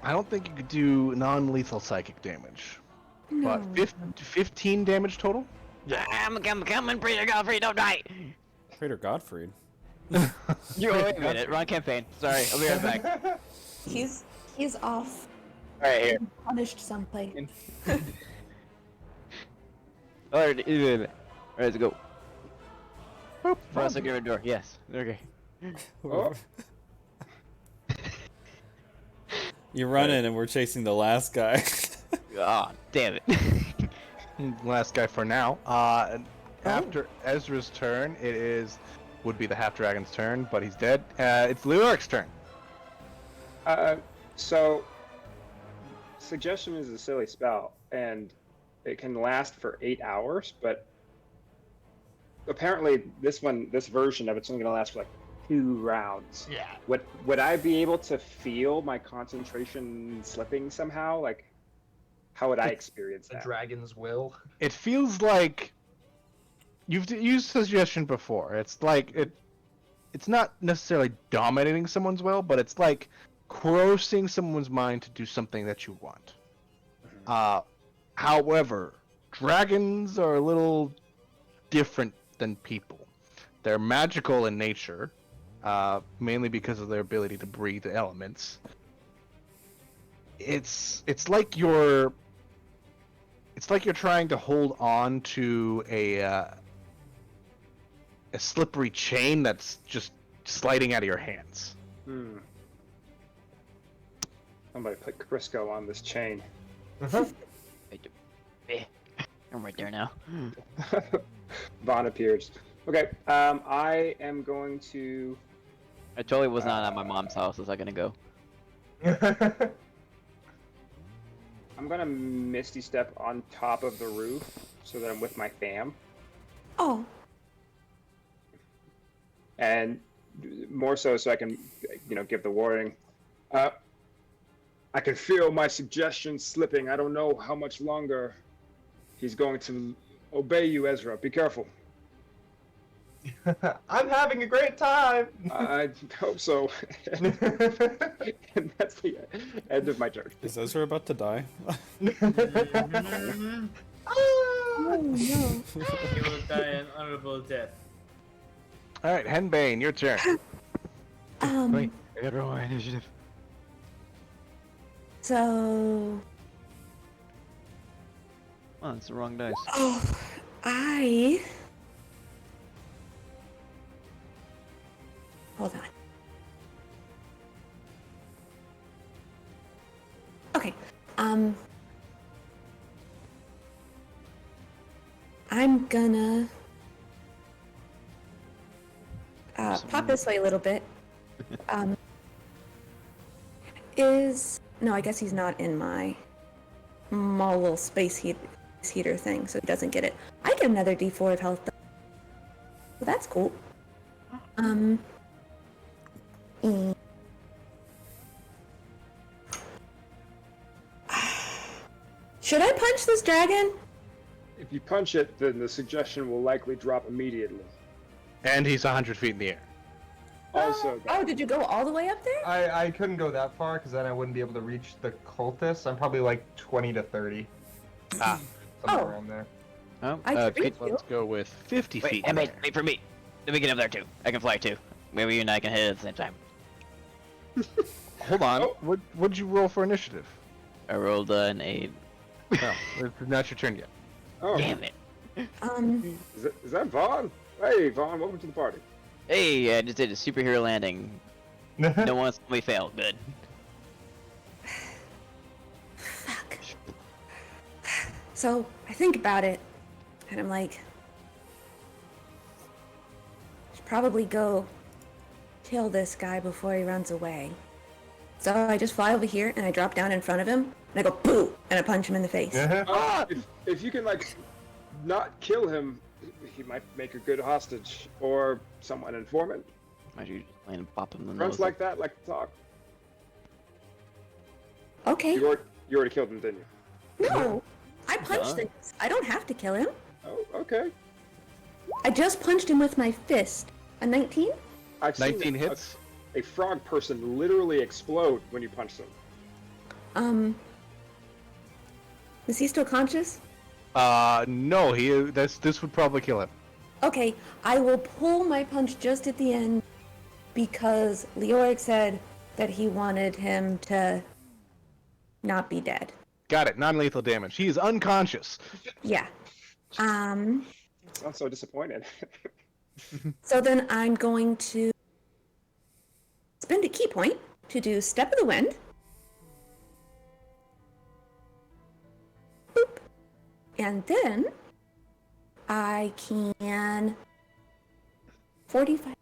I don't think you could do non-lethal psychic damage. No. But 15 damage total? I'm coming, Praetor Godfrey, don't die! Praetor Godfrey. You wait a minute, wrong campaign. Sorry, I'll be right back. He's off. Alright, here. Punished someplace. Alright, alright, let's go. Press the door, yes. Okay. Oh. You run in and we're chasing the last guy. Ah, damn it. Last guy for now. After Ezra's turn, would be the half dragon's turn, but he's dead. It's Leoric's turn. So, Suggestion is a silly spell, and it can last for 8 hours, but apparently this version of it's only gonna last for like 2 rounds. Yeah. Would I be able to feel my concentration slipping somehow? Like, how would I experience The that? dragon's will. It feels like you've used suggestion before. It's like it's not necessarily dominating someone's will, but it's like coercing someone's mind to do something that you want. However, dragons are a little different than people. They're magical in nature, mainly because of their ability to breathe the elements. It's like you're trying to hold on to a slippery chain that's just sliding out of your hands. Somebody put Crisco on this chain. I'm right there now. Vaughn appears. Okay, I am going to. I totally was not at my mom's house a second ago. I'm gonna Misty Step on top of the roof so that I'm with my fam. Oh, And more so I can, give the warning. I can feel my suggestion slipping. I don't know how much longer he's going to obey you, Ezra. Be careful. I'm having a great time. I hope so. And that's the end of my turn. Is Ezra about to die? oh no. You will die an honorable death. All right, Henbane, your turn. Wait, I gotta roll my initiative. So, Oh, it's the wrong dice. Hold on. Okay. I'm gonna pop this way a little bit. No, I guess he's not in my little space heater thing, so he doesn't get it. I get another D4 of health, though. So that's cool. And should I punch this dragon? If you punch it, then the suggestion will likely drop immediately. And he's 100 feet in the air. Also, Oh, did you go all the way up there? I couldn't go that far because then I wouldn't be able to reach the cultists. I'm probably like 20 to 30. Ah. Somewhere Oh. around there. Oh, I can could- reach you. Let's go with 50 wait, feet. hey, in the wait, air. wait for me. Let me get up there too. I can fly too. Maybe you and I can hit it at the same time. Hold on. Oh. What'd you roll for initiative? I rolled an 8. No, it's not your turn yet. oh, Damn it. is that Vaughn? Hey, Vaughn, welcome to the party. Hey, I just did a superhero landing. No one saw me fail. Good. Fuck. So I think about it, and I'm like, should probably go kill this guy before he runs away. So I just fly over here and I drop down in front of him and I go boo and I punch him in the face. If you can not kill him, he might make a good hostage or someone informant. Might you just land and pop him in the Friends nose. like that like to talk. Okay. You already killed him, didn't you? No, I punched Duh. things. I don't have to kill him. Oh, okay. I just punched him with my fist. A 19? I've seen 19 hits. a frog person literally explode when you punch them. Is he still conscious? No, this would probably kill him. Okay, I will pull my punch just at the end because Leoric said that he wanted him to not be dead. Got it. Non-lethal damage. He is unconscious. Yeah. Sounds so disappointed. So then I'm going to spend a key point to do Step of the Wind. Boop. And then I can 45.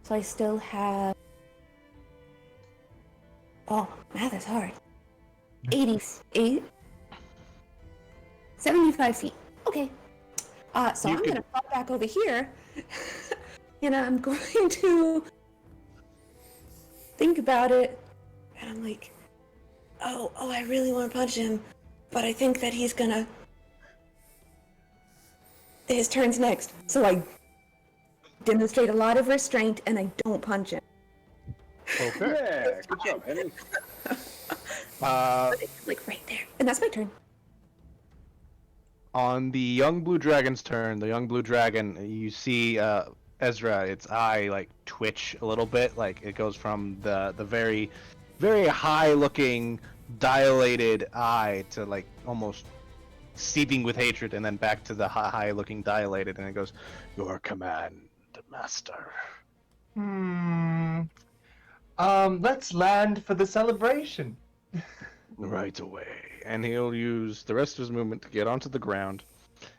So I still have. Oh, math is hard. 88. 75 feet. Okay. So You I'm could- gonna fall back over here, and I'm going to think about it. And I'm like, oh, I really want to punch him, but I think that he's gonna. His turn's next, so I demonstrate a lot of restraint and I don't punch him. Okay. Yeah, good job, Henry. Like right there, and that's my turn. On the young blue dragon's turn, the young blue dragon, you see Ezra, its eye like twitch a little bit, like it goes from the very, very high looking, dilated eye to like almost seething with hatred, and then back to the high looking dilated, and it goes, "Your command, master." Let's land for the celebration. Right away. And he'll use the rest of his movement to get onto the ground,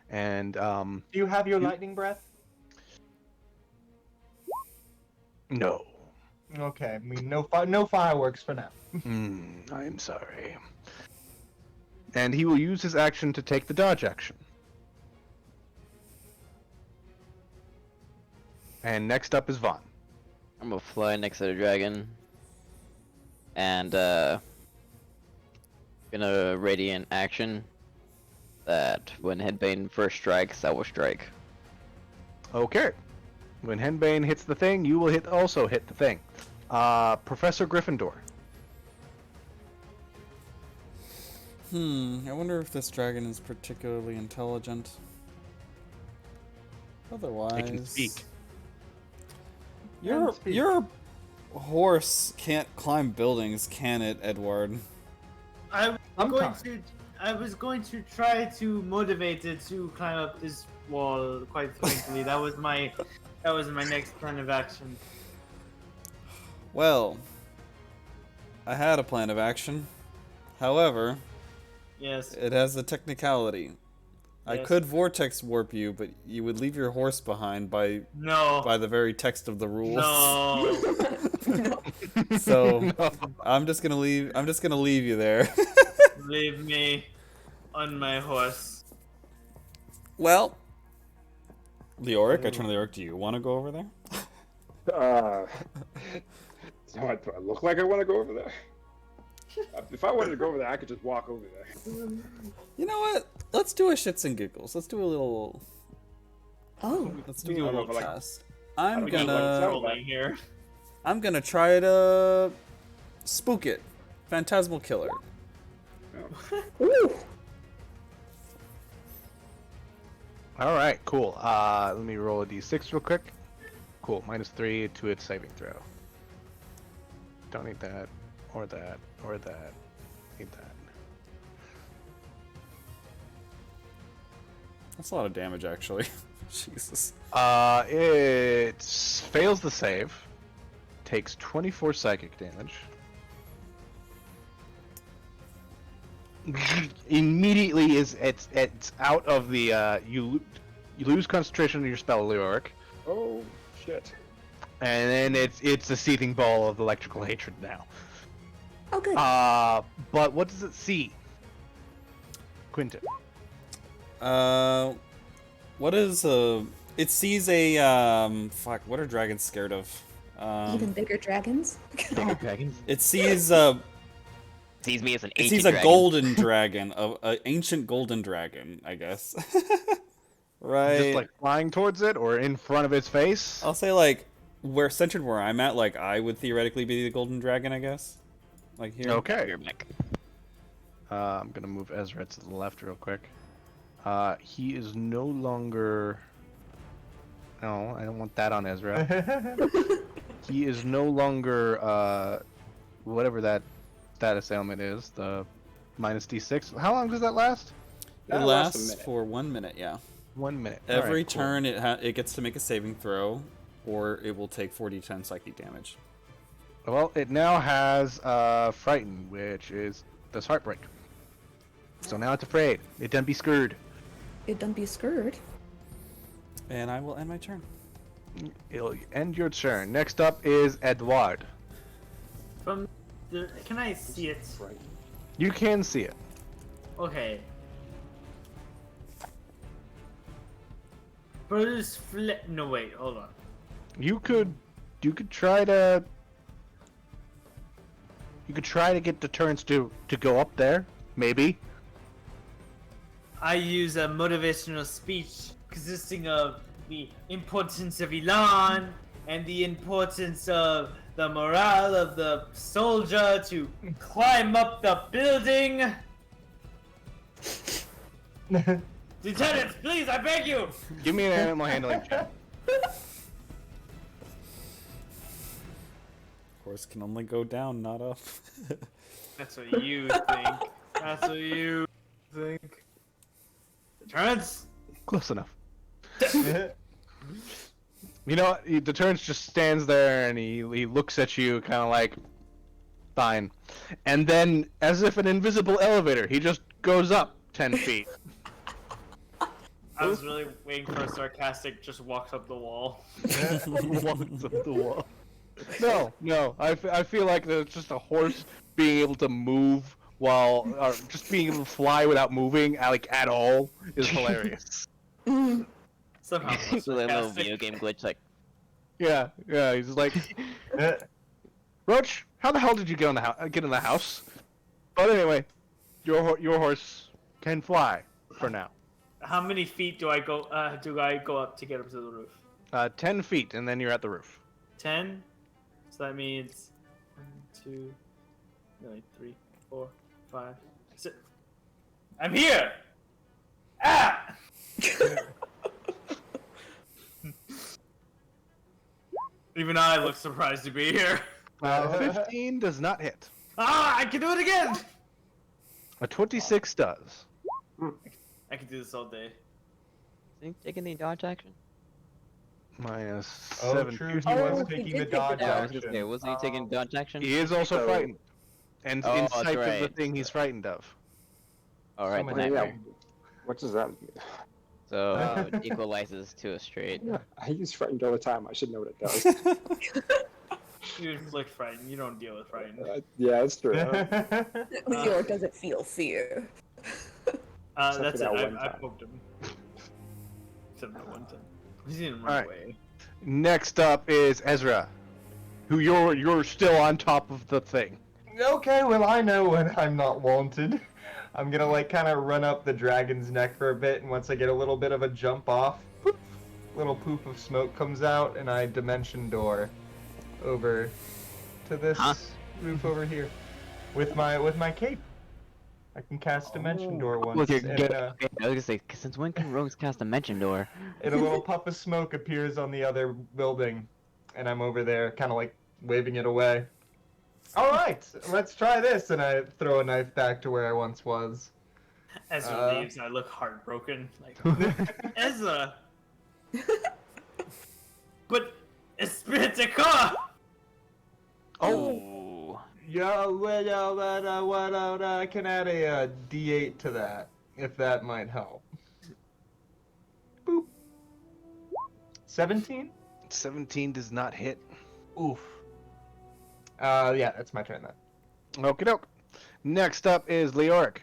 and Do you have your lightning breath? no. Okay, I mean, no fireworks for now. I am sorry. And he will use his action to take the dodge action. And next up is Vaughn. I'm gonna fly next to the dragon. And, gonna radiant action that when Headbane first strikes, I will strike. Okay. When Henbane hits the thing, you will also hit the thing. Professor Gryffindor. I wonder if this dragon is particularly intelligent. Otherwise, It can speak. Your horse can't climb buildings, can it, Edward? I Sometimes. was going to try to motivate it to climb up this wall. Quite frankly, that was my next plan of action. Well, I had a plan of action. However, Yes. it has a technicality. I Yes. could vortex warp you, but you would leave your horse behind by No. the very text of the rules. No. So I'm just gonna leave you there. Leave me on my horse. Well, Leoric, I turn to Leoric. Do you want to go over there? Do I look like I want to go over there? If I wanted to go over there, I could just walk over there. You know what? Let's do a shits and giggles. Let's do a little. Oh, Let's do I a don't know little if I like- test. I'm don't know what it sounds gonna. like. Rolling here. I'm gonna try to spook it. Phantasmal killer. ooh, All right, cool. Let me roll a d6 real quick. Cool, -3 to its saving throw. Don't need that, or that, or that. Need that. That's a lot of damage, actually. Jesus. It fails the save. Takes 24 psychic damage. Immediately it's out of the you lose concentration on your spell, Leoric, Oh shit! and then it's a seething ball of electrical hatred now. oh good. But what does it see? Quinton. What is it sees a fuck, what are dragons scared of? Even bigger dragons. Dragons. It sees Sees me as an it ancient sees a dragon. golden dragon, a ancient golden dragon, I guess. Right. Just like flying towards it or in front of its face. I'll say like centered where I'm at, like I would theoretically be the golden dragon, I guess. Like here. Okay. Your neck. I'm gonna move Ezra to the left real quick. He is no longer. No, I don't want that on Ezra. He is no longer whatever that status ailment is, the -d6. How long does that last? It That lasts a lasts minute. for 1 minute, yeah. 1 minute. Every Alright, cool. turn it gets to make a saving throw, or it will take 4d10 psychic damage. Well, it now has Frighten, which does Heartbreak. So now it's afraid. It done be scared. It don't be scared. And I will end my turn. It'll end your turn. Next up is Edward. Can I see it? You can see it. Okay. Bruce flip. No, wait, hold on. You could try to. You could try to get deterrence to go up there, maybe. I use a motivational speech consisting of the importance of Elan and the importance of the morale of the soldier to climb up the building. Lieutenants, please, I beg you! Give me an animal handling check. Horse can only go down, not up. That's what you think. That's what you think. Deterrence? Close enough. You know, Deterrence just stands there and he looks at you, kind of like, fine. And then, as if an invisible elevator, he just goes up 10 feet. I was really waiting for a sarcastic just walks up the wall. Walks up the wall. No. I feel like there's just a horse being able to move while, or just being able to fly without moving, like, at all, is hilarious. Somehow. So that little video game glitch, like, Yeah, he's like, Roach, how the hell did you get in the house? But anyway, your horse can fly for now. How many feet do I go up to get up to the roof? 10 feet, and then you're at the roof. 10? So that means 1, 2, 3, 4, 5, 6. I'm here! Ah! Even I look surprised to be here. 15 does not hit. Ah, I can do it again! A 26 does. I can do this all day. think taking the dodge action? Minus Oh, 7. true. He Oh, was he taking did the take the dodge dodge. Yeah, I was action. gonna say, wasn't he taking dodge action? He is also So- frightened. And Oh, in that's sight of the right. thing he's frightened of. Alright, Someone- then Yeah, that what does that mean? so it equalizes to a straight. Yeah, I use frightened all the time. I should know what it does. You inflict frighten. You don't deal with frighten. Yeah, that's true. Leor doesn't feel fear. Except for That's it. that I one time. poked him. Except that one time. He didn't run Alright. away. Next up is Ezra, who you're still on top of the thing. Okay, well I know when I'm not wanted. I'm gonna like kind of run up the dragon's neck for a bit, and once I get a little bit of a jump off, poof, little poof of smoke comes out, and I dimension door over to this Huh? roof over here with my cape. I can cast dimension door once, With your and, I was gonna say, since when can rogues cast a dimension door? and a little puff of smoke appears on the other building, and I'm over there, kind of like waving it away. All right, let's try this, and I throw a knife back to where I once was. Ezra leaves and I look heartbroken. Like, Ezra! But Esprit de Corps! Oh. Yeah, well, I can add a D8 to that, if that might help. Boop. 17? 17 does not hit. Oof. Yeah, that's my turn then. Okie doke. Next up is Leoric.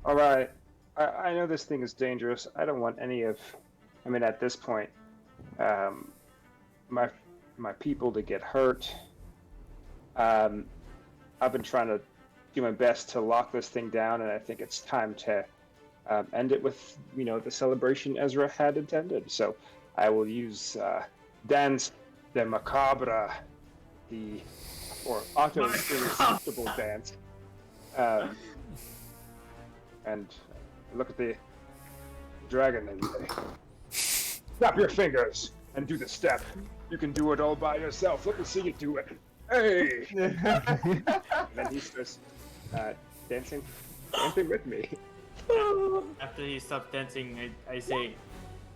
All right. I know this thing is dangerous. I don't want any of. I mean, at this point, my people to get hurt. I've been trying to do my best to lock this thing down, and I think it's time to end it with, the celebration Ezra had intended. So I will use Dance de Macabre, or Auto Irresistible Dance. And look at the dragon and say, snap your fingers and do the step. You can do it all by yourself. Let me see you do it. Hey! And then he starts dancing with me. After he stops dancing, I say,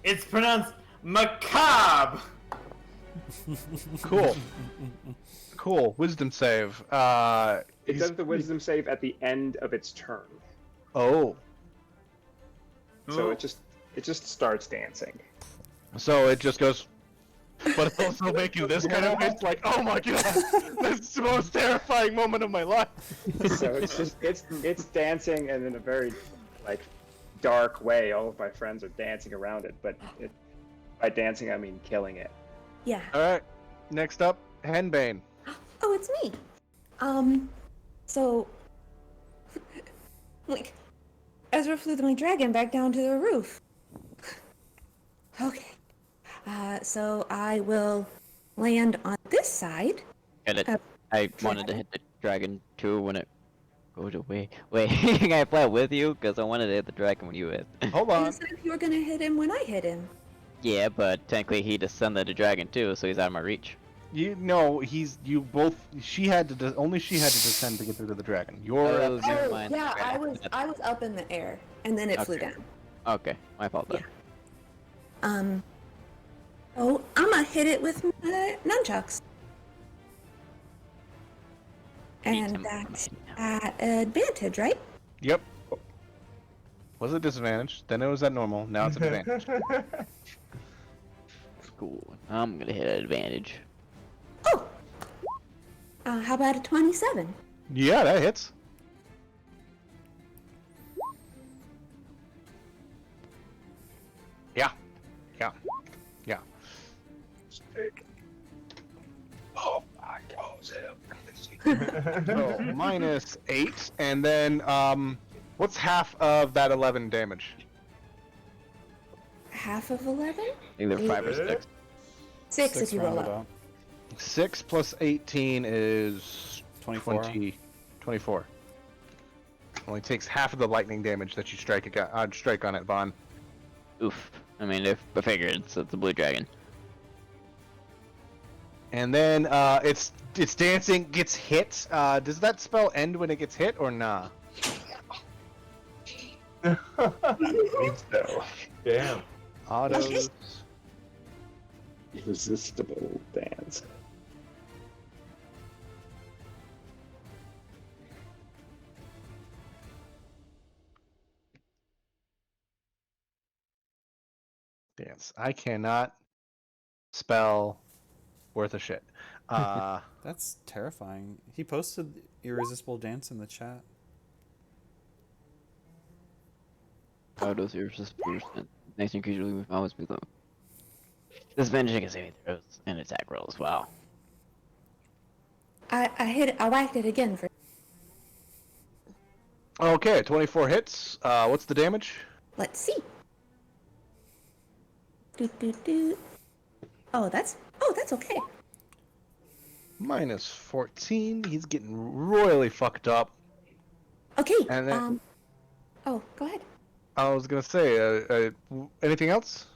it's pronounced macabre! Cool. Wisdom save. It does the wisdom save at the end of its turn, Oh. so it just starts dancing. So it just goes. But it also make you this kind of face, like, oh my god, that's the most terrifying moment of my life. So it's dancing, and in a very dark way, all of my friends are dancing around it. But By dancing, I mean killing it. Yeah. All right. Next up, Henbane. Oh, it's me. So, like, Ezra flew my dragon back down to the roof. Okay. So I will land on this side. Get it. Uh, I wanted to hit the dragon too when it goes away. Wait, can I play with you? Because I wanted to hit the dragon when you hit. Hold You on. said you were gonna hit him when I hit him. Yeah, but technically he descended the dragon too, so he's out of my reach. She had to. Only she had to descend to get through to the dragon. You're. Oh, never Oh, mind. yeah, Okay. I was up in the air, and then it flew Okay. down. Okay, my fault then. Oh, I'm gonna hit it with my nunchucks. And him. that's at advantage, right? Yep. Was it disadvantage? Then it was at normal. Now it's at advantage. Cool. I'm gonna hit an advantage. Oh! How about a 27? Yeah, that hits. Yeah. Yeah. Yeah. Oh my God. So -8, and then what's half of that 11 damage? Half of 11? Either 5 or 6. 6 if you roll rounded up. out. 6 plus 18 is 24. 24. Only takes half of the lightning damage that you strike on it, Vaughn. Oof. I mean, if I figure it's a blue dragon. And then it's dancing, gets hit. Does that spell end when it gets hit or nah? So, Damn. Autos. irresistible dance. Dance. I cannot spell worth a shit. That's terrifying. He posted Irresistible Dance in the chat. How does irresistible next creature will always be low? Disadvantage against saving throws and attack rolls. Wow. I hit it, I whacked it again for. Okay, 24 hits. What's the damage? Let's see. Doot, doot, doot. Oh, that's okay. -14. He's getting royally fucked up. Okay, And then- oh, go ahead. I was gonna say, anything else?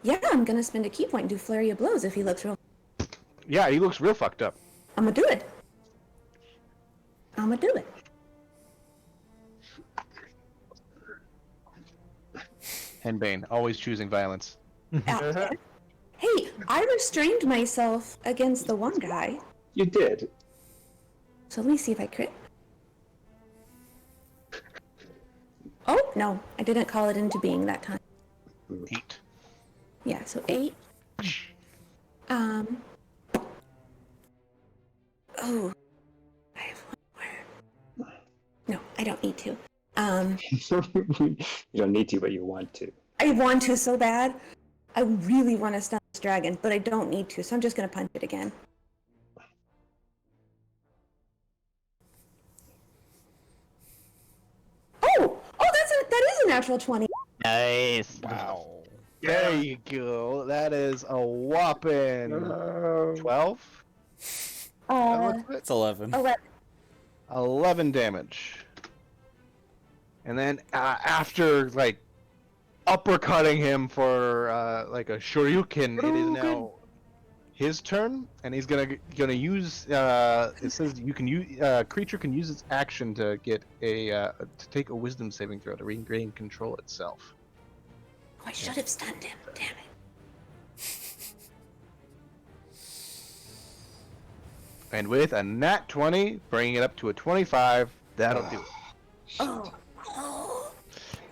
Yeah, I'm gonna spend a key point and do flurry of blows if he looks real. Yeah, he looks real fucked up. I'm gonna do it. I'm gonna do it. Henbane, always choosing violence. Hey, I restrained myself against the one guy, You did. so let me see if I crit. Oh, no, I didn't call it into being that time. 8. Yeah, so 8. Oh, I have one more. No, I don't need to. You don't need to, but you want to. I want to so bad. I really want to stun this dragon, but I don't need to, so I'm just gonna punch it again. Oh, that is a natural 20. Nice. Wow. There you go. That is a whopping 12? It's 11. 11. 11 damage. And then after like uppercutting him for like a shoryuken, it is now his turn, and he's gonna use. It says you can use creature can use its action to get a to take a wisdom saving throw to regain control itself. Oh, I should have stunned him. Damn it. And with a nat 20, bringing it up to a 25, that'll do it. Oh.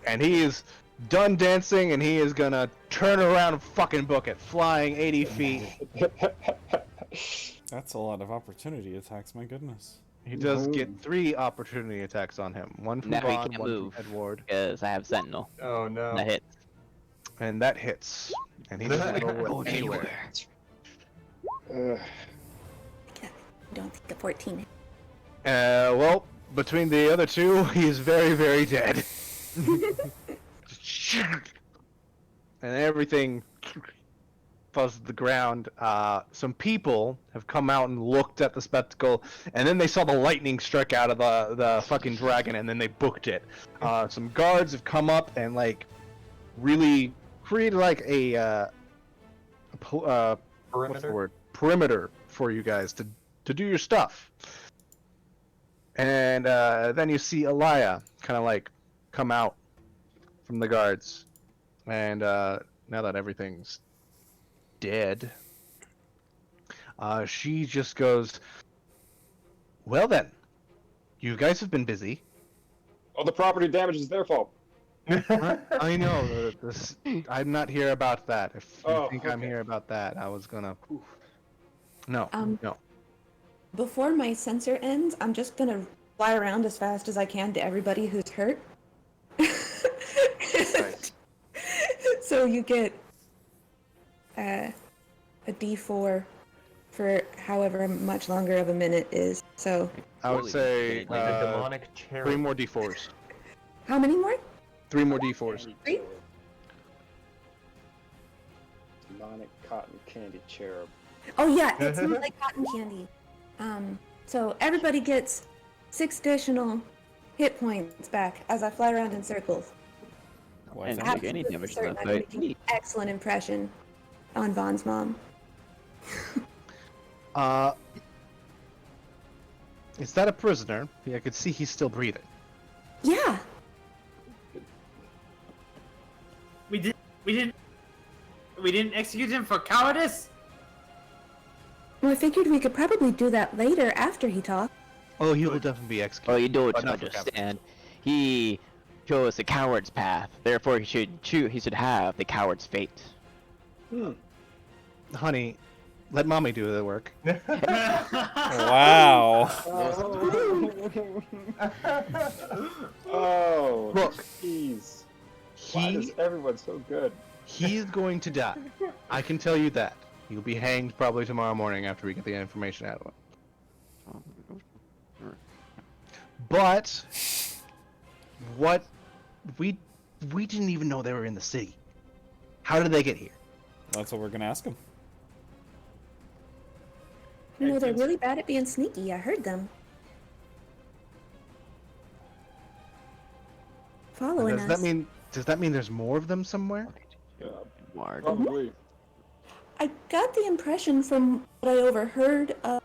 And he is done dancing, and he is gonna turn around and fucking book it, flying 80 feet. That's a lot of opportunity attacks, my goodness. He does get 3 opportunity attacks on him. One from Now he Vaughn, can't one move. from Edward. Because I have Sentinel. Oh no. That hits. And that hits. And he doesn't roll Going anywhere. Uh, I don't think a 14. Well, between the other two, he's very, very dead. And everything falls to the ground. Some people have come out and looked at the spectacle, and then they saw the lightning strike out of the fucking dragon, and then they booked it. Some guards have come up and like really created like a what's the Perimeter. word? Perimeter for you guys to do your stuff. And then you see Elia kind of like come out from the guards, and now that everything's dead, she just goes, "Well then, you guys have been busy." all the property damage is their fault. I know. I'm not here about that. If you Oh, think I'm okay. here about that, I was gonna. No, no. Before my sensor ends, I'm just gonna fly around as fast as I can to everybody who's hurt. Nice. So you get a D4 for however much longer of a minute is. So I would Holy say shit, Like a demonic three cherub. more D4s. how many more? 3 more D4s. Three? Demonic cotton candy cherub. Oh yeah, it's not like cotton candy. So everybody gets 6 additional hit points back as I fly around in circles. Why And is not that? take any Absolutely damage to certain that I'm fight. making an excellent impression on Vaughn's mom. Is that a prisoner? Yeah, I could see he's still breathing. Yeah. We didn't execute him for cowardice. Well, I figured we could probably do that later after he talked. Oh, he will definitely be executed. Oh, you don't but not for understand. He chose the coward's path. Therefore, he should He should have the coward's fate. Honey, let mommy do the work. Wow. Oh, Look. jeez. Why is everyone so good? He's going to die. I can tell you that. He'll be hanged probably tomorrow morning after we get the information out of him. But what we didn't even know they were in the city. How did they get here? That's what we're gonna ask him. You know, they're really bad at being sneaky. I heard them. Following Does us. that mean there's more of them somewhere? Yeah, Ward. probably. I got the impression from what I overheard of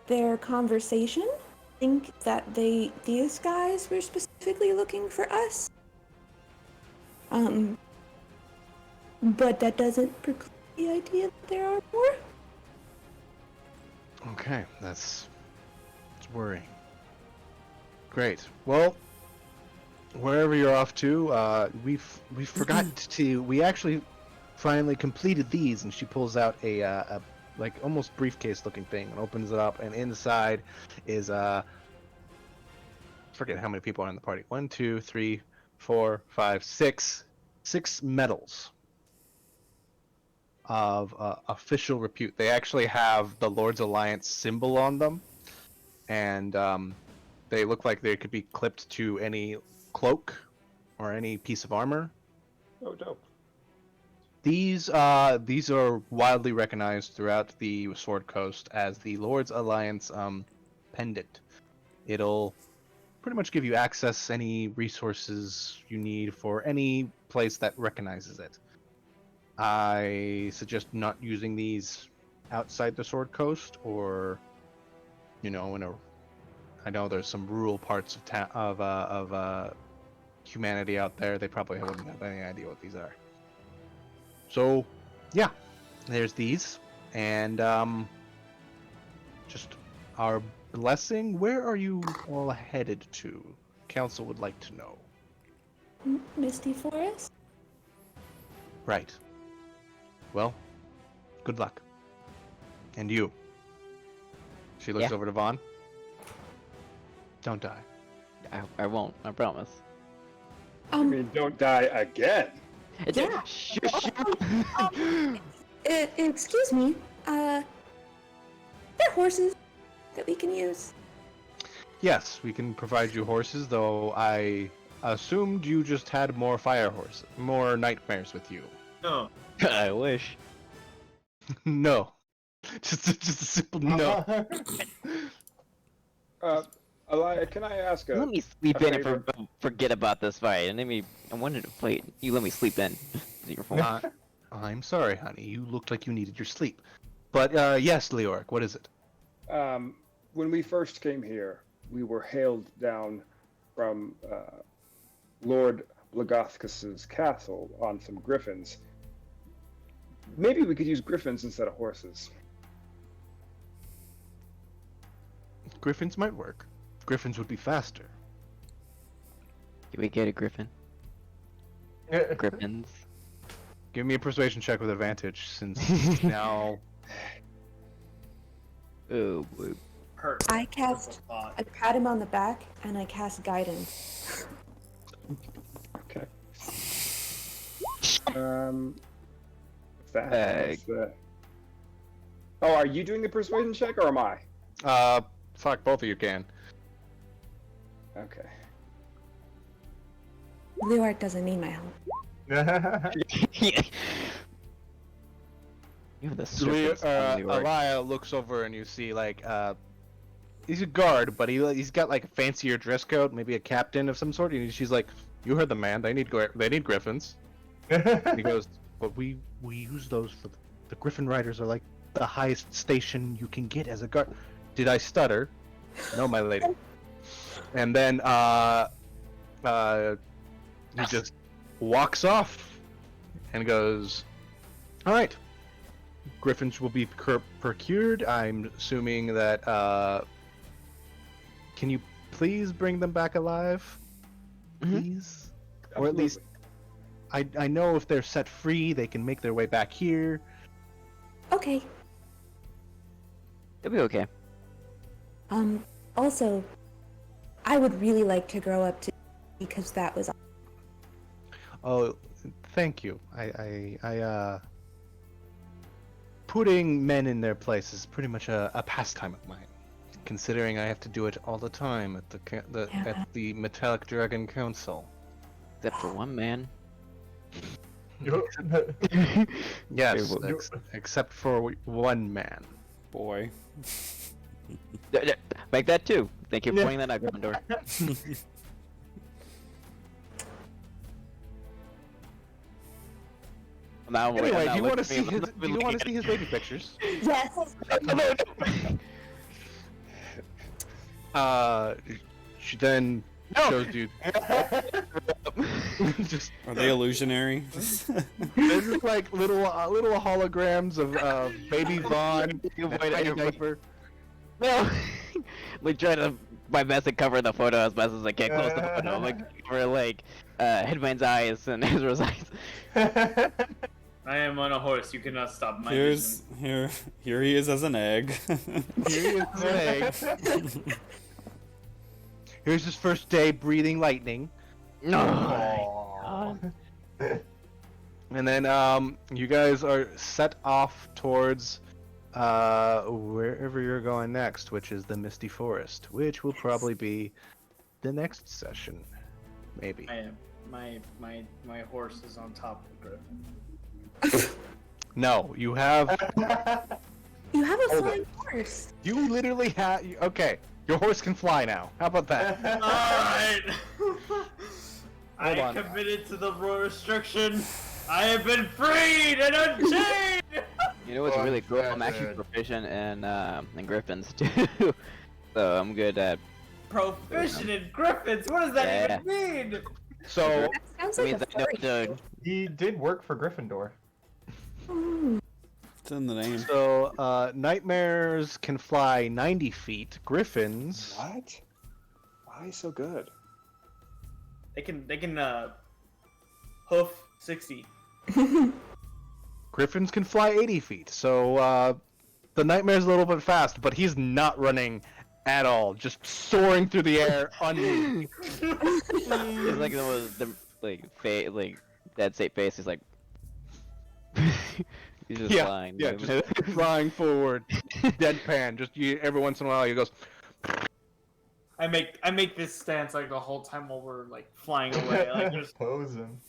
their conversation, I think that these guys were specifically looking for us. But that doesn't preclude the idea that there are more. Okay, it's worrying. Great. Well, wherever you're off to, we actually finally completed these, and she pulls out a like almost briefcase looking thing and opens it up, and inside is forget how many people are in the party. 1, 2, 3, 4, 5, 6 medals of official repute. They actually have the Lord's Alliance symbol on them, and they look like they could be clipped to any cloak or any piece of armor. Oh, dope. These are widely recognized throughout the Sword Coast as the Lord's Alliance pendant. It'll pretty much give you access any resources you need for any place that recognizes it. I suggest not using these outside the Sword Coast, or in a. I know there's some rural parts of humanity out there. They probably wouldn't have any idea what these are. So, yeah, there's these, and just our blessing. Where are you all headed to? Council would like to know. Misty Forest? Right. Well, good luck. And you. She looks Yeah. over to Vaughn. Don't die. I won't. I promise. I mean, don't die again. Yeah. Shush. Excuse me. They're horses that we can use. Yes, we can provide you horses, though I assumed you just had more fire horses, more nightmares with you. No. I wish. No. Just a simple no. Elia, can I ask Let a me sleep a in and favor? forget about this fight. And I wanted to play it. You let me sleep in. Is it your fault? I'm sorry, honey. You looked like you needed your sleep. But yes, Leoric, what is it? When we first came here, we were hailed down from Lord Blagothkus's castle on some griffins. Maybe we could use griffins instead of horses. Griffins might work. Griffins would be faster. Can we get a griffin? Griffins. Give me a persuasion check with advantage, since now. Oh boy. Hurt. I cast. I pat him on the back and I cast guidance. Okay. What's that? What's the... Oh, are you doing the persuasion check or am I? Fuck, both of you can. Okay. Luart doesn't need my help. You have the serpents on the orc. Elia looks over and you see he's a guard, but he's got like a fancier dress code, maybe a captain of some sort. And she's like, "You heard the man. They need griffins." And he goes, "But we use those for the griffin riders are like the highest station you can get as a guard." Did I stutter? No, my lady. And then he just walks off and goes, "All right. Griffins will be procured. I'm assuming that. Can you please bring them back alive, please? Or at least, I know if they're set free, they can make their way back here." Okay. It'll be okay. Also, I would really like to grow up to because that was. Oh, thank you. Putting men in their place is pretty much a pastime of mine, considering I have to do it all the time at the Metallic Dragon Council. Except for one man. Yes, Okay, well, except for one man. Boy. Make that too. Thank you for pointing that out, Gryffindor. Now, Anyway, do you want to see his baby pictures? Yes. She then shows you. Just Are they illusionary? they're just like little holograms of baby Vaughn. and diaper. No, like trying to my best to cover the photo as best as I can, close the photo, like cover Headman's eyes and Ezra's eyes. I am on a horse. You cannot stop my Here he is as an egg. Here he is as an egg. Here's his first day breathing lightning. No. And then you guys are set off towards wherever you're going next, which is the Misty Forest, which will probably be the next session, maybe. I am. My horse is on top of the griffin. No, you have. You have a Hold flying horse. You literally have. Okay, your horse can fly now. How about that? Alright! I Hold on. committed to the rule restriction. I have been freed and unchained! You know what's really cool? I'm actually proficient in griffins too, so I'm good at. Proficient in griffins? What does that even mean? So That sounds like means a I know furry. to. He did work for Gryffindor. It's in the name. nightmares can fly 90 feet. Griffins. What? Why so good? They can hoof 60. Griffins can fly 80 feet. So the nightmare's a little bit fast, but he's not running at all. Just soaring through the air unmoved. It's like the dead state face. He's like, he's just Yeah, flying. yeah, just flying forward, deadpan. Just every once in a while, he goes. I make this stance like the whole time while we're like flying away. Like there's Posing.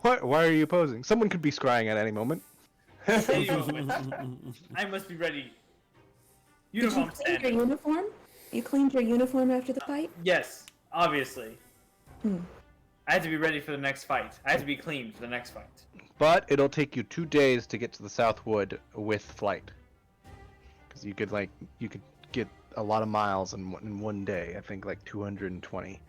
Why are you posing? Someone could be scrying at any moment. Anyway, I must be ready. Did you Uniform clean your standing. uniform? You cleaned your uniform after the fight? Yes, obviously. Hmm. I had to be ready for the next fight. I had to be clean for the next fight. But it'll take you 2 days to get to the Southwood with flight. Because you could get a lot of miles in one day. I think like 220.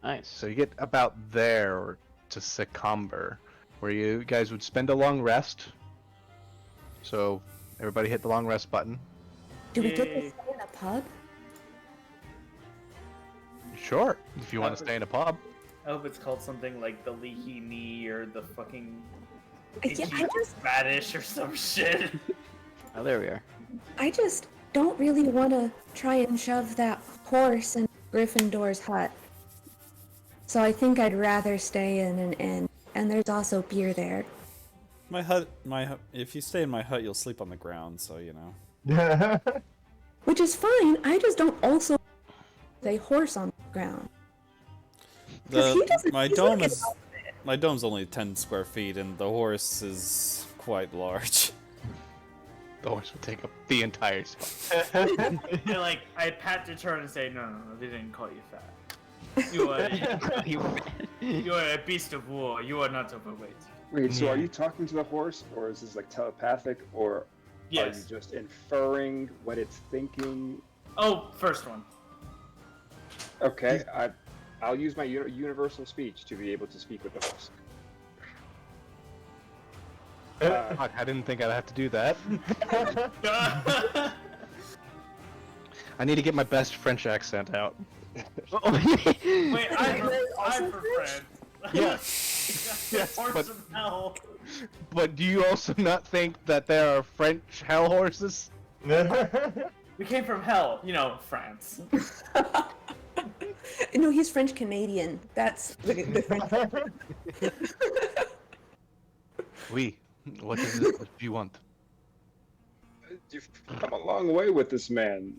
Nice. So you get about there to Secomber, where you guys would spend a long rest. So everybody hit the long rest button. Do we get to Yay. stay in a pub? Sure, if you want to stay in a pub. I hope it's called something like the leaky knee or the fucking Yeah, itchy radish or some shit. Oh, there we are. I just don't really want to try and shove that horse in Gryffindor's hut. So I think I'd rather stay in an inn. And there's also beer there. My hut. If you stay in my hut, you'll sleep on the ground. So you know. Which is fine, I just don't also have a horse on the ground. 'Cause he doesn't- My he's dome looking is. My dome's only 10 square feet, and the horse is quite large. The horse would take up the entire spot. And like I pat the turn and say, no, they didn't call you fat. You are a beast of war. You are not overweight. Wait, so are you talking to the horse, or is this like telepathic, or are you Yes. just inferring what it's thinking? Oh, first one. Okay, I'll use my universal speech to be able to speak with the horse. Fuck, I didn't think I'd have to do that. I need to get my best French accent out. Wait, I'm for friends. Yes. Yes, Horse but- of hell. But do you also not think that there are French hell horses? We came from hell, you know, France. No, he's French Canadian. That's the French. Oui. What is it that you want? You've come a long way with this man.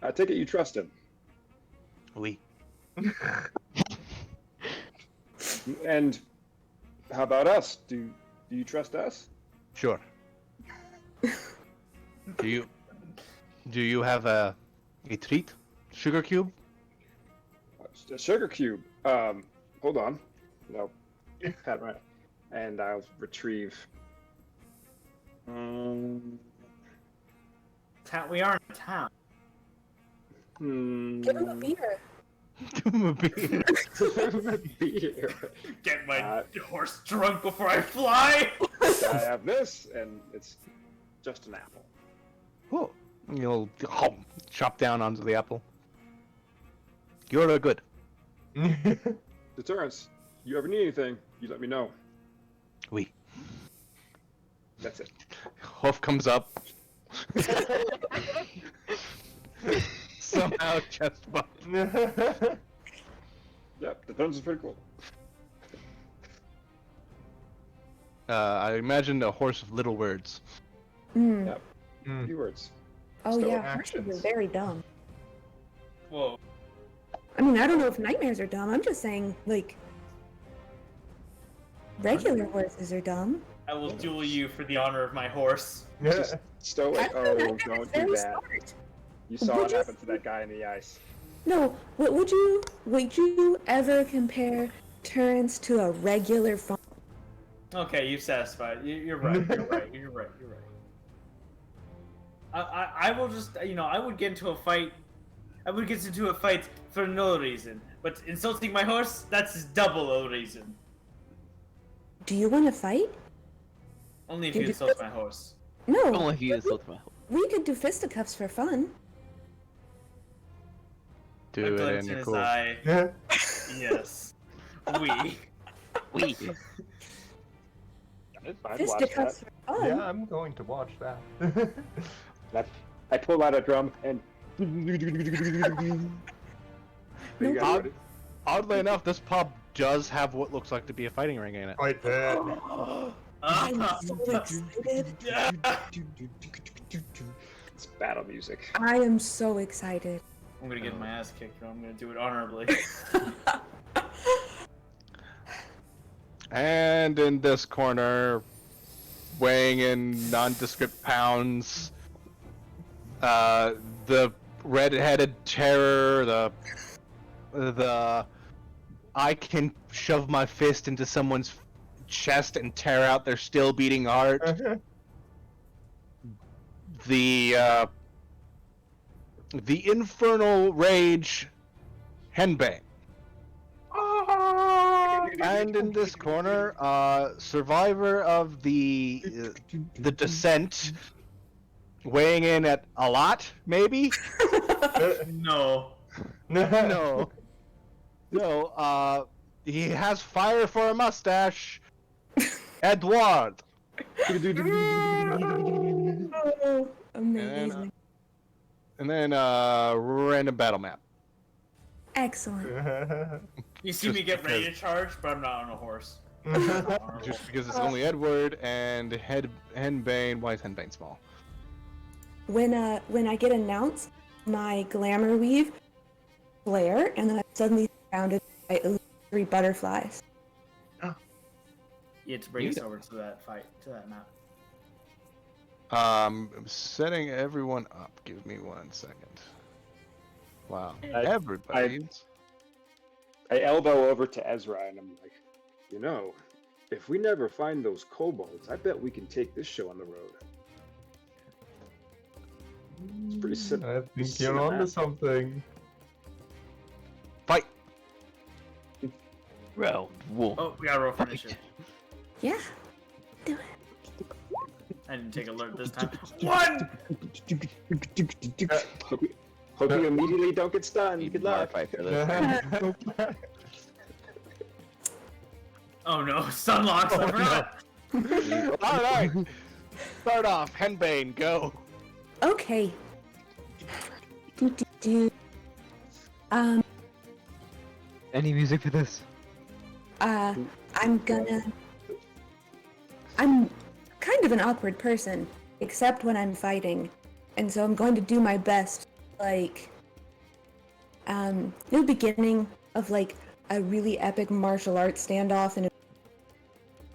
I take it you trust him. Oui. And how about us? Do you trust us? Sure. Do you have a treat? Sugar cube? A sugar cube. Hold on. No. Pat right. And I'll retrieve. We are in a town. Give him a beer. Give him a beer. Beer. Get my horse drunk before I fly. I have this, and it's just an apple. Oh, you'll chop down onto the apple. You're a good. Deterrence. You ever need anything, you let me know. Oui. That's it. Hoof comes up. Somehow chest bump. Yep, deterrence is pretty cool. I imagine a horse of little words. Mm. Yep. Few words. Oh Still yeah, horses actions. are very dumb. Whoa. I mean, I don't know if nightmares are dumb. I'm just saying, like, regular horses are dumb. I will duel you for the honor of my horse. Just stoic. Oh, That's don't very do that. smart. You saw Would what you- happened to that guy in the ice. No, would you ever compare Terrence to a regular farm? Okay, you've satisfied. You're right. You're right. You're right. You're right. I will just, you know, I would get into a fight. I would get into a fight for no reason. But insulting my horse, that's double a reason. Do you want to fight? Only if Did you you insult just- my horse. No. Only if you insult my whole. We could do fisticuffs for fun. Do I it glimpsed and in you're his cool. eye. Yes. We. We. I'd watch Fisticuffs that. for fun. Yeah, I'm going to watch that. I pull out a drum and. No, You guys ready? Oddly enough, this pub does have what looks like to be a fighting ring in it. Right there. I'm so excited. It's battle music. I am so excited. I'm gonna get my ass kicked, but I'm gonna do it honorably. And in this corner, weighing in nondescript pounds, the red-headed terror, the I can shove my fist into someone's chest and tear out their still beating heart. The infernal rage, Henbane. And in this corner, survivor of the descent, weighing in at a lot, maybe? No. No. No, he has fire for a mustache. Edward. Oh, amazing. And then, random battle map. Excellent. You see Just me get ready to because- charge, but I'm not on a horse. Just because it's only Edward and Henbane. Why is Henbane small? When I get announced, my glamour weave flare, and then I'm suddenly surrounded by illusory butterflies. You have to bring us over to that fight, to that map. I'm setting everyone up. Give me 1 second. Wow. Everybody. I elbow over to Ezra and I'm like, you know, if we never find those kobolds, I bet we can take this show on the road. It's pretty simple. I think you're onto something. Fight. Round one. Oh, we gotta roll for initiative. Yeah. I didn't take alert this time. One! Hope you immediately don't get stunned. Good luck. Fight for this. Oh no, sunlocks, I forgot! Alright. Start off. Henbane, go. Okay. Do. Any music for this? I'm kind of an awkward person, except when I'm fighting, and so I'm going to do my best, like, the beginning of, like, a really epic martial arts standoff, and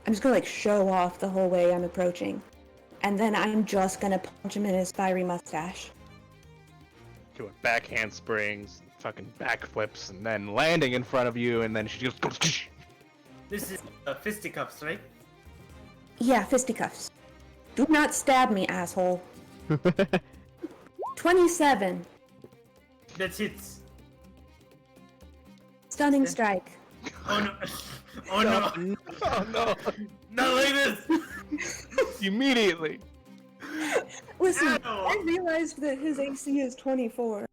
I'm just gonna, like, show off the whole way I'm approaching, and then I'm just gonna punch him in his fiery mustache. Doing back handsprings, fucking backflips, and then landing in front of you, and then she just goes. This is fisticuffs, right? Yeah, fisticuffs. Do not stab me, asshole. 27. That's hits. Stunning strike. Oh no. Oh no. Oh no! Not like this! Immediately. Listen, Ow. I realized that his AC is 24.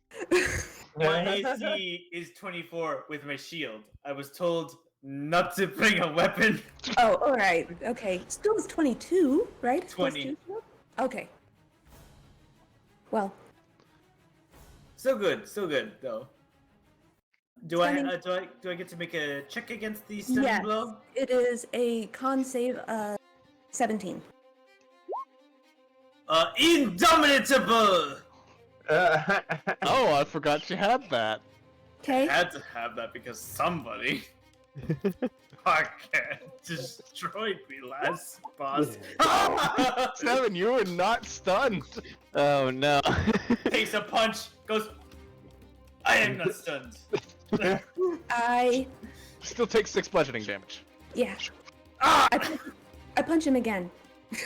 My AC is 24 with my shield. I was told not to bring a weapon. Oh, alright. Okay. Still is 22, right? It's plus 20. 2 still? Okay. Well, So good, though. Do I Stunning. do I get to make a check against the stunning yes. blow? It is a con save 17. Indomitable! Oh, I forgot you had that. Okay. I had to have that because somebody fucking destroyed me last boss. 7, you were not stunned. Oh no. Takes a punch, goes. I am not stunned. I Still takes 6 bludgeoning damage. yeah. Ah! I punch him again.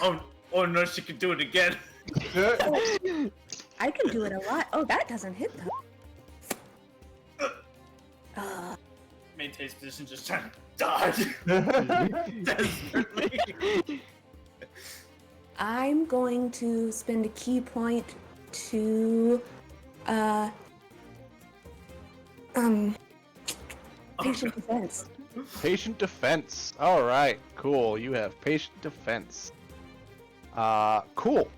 Oh no, she can do it again. I can do it a lot. Oh, that doesn't hit though. Maintains position, just trying to dodge desperately. I'm going to spend a key point to patient defense. Patient defense. Alright, cool. You have patient defense. Cool.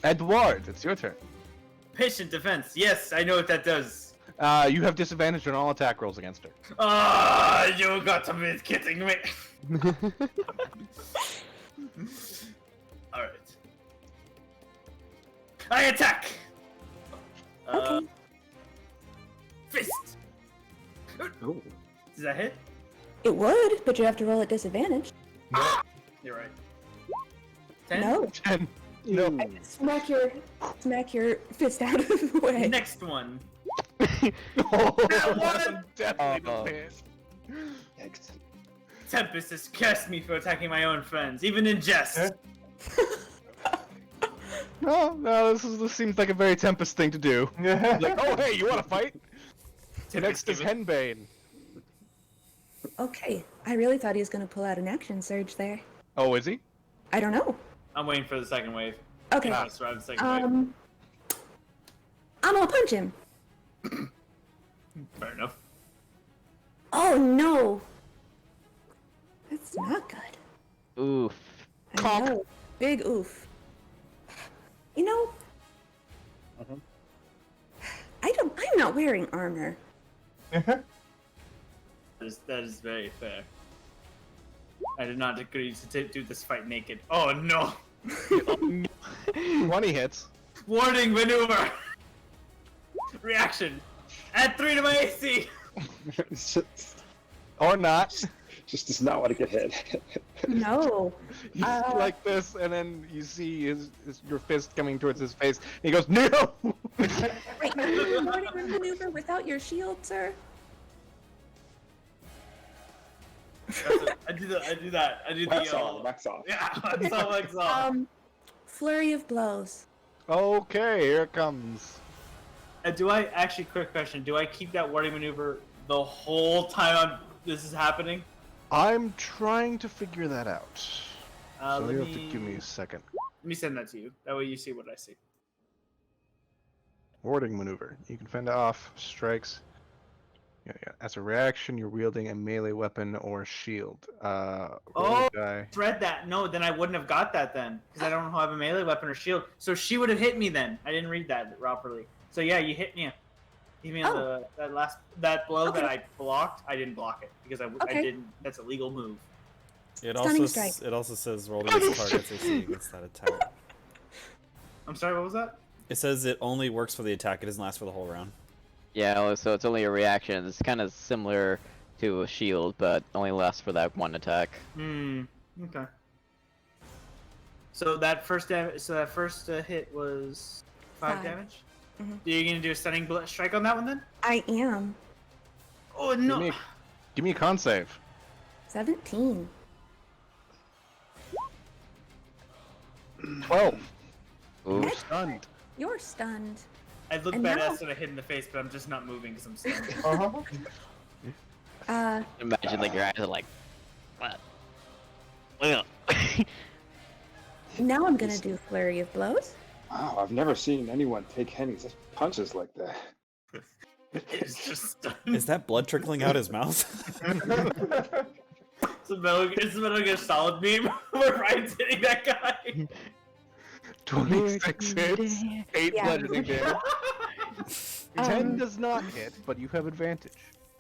Edward, it's your turn. Patient defense. Yes, I know what that does. You have disadvantage on all attack rolls against her. Ah, you got to be kidding me. All right. I attack. Okay. Fist. Oh. Does that hit? It would, but you have to roll at disadvantage. You're right. 10? No. 10. No. Smack your fist out of the way. Next one. Oh, one! definitely pissed. Yikes. Tempest has cursed me for attacking my own friends, even in jest. No, this seems like a very Tempest thing to do. Like, oh hey, you want to fight? Next is Henbane. Okay, I really thought he was gonna pull out an action surge there. Oh, is he? I don't know. I'm waiting for the second wave. Okay. I'm gonna survive the second wave. I'm gonna punch him. Fair enough. Oh no. That's not good. Oof. I know. Big oof. You know, I'm not wearing armor. That is very fair. I did not agree to do this fight naked. Oh no! 20 hits. Warning maneuver! Reaction! Add 3 to my AC! Or not. Just does not want to get hit. No. He's like this, and then you see your fist coming towards his face. And he goes, no! Wait, are you avoiding a maneuver without your shield, sir? I do that. I do Wax the on, wax off. Yeah, that's all wax off. Flurry of blows. Okay, here it comes. Do I actually? Quick question: do I keep that warding maneuver the whole time this is happening? I'm trying to figure that out. So Let you have to give me a second. Let me send that to you. That way you see what I see. Warding maneuver. You can fend off strikes. Yeah. As a reaction, you're wielding a melee weapon or shield. Oh, guy. read that. No, then I wouldn't have got that then, because I don't have a melee weapon or shield. So she would have hit me then. I didn't read that properly. So yeah, you hit me. Even on that blow that I blocked, I didn't block it because I didn't. That's a legal move. It Stunning also strike. it also says roll against targets AC against that attack. I'm sorry. What was that? It says it only works for the attack. It doesn't last for the whole round. Yeah, so it's only a reaction. It's kind of similar to a shield, but only lasts for that one attack. Okay. So that first hit was 5 damage. Mhm. Are you gonna do a stunning strike on that one then? I am. Oh no! Give me a con save. 17. 12. Ooh. You're stunned. You're stunned. I look And badass now- when I hit in the face, but I'm just not moving because I'm stunned. Imagine like your eyes are like, what? Now I'm gonna do flurry of blows. Wow, I've never seen anyone take Henny's punches like that. It's just stunned. Is that blood trickling out his mouth? It's a Metal Gear Solid meme where Ryan's hitting that guy. 26 hits. 8 Yeah. bludgeoning damage. 10 does not hit, but you have advantage.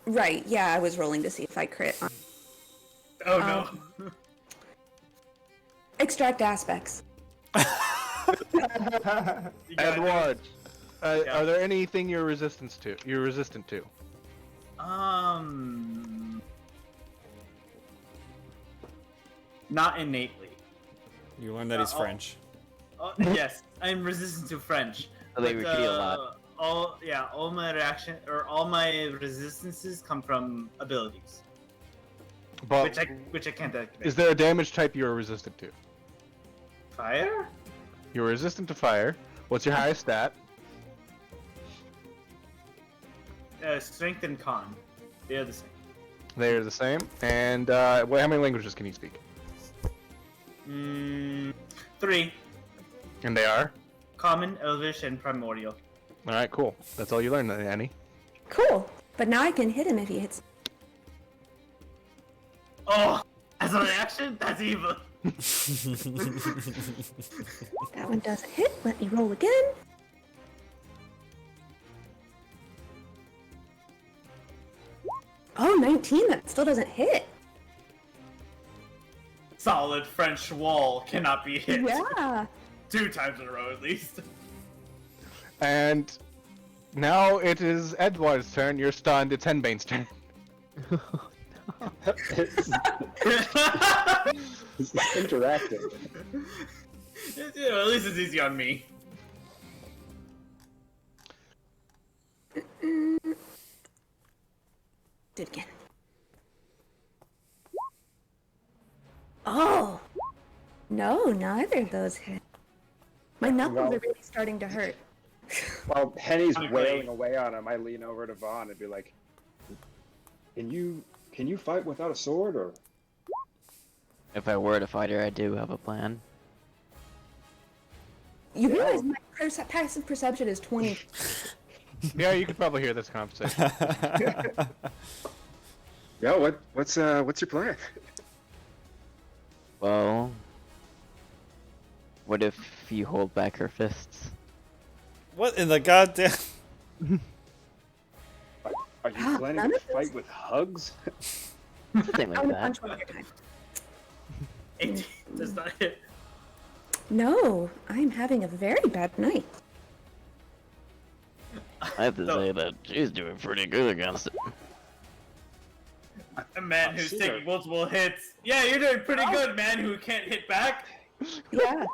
Right, yeah, I was rolling to see if I crit. Oh no. Extract aspects. You gotta do it. Edward, Yeah. are there anything you're resistant to? Not innately. You learned that he's French. Yes, I'm resistant to French. So they But, repeat a lot. all my resistances come from abilities, But which I can't activate. is there a damage type you're resistant to? Fire? You're resistant to fire. What's your highest stat? Strength and con. They're the same. They're the same. And how many languages can you speak? 3. And they are? Common, Elvish, and Primordial. Alright, cool. That's all you learned, Annie. Cool. But now I can hit him if he hits. Oh! As a reaction? That's evil. That one doesn't hit. Let me roll again. 19. That still doesn't hit. Solid French wall cannot be hit. Yeah. 2 times in a row at least. And now it is Edward's turn. You're stunned. It's Henbane's turn. It's interacting. At least it's easy on me. Do it again. Oh! No, neither of those hit. My knuckles Well- are really starting to hurt. While Henny's Ugly. wailing away on him, I lean over to Vaughn and be like, Can you fight without a sword, or If I were to fight her, I do have a plan. You Yeah. realize my passive perception is 20. Yeah, you could probably hear this conversation. Yo, what's your plan? Well, what if you hold back her fists? What in the goddamn? Are you Ah, planning none to of this- fight with hugs? Something I'm like gonna that. punch one more time. 18 does not hit. No, I'm having a very bad night. I have to No. say that she's doing pretty good against it. A man I've who's seen taking her. multiple hits. Yeah, you're doing pretty good, man who can't hit back. Yeah.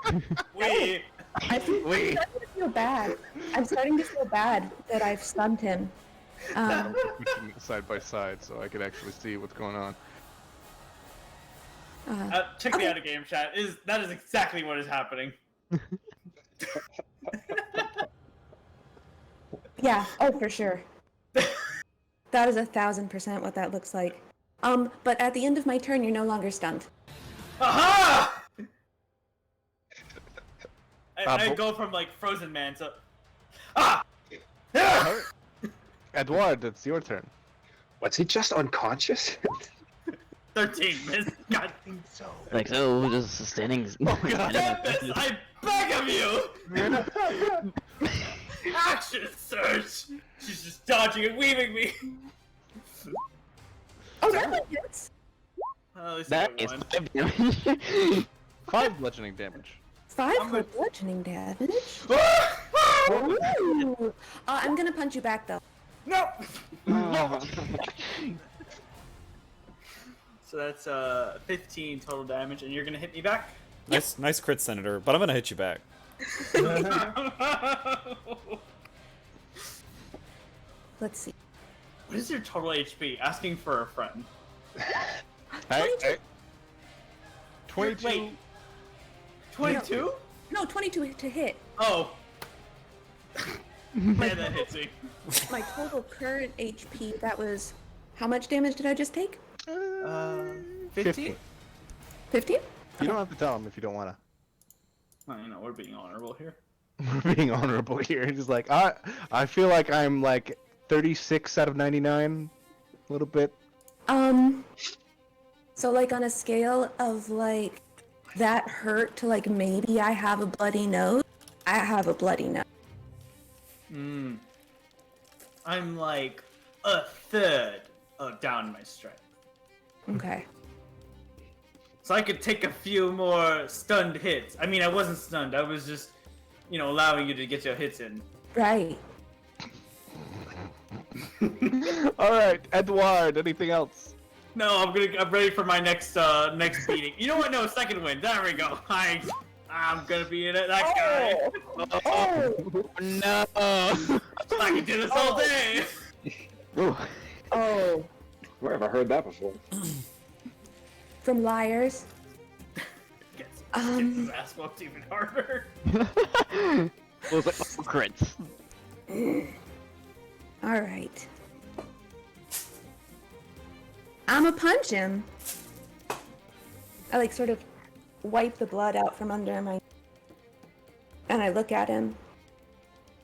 Wait. I'm starting to feel bad. I'm starting to feel bad that I've stunned him. Putting it side by side so I could actually see what's going on. Check Okay. the out of game chat. That is exactly what is happening. Yeah, oh, for sure. That is 1,000% what that looks like. But at the end of my turn, you're no longer stunned. Aha! I but- go from like Frozen Man to ah. Yeah! Edward, it's your turn. Was he just unconscious? 13 miss. God. Like, so, just sustaining. Tempest, I beg of you. Action surge. She's just dodging and weaving me. Oh, that one hits. At least I That get is one. 5 damage. 5 bludgeoning damage. 5 I'm for gonna- bludgeoning damage. Ah! Ooh. I'm gonna punch you back, though. No. Oh. So that's 15 total damage, and you're gonna hit me back. Nice crit, Senator. But I'm gonna hit you back. Let's see. What is your total HP? Asking for a friend. Hey, 22. Wait. 22? No, 22 to hit. Oh. Yeah, that hits me. My total current HP, that was... How much damage did I just take? 15? 15? You don't have to tell him if you don't want to. Well, you know, we're being honorable here. We're being honorable here. He's like, I feel like I'm like 36 out of 99. A little bit. So like on a scale of like that hurt to like maybe I have a bloody nose, I have a bloody nose. I'm like a third of down my strength. Okay. So I could take a few more stunned hits. I mean, I wasn't stunned. I was just, you know, allowing you to get your hits in. Right. All right, Edward. Anything else? No, I'm ready for my next beating. You know what? No, second win. There we go. I'm gonna be that guy. Oh! No. I can do this all day. Ooh. Oh. Where have I heard that before? From liars. Gets Um. his ass whooped even harder. It was like crits. Alright. I'ma punch him. I like sort of wipe the blood out from under my... And I look at him.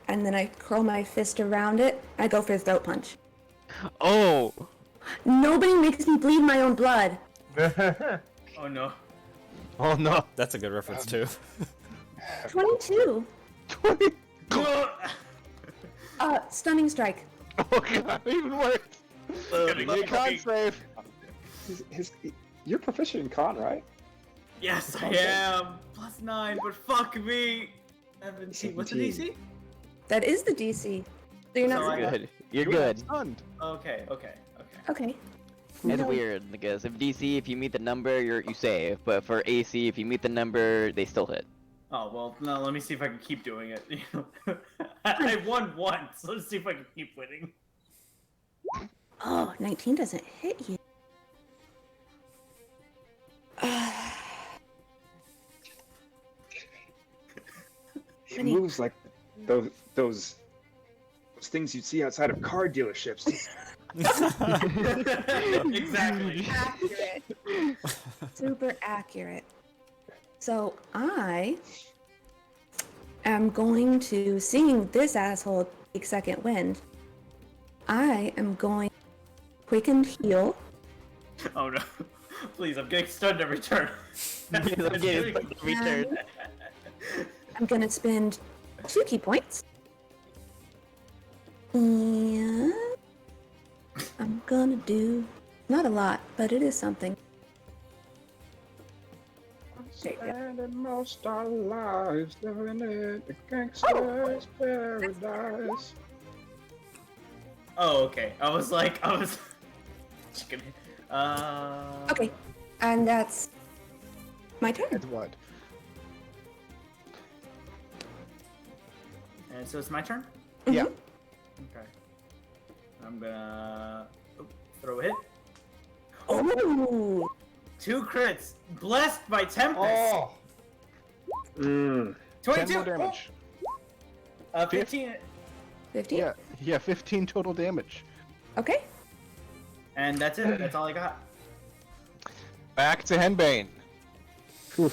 And then I curl my fist around it. I go for a throat punch. Oh. Nobody makes me bleed my own blood. Oh no. Oh no. That's a good reference too. 22. 20. Stunning strike. Oh god, even worse. Gotta Make keep con being- save. You're proficient in con, right? Yes, I am. +9, but fuck me. 17. What's the 17. DC? That is the DC. So you're not. So I got- Good. You're You good. got stunned. Okay. Okay. It's No. weird because if DC, if you meet the number, you save. But for AC, if you meet the number, they still hit. Oh, well, no, let me see if I can keep doing it. I won once. Let's see if I can keep winning. Oh, 19 doesn't hit you. It Any- moves like those things you'd see outside of car dealerships. Exactly. Accurate. Super accurate. So I am going to, seeing this asshole take second wind, I am going quicken heal. Oh no. Please, I'm getting stunned every turn. I'm getting stunned every turn. I'm gonna spend 2 key points. And I'm gonna do not a lot, but it is something. There you go. Spending most our lives living in a gangster's paradise. Oh, okay. I was chicken. Okay, and that's my turn. It's what? And so it's my turn? Yeah. Okay. I'm gonna throw a hit. Oh, 2 crits. Blessed by Tempest. Oh, 10 22 more damage. 15. 15? Yeah, 15 total damage. Okay. And that's it. That's all I got. Back to Henbane. Uh,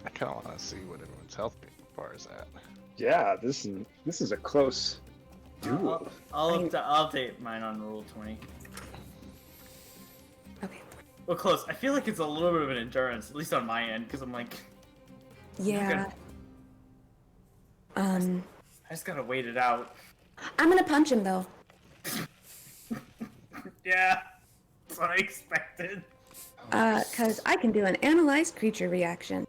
I kind of want to see what everyone's health bar is at. Yeah, this is a close duel. I'll update mine on roll 20. okay. Well, close. I feel like it's a little bit of an endurance, at least on my end, because I'm like, Yeah. I just gotta wait it out. I'm gonna punch him though. Yeah, that's what I expected. Cause I can do an analyzed creature reaction.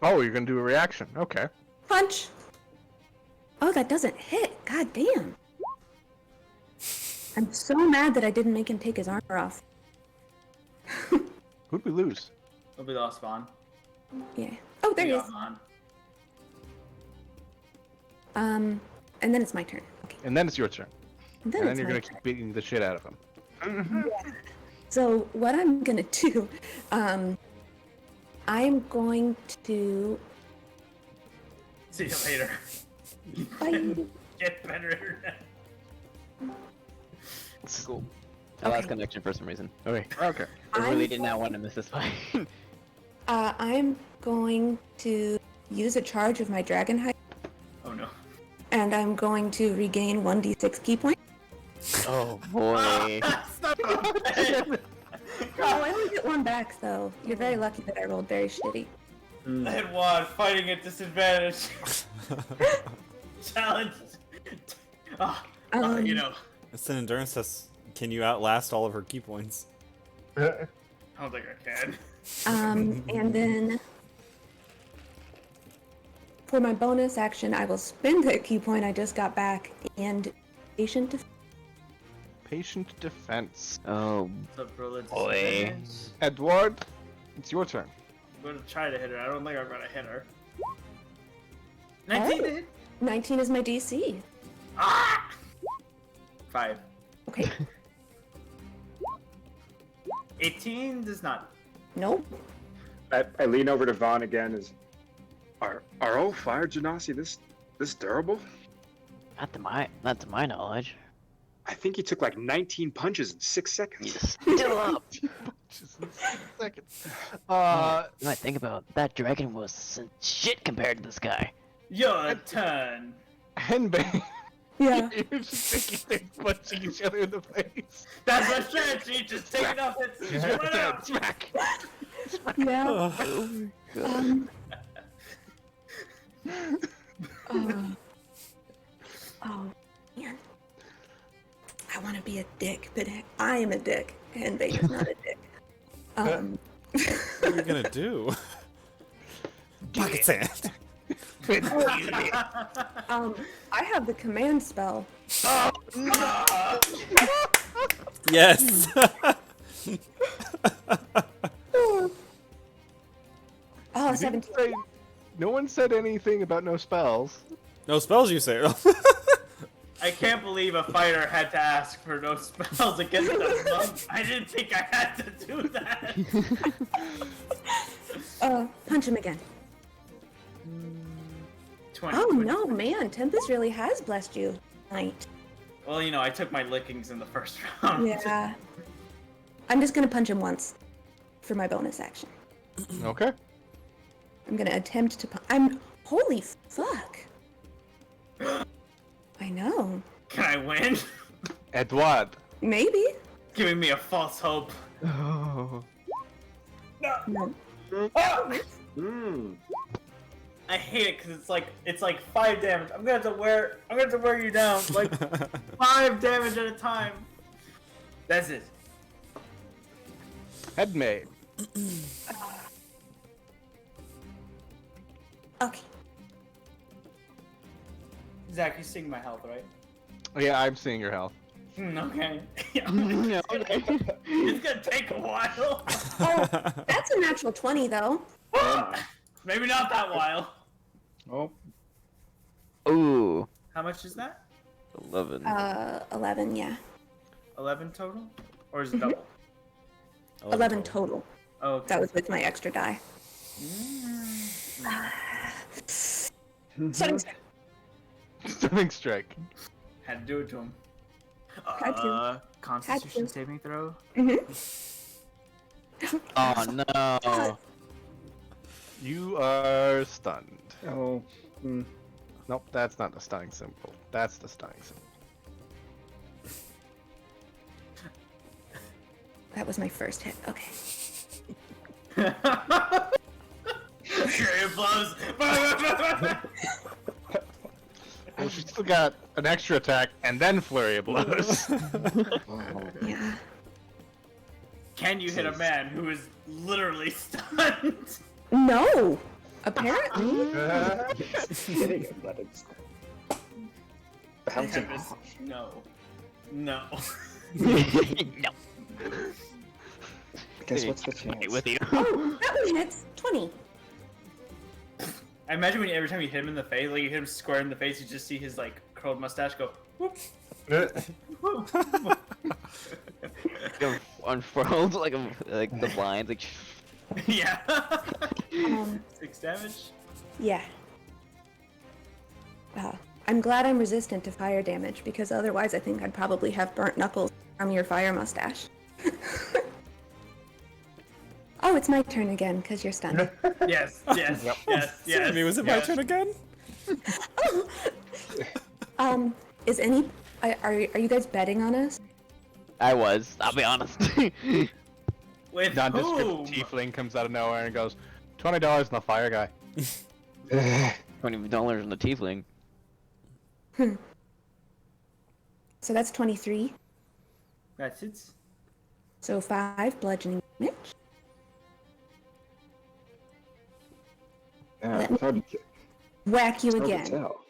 Oh, you're gonna do a reaction. Okay. Punch! Oh, that doesn't hit. God damn. I'm so mad that I didn't make him take his armor off. Who'd we lose? It'll be lost spawn. Yeah. Oh, there he is. And then it's my turn. Okay. And then it's your turn. And then And then it's you're my gonna turn. keep beating the shit out of him. So what I'm gonna do, I'm going to See you later. bite. Get better. Cool. I lost Okay. connection for some reason. Okay. Okay. I really I'm did not want to miss this fight. I'm going to use a charge of my dragon height, Oh no. and I'm going to regain 1d6 key points. Oh boy. Stop it. Oh, I only get 1 back, though. You're very lucky that I rolled very shitty. I had one fighting at disadvantage. Challenge. You know, It's an endurance test. Can you outlast all of her key points? I don't think I can. And then for my bonus action, I will spend that key point I just got back and patient def- Patient defense. Oh So, bro, let's boy. Edward, it's your turn. I'm gonna try to hit her. I don't think I'm gonna hit her. 19 to hit. 19 is my DC. Ah! 5. Okay. 18 does not. Nope. I lean over to Vaughn again. Are all fire genasi this durable? not to my knowledge. I think he took like 19 punches in 6 seconds. He's still up. Just a second. You know, I think about it, that dragon was some shit compared to this guy. Your turn. Henbane. Yeah. You're just taking things punching each other in the face. That's my strategy. Just take it off. It's run out. Smack. Yeah. Oh, man. I want to be a dick, but I am a dick, and Vane is not a dick. What are you gonna do? Pocket sand. I have the command spell. Yes. Oh, You didn't 17. say- no one said anything about no spells. No spells, you say. I can't believe a fighter had to ask for no spells against a monk. I didn't think I had to do that. Punch him again. 20, Oh 20. no, man, Tempest really has blessed you tonight. Well, you know, I took my lickings in the first round. Yeah. I'm just gonna punch him once for my bonus action. Okay. I'm gonna attempt to holy fuck. I know. Can I win? Edward. Maybe. Giving me a false hope. Oh. No. Hmm. I hate it because it's like 5 damage. I'm gonna have to wear you down like 5 damage at a time. That's it. Headmaid. Okay. Zach, you're seeing my health, right? Yeah, I'm seeing your health. Okay. Yeah, okay. It's gonna take a while. Oh, that's a natural 20 though. Maybe not that while. Oh, Ooh, How much is that? 11. 11, yeah. 11 total? Or is it double? 11 total. Oh, okay. That was with my extra die. Stunning strike. Stunning strike. Had to do it to him. Had to. Constitution Had to. saving throw. Oh no. You are stunned. oh. Hmm. Nope, that's not the stunning symbol. That's the stunning symbol. That was my first hit. Okay. Fury of blows. Well, she still got an extra attack and then flurry of blows. Yeah. Can you hit a man who is literally stunned? No. Apparently. Hitting him, but it's bouncing Tempest, off. no. No. No. Guess what's the chance? With you. Oh, that one hits. 20. I imagine when every time you hit him in the face, like you hit him square in the face, you just see his like curled mustache go. Whoop. Unfurled like the blinds, like. Yeah. 6 damage. Yeah. I'm glad I'm resistant to fire damage because otherwise I think I'd probably have burnt knuckles from your fire mustache. Oh, it's my turn again because you're stunned. Yes. Yes. Yes. Yes. Sammy, was it my yes. turn again? Is any are you guys betting on us? I was. I'll be honest. With Nondescript whom? tiefling comes out of nowhere and goes, $20 on the fire guy. $20 on the tiefling. So that's 23. That's it. So 5 bludgeoning damage. Yeah, it's hard to, Whack you it's hard to again. tell.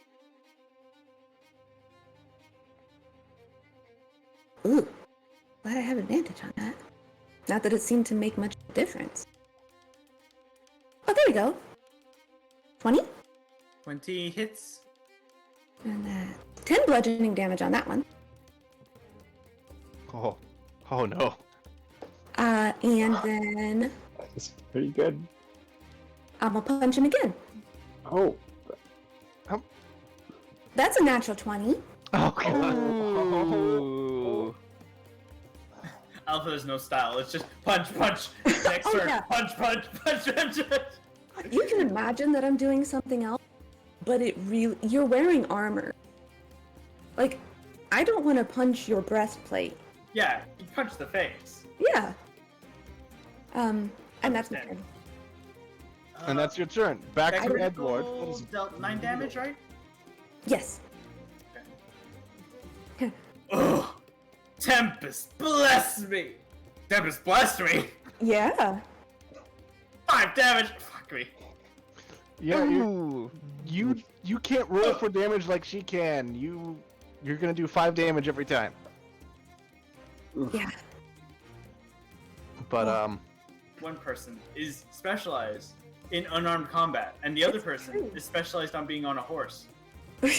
Ooh. Glad I have advantage on that. Not that it seemed to make much difference. Oh, there we go. 20? 20 hits. And 10 bludgeoning damage on that one. Oh. Oh no. And then That's pretty good. I'm gonna punch him again. Oh. That's a natural 20. Oh god. Ooh. Alpha has no style. It's just punch, punch. Next Oh, turn, yeah. punch, punch, punch, punch. You can imagine that I'm doing something else, but you're wearing armor. Like, I don't want to punch your breastplate. Yeah, you punch the face. Yeah. And that's my Understand. turn. And that's your turn. Back to Critical Edward. Dealt 9 damage, right? Yes. Oh, Tempest, bless me. Tempest, bless me. Yeah. 5 damage. Fuck me. Yeah, Ooh. you can't roll for damage like she can. You're gonna do 5 damage every time. Yeah. But One person is specialized in unarmed combat, and the other It's person true. is specialized on being on a horse. Yep.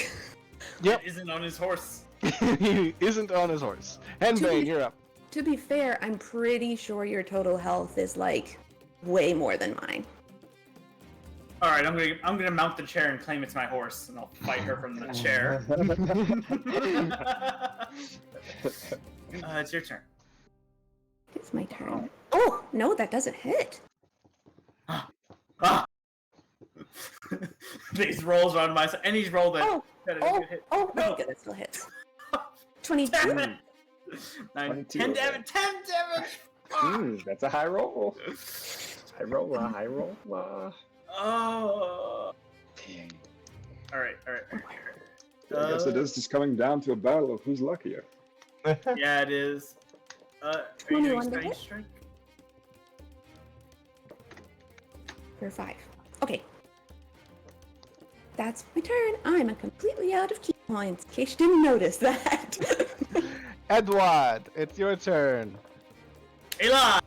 And isn't on his horse. he isn't on his horse. Henbane, you're up. To be fair, I'm pretty sure your total health is like way more than mine. All right, I'm gonna mount the chair and claim it's my horse, and I'll fight her from the chair. It's your turn. It's my turn. Oh, no, that doesn't hit. Ah! These rolls are on my side. Any roll that Oh, that is a oh, good hit. oh, No. good, that still hits. 22. Damn it! 9, 22, 10 okay. damage, 10 damage! That's a high roll. High roll, high roll. Oh. Dang. Alright. I guess it is just coming down to a battle of who's luckier. Yeah, it is. Are you doing 21 to Stunning hit? Strike? For 5. Okay. That's my turn. I'm completely out of key points, in case you didn't notice that. Edward, it's your turn. Elon!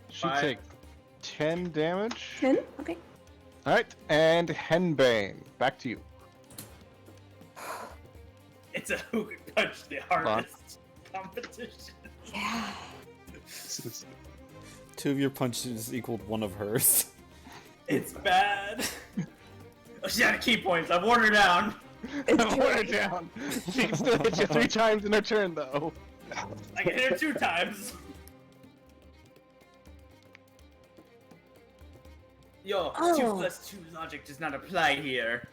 She 5. takes 10 damage. 10? Okay. Alright, and Henbane, back to you. It's a who can punch the hardest competition. Yeah. 2 of your punches equaled 1 of hers. It's bad. Oh, she's out of key points. I've worn her down. It's I've worn her true. down. She can still hit you 3 times in her turn, though. I can hit her 2 times. Yo, 2 Oh. plus 2 logic does not apply here.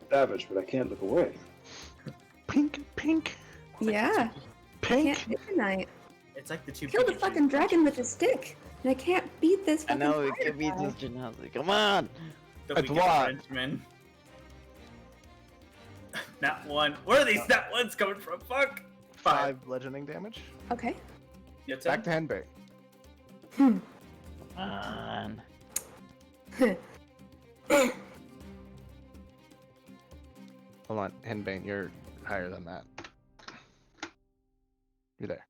Savage, but I can't look away. Pink, pink, Yeah. pink. Can't hit tonight. It's like the 2 Kill the Pikachus. fucking dragon with a stick. And I can't beat this I fucking know we could beat firefly. this Janazi. Come on! The weakest Edouard. Frenchman. Not 1. Where are these not ones coming from? Fuck. 5. 5 bludgeoning damage. Okay. Your Back turn. to Henbane. Come on. Hold on, Henbane, you're higher than that. You're there.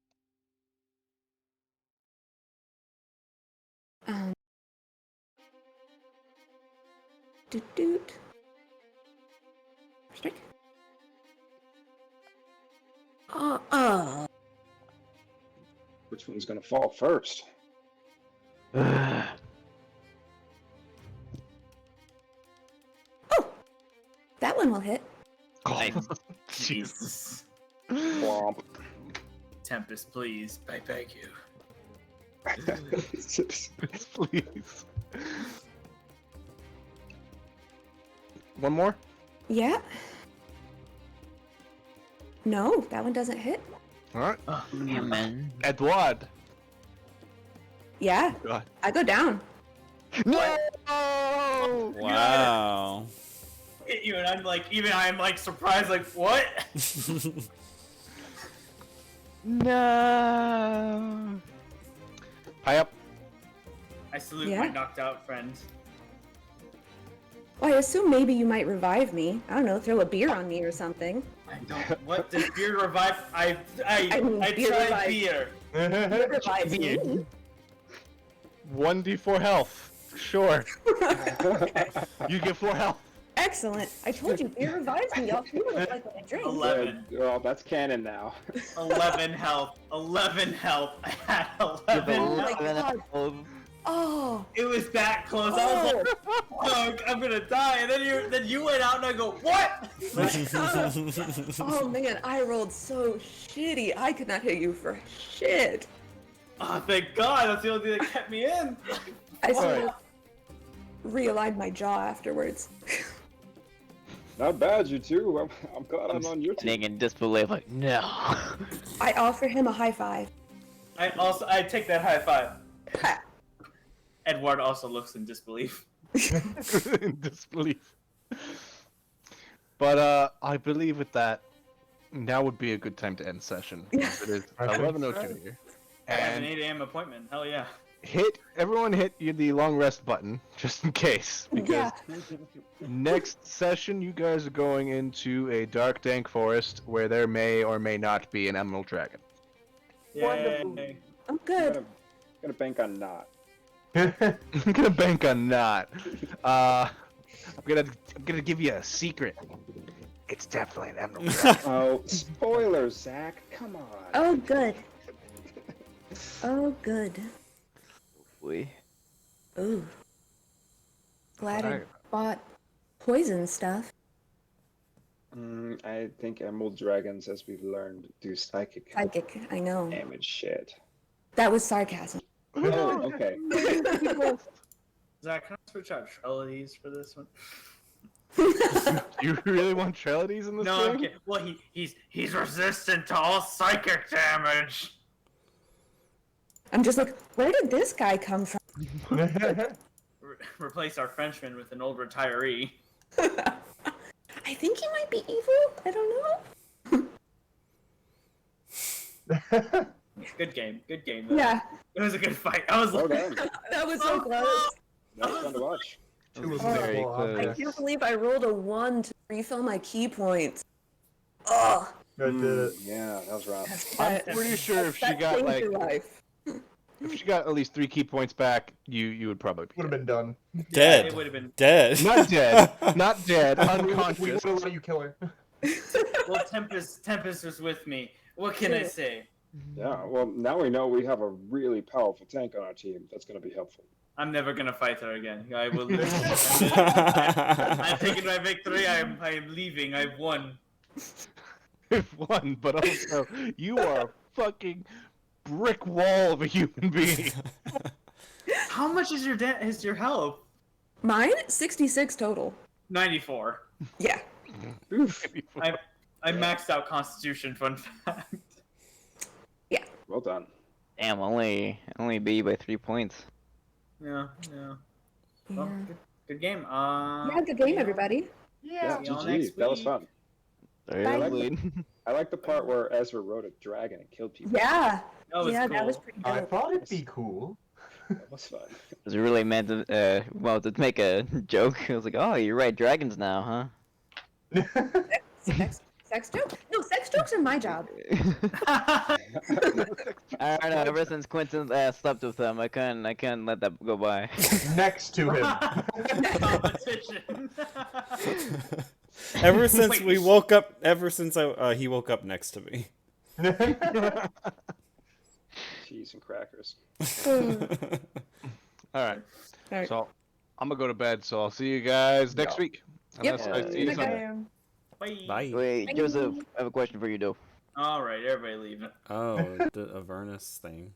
Doot doot. Strike. Which one's gonna fall first? Oh! That one will hit. Jesus. Womp. Tempest, please. I beg you. Please. One more? Yeah. No, that one doesn't hit. Alright. Yeah, man. Edward. Yeah, God. I go down. No! Wow. Hit you, and I'm like surprised, like, what? No! High up. I salute Yeah. my knocked out friend. Well, I assume maybe you might revive me. I don't know, throw a beer on me or something. I don't. What does beer revive? I mean, beer tried revive. beer. Revive me. 1d4 health. Sure. You get 4 health. Excellent. I told you, beer revives me. Y'all feel it like when I drink. 11. Well, that's canon now. 11 health. 11 health. I had 11 Oh my health. God. Oh. It was that close. I was like, "Fuck, I'm gonna die." And then you went out, and I go, "What?" Oh man, I rolled so shitty. I could not hit you for shit. Oh, thank God. That's the only thing that kept me in. I sort Alright. of realigned my jaw afterwards. Not bad, you two. I'm glad I'm on your team. Standing in disbelief, like, no. I offer him a high five. I take that high five. Edward also looks in disbelief. In disbelief. But I believe with that, now would be a good time to end session. It is I think 11:02 so. here. I have an And 8 a.m. appointment. Hell yeah. everyone hit the long rest button, just in case. Because Yeah. next session, you guys are going into a dark, dank forest where there may or may not be an emerald dragon. Wonderful. Yay. I'm I'm good. gonna bank on not. I'm gonna bank on not. I'm gonna give you a secret. It's definitely an emerald dragon. Oh, spoilers, Zach. Come on. Oh, good. Oh, good. We. Ooh. Glad I Alright. bought poison stuff. I think emerald dragons, as we've learned, do psychic Psychic, I know. damage shit. That was sarcasm. Oh, okay. Zach, can I switch out Trellides for this one? You really want Trellides in this No, I'm game? kidding. Well, he's resistant to all psychic damage. I'm just like, where did this guy come from? Replace our Frenchman with an old retiree. I think he might be evil. I don't know. Good game. Good game. Though. Yeah, It was a good fight. I was Well like, done. that was so close. That was fun to watch. Two of Very multiple close. I objects. can't believe I rolled a 1 to refill my key points. Ugh. That did it. Yeah, that was rough. I'm pretty sure if she got like your life. if she got at least 3 key points back, you would probably be Would have dead. been done. Dead. it would have been. Dead. Not dead, not dead, We unconscious. would have let you kill her. Well, Tempest was with me. What can I say? Yeah, well, now we know we have a really powerful tank on our team. That's going to be helpful. I'm never gonna fight her again. I will lose. I'm taking my victory. I am leaving. I've won. One, but also you are a fucking brick wall of a human being. How much is your health? Mine? 66 total. 94. Yeah. Oof. I maxed out Constitution. Fun fact. Well done. Damn, only beat you by 3 points. Yeah. Yeah. Well, good game. Yeah, good game, everybody. Yeah, See y'all GG. next That was week. fun. Very Bye. lovely. I like the part where Ezra rode a dragon and killed people. Yeah. That was Yeah, cool. that was pretty I dope. thought it'd be cool. That was fun. Was really meant to to make a joke. I was like, oh, you're right, dragons now, Sex jokes? No, sex jokes are my job. huh? I don't know. Ever since Quentin slept with him, I couldn't let that go by. Next to him. Competition. Ever since Wait, he woke up next to me. Cheese and crackers. All right. Alright. So I'm gonna go to bed. So I'll see you guys next Yeah. week. Yep. Unless I see you Okay. Sunday. Bye. Bye. Wait, Joseph, I have a question for you, though. All right, everybody leave. Oh, the Avernus thing.